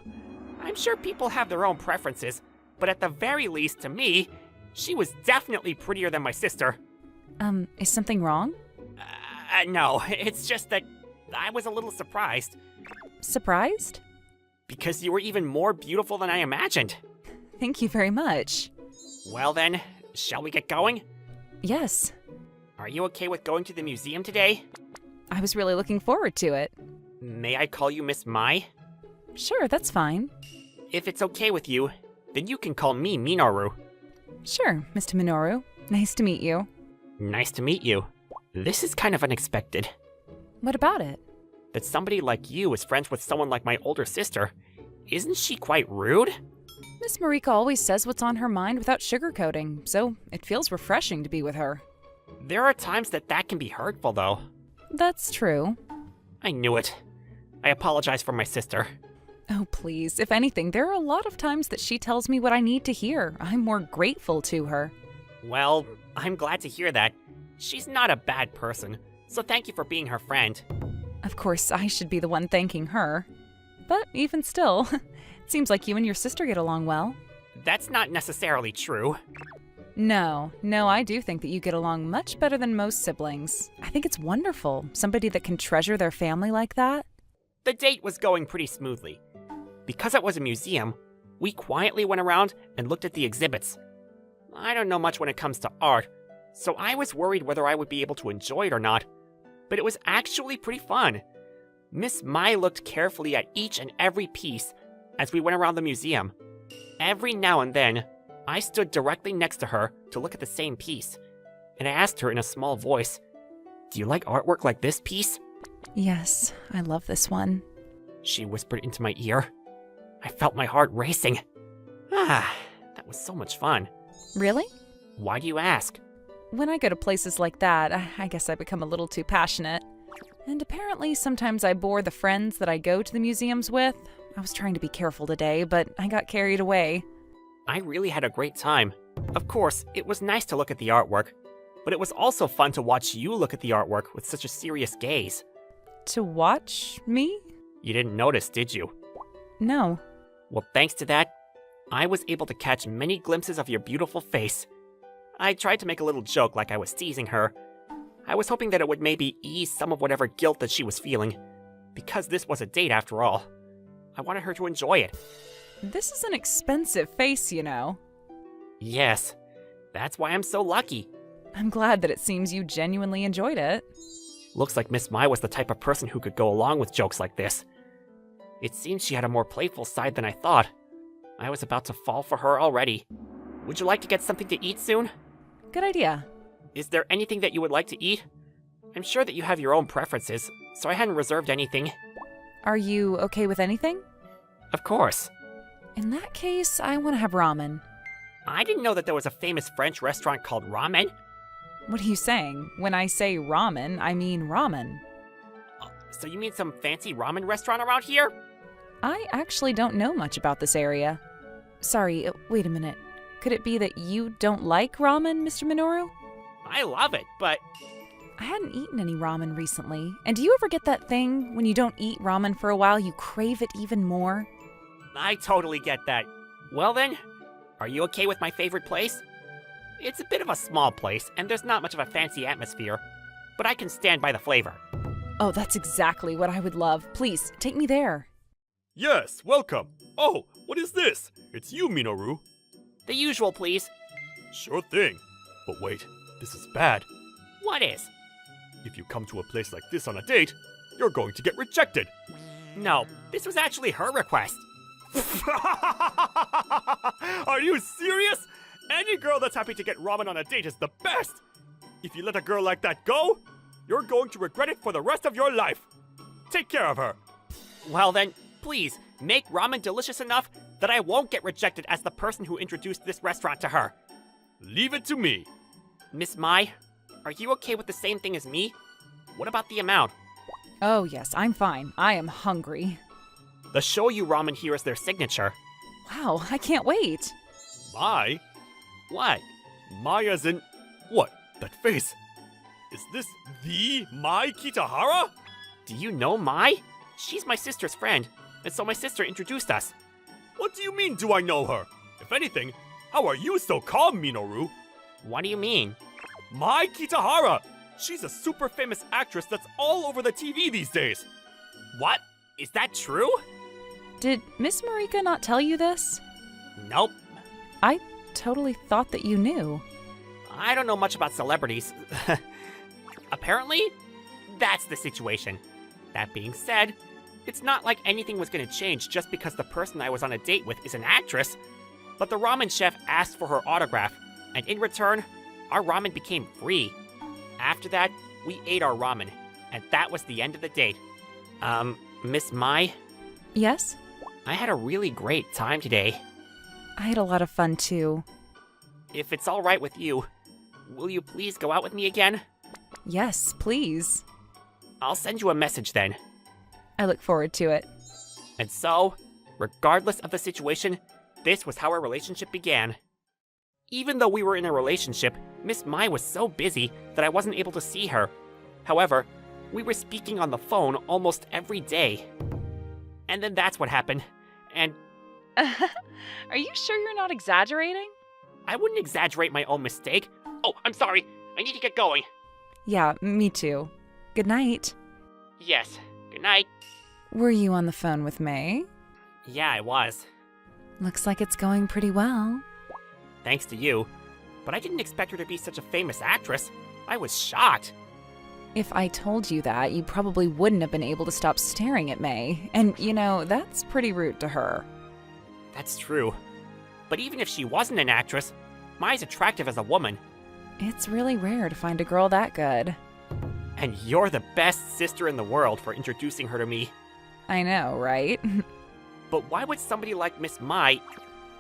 [SPEAKER 4] I'm sure people have their own preferences, but at the very least, to me, she was definitely prettier than my sister.
[SPEAKER 2] Is something wrong?
[SPEAKER 4] No, it's just that I was a little surprised.
[SPEAKER 2] Surprised?
[SPEAKER 4] Because you were even more beautiful than I imagined.
[SPEAKER 2] Thank you very much.
[SPEAKER 4] Well then, shall we get going?
[SPEAKER 2] Yes,
[SPEAKER 4] Are you okay with going to the museum today?
[SPEAKER 2] I was really looking forward to it.
[SPEAKER 4] May I call you Miss Mai?
[SPEAKER 2] Sure, that's fine.
[SPEAKER 4] If it's okay with you, then you can call me Minoru.
[SPEAKER 2] Sure, Mr. Minoru. Nice to meet you.
[SPEAKER 4] Nice to meet you. This is kind of unexpected.
[SPEAKER 2] What about it?
[SPEAKER 4] That somebody like you is friends with someone like my older sister. Isn't she quite rude?
[SPEAKER 2] Miss Marika always says what's on her mind without sugarcoating, so it feels refreshing to be with her.
[SPEAKER 4] There are times that can be hurtful, though.
[SPEAKER 2] That's true.
[SPEAKER 4] I knew it. I apologize for my sister.
[SPEAKER 2] Oh, please. If anything, there are a lot of times that she tells me what I need to hear. I'm more grateful to her.
[SPEAKER 4] Well, I'm glad to hear that. She's not a bad person, so thank you for being her friend.
[SPEAKER 2] Of course, I should be the one thanking her. But even still, it seems like you and your sister get along well.
[SPEAKER 4] That's not necessarily true.
[SPEAKER 2] No, I do think that you get along much better than most siblings. I think it's wonderful, somebody that can treasure their family like that.
[SPEAKER 4] The date was going pretty smoothly. Because it was a museum, we quietly went around and looked at the exhibits. I don't know much when it comes to art, so I was worried whether I would be able to enjoy it or not. But it was actually pretty fun. Miss Mai looked carefully at each and every piece as we went around the museum. Every now and then, I stood directly next to her to look at the same piece, and I asked her in a small voice, "Do you like artwork like this piece?"
[SPEAKER 2] Yes, I love this one.
[SPEAKER 4] She whispered into my ear. I felt my heart racing. That was so much fun.
[SPEAKER 2] Really?
[SPEAKER 4] Why do you ask?
[SPEAKER 2] When I go to places like that, I guess I become a little too passionate. And apparently sometimes I bore the friends that I go to the museums with. I was trying to be careful today, but I got carried away.
[SPEAKER 4] I really had a great time. Of course, it was nice to look at the artwork, but it was also fun to watch you look at the artwork with such a serious gaze.
[SPEAKER 2] To watch me?
[SPEAKER 4] You didn't notice, did you?
[SPEAKER 2] No.
[SPEAKER 4] Well, thanks to that, I was able to catch many glimpses of your beautiful face. I tried to make a little joke like I was teasing her. I was hoping that it would maybe ease some of whatever guilt that she was feeling. Because this was a date after all. I wanted her to enjoy it.
[SPEAKER 2] This is an expensive face, you know.
[SPEAKER 4] Yes, that's why I'm so lucky.
[SPEAKER 2] I'm glad that it seems you genuinely enjoyed it.
[SPEAKER 4] Looks like Miss Mai was the type of person who could go along with jokes like this. It seems she had a more playful side than I thought. I was about to fall for her already. Would you like to get something to eat soon?
[SPEAKER 2] Good idea.
[SPEAKER 4] Is there anything that you would like to eat? I'm sure that you have your own preferences, so I hadn't reserved anything.
[SPEAKER 2] Are you okay with anything?
[SPEAKER 4] Of course.
[SPEAKER 2] In that case, I want to have ramen.
[SPEAKER 4] I didn't know that there was a famous French restaurant called Ramen.
[SPEAKER 2] What are you saying? When I say ramen, I mean ramen.
[SPEAKER 4] So you mean some fancy ramen restaurant around here?
[SPEAKER 2] I actually don't know much about this area. Sorry, wait a minute. Could it be that you don't like ramen, Mr. Minoru?
[SPEAKER 4] I love it, but
[SPEAKER 2] I hadn't eaten any ramen recently. And do you ever get that thing when you don't eat ramen for a while, you crave it even more?
[SPEAKER 4] I totally get that. Well then, are you okay with my favorite place? It's a bit of a small place, and there's not much of a fancy atmosphere, but I can stand by the flavor.
[SPEAKER 2] Oh, that's exactly what I would love. Please, take me there.
[SPEAKER 5] Yes, welcome. Oh, what is this? It's you, Minoru.
[SPEAKER 4] The usual, please.
[SPEAKER 5] Sure thing. But wait, this is bad.
[SPEAKER 4] What is?
[SPEAKER 5] If you come to a place like this on a date, you're going to get rejected.
[SPEAKER 4] No, this was actually her request.
[SPEAKER 5] Are you serious? Any girl that's happy to get ramen on a date is the best. If you let a girl like that go, you're going to regret it for the rest of your life. Take care of her.
[SPEAKER 4] Well then, please, make ramen delicious enough that I won't get rejected as the person who introduced this restaurant to her.
[SPEAKER 5] Leave it to me.
[SPEAKER 4] Miss Mai, are you okay with the same thing as me? What about the amount?
[SPEAKER 2] Oh, yes, I'm fine. I am hungry.
[SPEAKER 4] The shoyu ramen here is their signature.
[SPEAKER 2] Wow, I can't wait.
[SPEAKER 5] Mai?
[SPEAKER 4] What?
[SPEAKER 5] Mai as in... What? That face? Is this the Mai Kitahara?
[SPEAKER 4] Do you know Mai? She's my sister's friend, and so my sister introduced us.
[SPEAKER 5] What do you mean, do I know her? If anything, how are you so calm, Minoru?
[SPEAKER 4] What do you mean?
[SPEAKER 5] Mai Kitahara! She's a super famous actress that's all over the TV these days.
[SPEAKER 4] What? Is that true?
[SPEAKER 2] Did Miss Marika not tell you this?
[SPEAKER 4] Nope.
[SPEAKER 2] I totally thought that you knew.
[SPEAKER 4] I don't know much about celebrities. Apparently, that's the situation. That being said, it's not like anything was going to change just because the person I was on a date with is an actress. But the ramen chef asked for her autograph, and in return, our ramen became free. After that, we ate our ramen, and that was the end of the date. Miss Mai?
[SPEAKER 2] Yes?
[SPEAKER 4] I had a really great time today.
[SPEAKER 2] I had a lot of fun too.
[SPEAKER 4] If it's all right with you, will you please go out with me again?
[SPEAKER 2] Yes, please.
[SPEAKER 4] I'll send you a message then.
[SPEAKER 2] I look forward to it.
[SPEAKER 4] And so, regardless of the situation, this was how our relationship began. Even though we were in a relationship, Miss Mai was so busy that I wasn't able to see her. However, We were speaking on the phone almost every day. And then that's what happened. And
[SPEAKER 6] Are you sure you're not exaggerating?
[SPEAKER 4] I wouldn't exaggerate my own mistake. Oh, I'm sorry. I need to get going.
[SPEAKER 6] Yeah, me too. Good night.
[SPEAKER 4] Yes. Good night.
[SPEAKER 6] Were you on the phone with May?
[SPEAKER 4] Yeah, I was.
[SPEAKER 6] Looks like it's going pretty well.
[SPEAKER 4] Thanks to you. But I didn't expect her to be such a famous actress. I was shocked.
[SPEAKER 6] If I told you that, you probably wouldn't have been able to stop staring at May. And, you know, that's pretty rude to her.
[SPEAKER 4] That's true. But even if she wasn't an actress, Mai's attractive as a woman.
[SPEAKER 6] It's really rare to find a girl that good.
[SPEAKER 4] And you're the best sister in the world for introducing her to me.
[SPEAKER 6] I know, right?
[SPEAKER 4] But why would somebody like Miss Mai...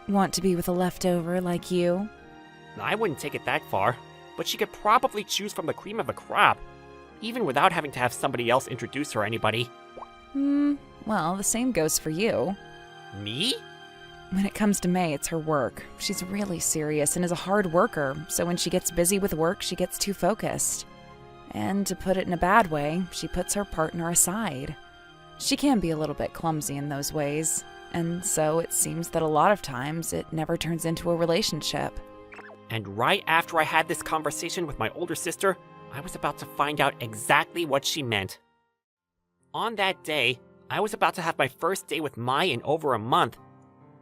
[SPEAKER 6] Want to be with a leftover like you?
[SPEAKER 4] I wouldn't take it that far, but she could probably choose from the cream of the crop, even without having to have somebody else introduce her to anybody.
[SPEAKER 6] Well, the same goes for you.
[SPEAKER 4] Me?
[SPEAKER 6] When it comes to May, it's her work. She's really serious and is a hard worker, so when she gets busy with work, she gets too focused. And to put it in a bad way, she puts her partner aside. She can be a little bit clumsy in those ways, and so it seems that a lot of times it never turns into a relationship.
[SPEAKER 4] And right after I had this conversation with my older sister, I was about to find out exactly what she meant. On that day, I was about to have my first day with Mai in over a month.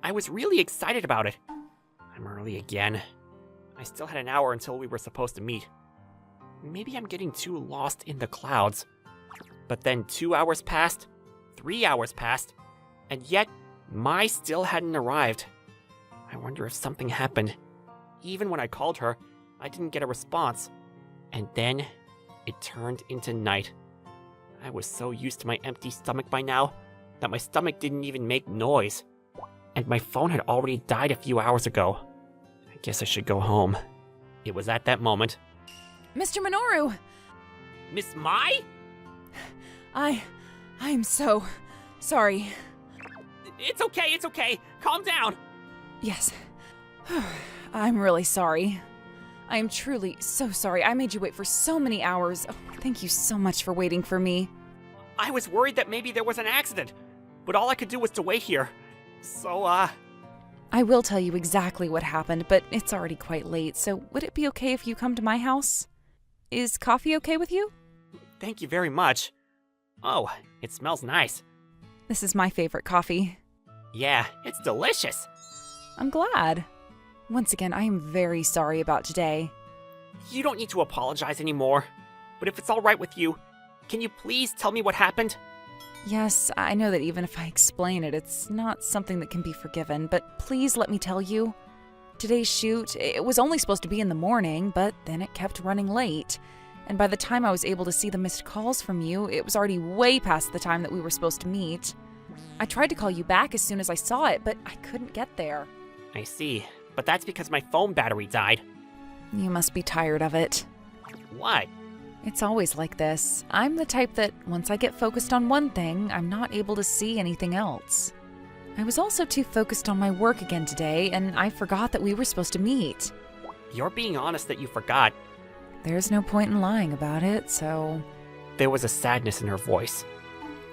[SPEAKER 4] I was really excited about it. I'm early again. I still had an hour until we were supposed to meet. Maybe I'm getting too lost in the clouds. But then 2 hours passed, 3 hours passed, and yet Mai still hadn't arrived. I wonder if something happened. Even when I called her, I didn't get a response. And then it turned into night. I was so used to my empty stomach by now that my stomach didn't even make noise. And my phone had already died a few hours ago. I guess I should go home. It was at that moment.
[SPEAKER 6] Mr. Minoru!
[SPEAKER 4] Miss Mai?
[SPEAKER 6] I'm so sorry.
[SPEAKER 4] It's okay. Calm down.
[SPEAKER 6] Yes. I'm really sorry. I am truly so sorry. I made you wait for so many hours. Oh, thank you so much for waiting for me.
[SPEAKER 4] I was worried that maybe there was an accident, but all I could do was to wait here. So,
[SPEAKER 6] I will tell you exactly what happened, but it's already quite late, so would it be okay if you come to my house? Is coffee okay with you?
[SPEAKER 4] Thank you very much. Oh, it smells nice.
[SPEAKER 6] This is my favorite coffee.
[SPEAKER 4] Yeah, it's delicious.
[SPEAKER 6] I'm glad. Once again, I am very sorry about today.
[SPEAKER 4] You don't need to apologize anymore. But if it's all right with you, can you please tell me what happened?
[SPEAKER 6] Yes, I know that even if I explain it, it's not something that can be forgiven, but please let me tell you. Today's shoot, it was only supposed to be in the morning, but then it kept running late. And by the time I was able to see the missed calls from you, it was already way past the time that we were supposed to meet. I tried to call you back as soon as I saw it, but I couldn't get there.
[SPEAKER 4] I see, but that's because my phone battery died.
[SPEAKER 6] You must be tired of it.
[SPEAKER 4] What?
[SPEAKER 6] It's always like this. I'm the type that once I get focused on one thing, I'm not able to see anything else. I was also too focused on my work again today, and I forgot that we were supposed to meet.
[SPEAKER 4] You're being honest that you forgot.
[SPEAKER 6] There's no point in lying about it, so...
[SPEAKER 4] There was a sadness in her voice.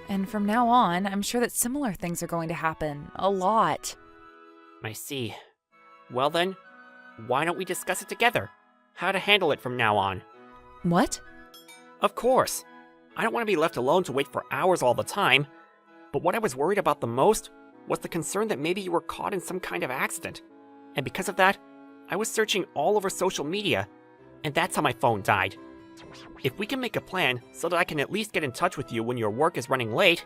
[SPEAKER 6] And from now on, I'm sure that similar things are going to happen. A lot.
[SPEAKER 4] I see. Well then, why don't we discuss it together? How to handle it from now on.
[SPEAKER 6] What?
[SPEAKER 4] Of course. I don't want to be left alone to wait for hours all the time. But what I was worried about the most was the concern that maybe you were caught in some kind of accident. And because of that, I was searching all over social media, and that's how my phone died. If we can make a plan so that I can at least get in touch with you when your work is running late...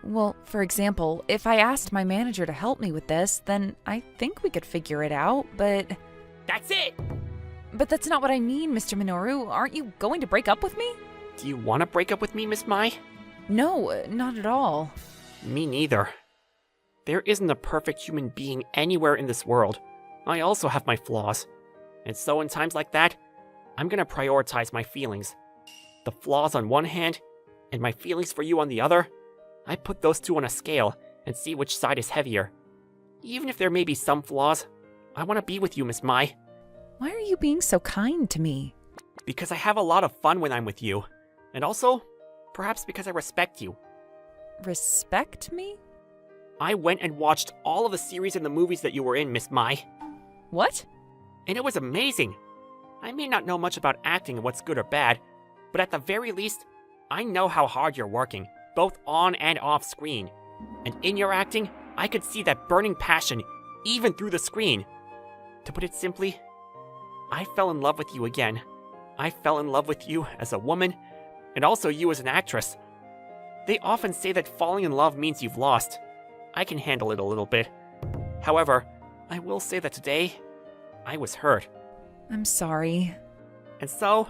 [SPEAKER 6] Well, for example, if I asked my manager to help me with this, then I think we could figure it out, but...
[SPEAKER 4] That's it!
[SPEAKER 6] But that's not what I mean, Mr. Minoru. Aren't you going to break up with me?
[SPEAKER 4] Do you want to break up with me, Miss Mai?
[SPEAKER 6] No, not at all.
[SPEAKER 4] Me neither. There isn't a perfect human being anywhere in this world. I also have my flaws. And so in times like that, I'm gonna prioritize my feelings. The flaws on one hand, and my feelings for you on the other, I put those two on a scale and see which side is heavier. Even if there may be some flaws, I want to be with you, Miss Mai.
[SPEAKER 6] Why are you being so kind to me?
[SPEAKER 4] Because I have a lot of fun when I'm with you. And also, Perhaps because I respect you.
[SPEAKER 6] Respect me?
[SPEAKER 4] I went and watched all of the series and the movies that you were in, Miss Mai.
[SPEAKER 6] What?
[SPEAKER 4] And it was amazing. I may not know much about acting and what's good or bad, but at the very least, I know how hard you're working, both on and off screen. And in your acting, I could see that burning passion, even through the screen. To put it simply, I fell in love with you again. I fell in love with you as a woman, and also you as an actress. They often say that falling in love means you've lost. I can handle it a little bit. However, I will say that today, I was hurt.
[SPEAKER 6] I'm sorry.
[SPEAKER 4] And so,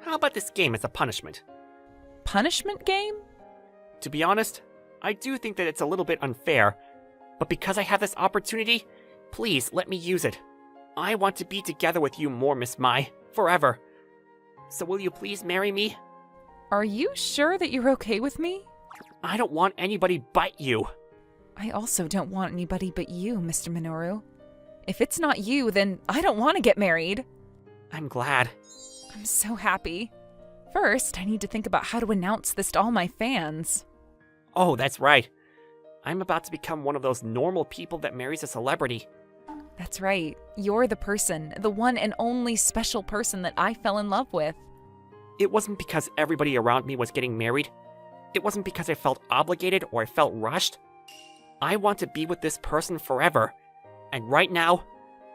[SPEAKER 4] how about this game as a punishment?
[SPEAKER 6] Punishment game?
[SPEAKER 4] To be honest, I do think that it's a little bit unfair, but because I have this opportunity, please let me use it. I want to be together with you more, Miss Mai, forever. So will you please marry me?
[SPEAKER 6] Are you sure that you're okay with me?
[SPEAKER 4] I don't want anybody but you.
[SPEAKER 6] I also don't want anybody but you, Mr. Minoru. If it's not you, then I don't want to get married.
[SPEAKER 4] I'm glad.
[SPEAKER 6] I'm so happy. First, I need to think about how to announce this to all my fans.
[SPEAKER 4] Oh, that's right. I'm about to become one of those normal people that marries a celebrity.
[SPEAKER 6] That's right. You're the person, the one and only special person that I fell in love with.
[SPEAKER 4] It wasn't because everybody around me was getting married. It wasn't because I felt obligated or I felt rushed. I want to be with this person forever. And right now,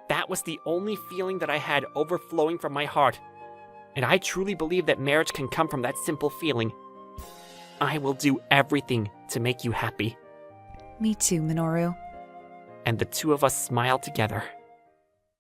[SPEAKER 4] that was the only feeling that I had overflowing from my heart. And I truly believe that marriage can come from that simple feeling. I will do everything to make you happy.
[SPEAKER 6] Me too, Minoru.
[SPEAKER 4] And the two of us smiled together.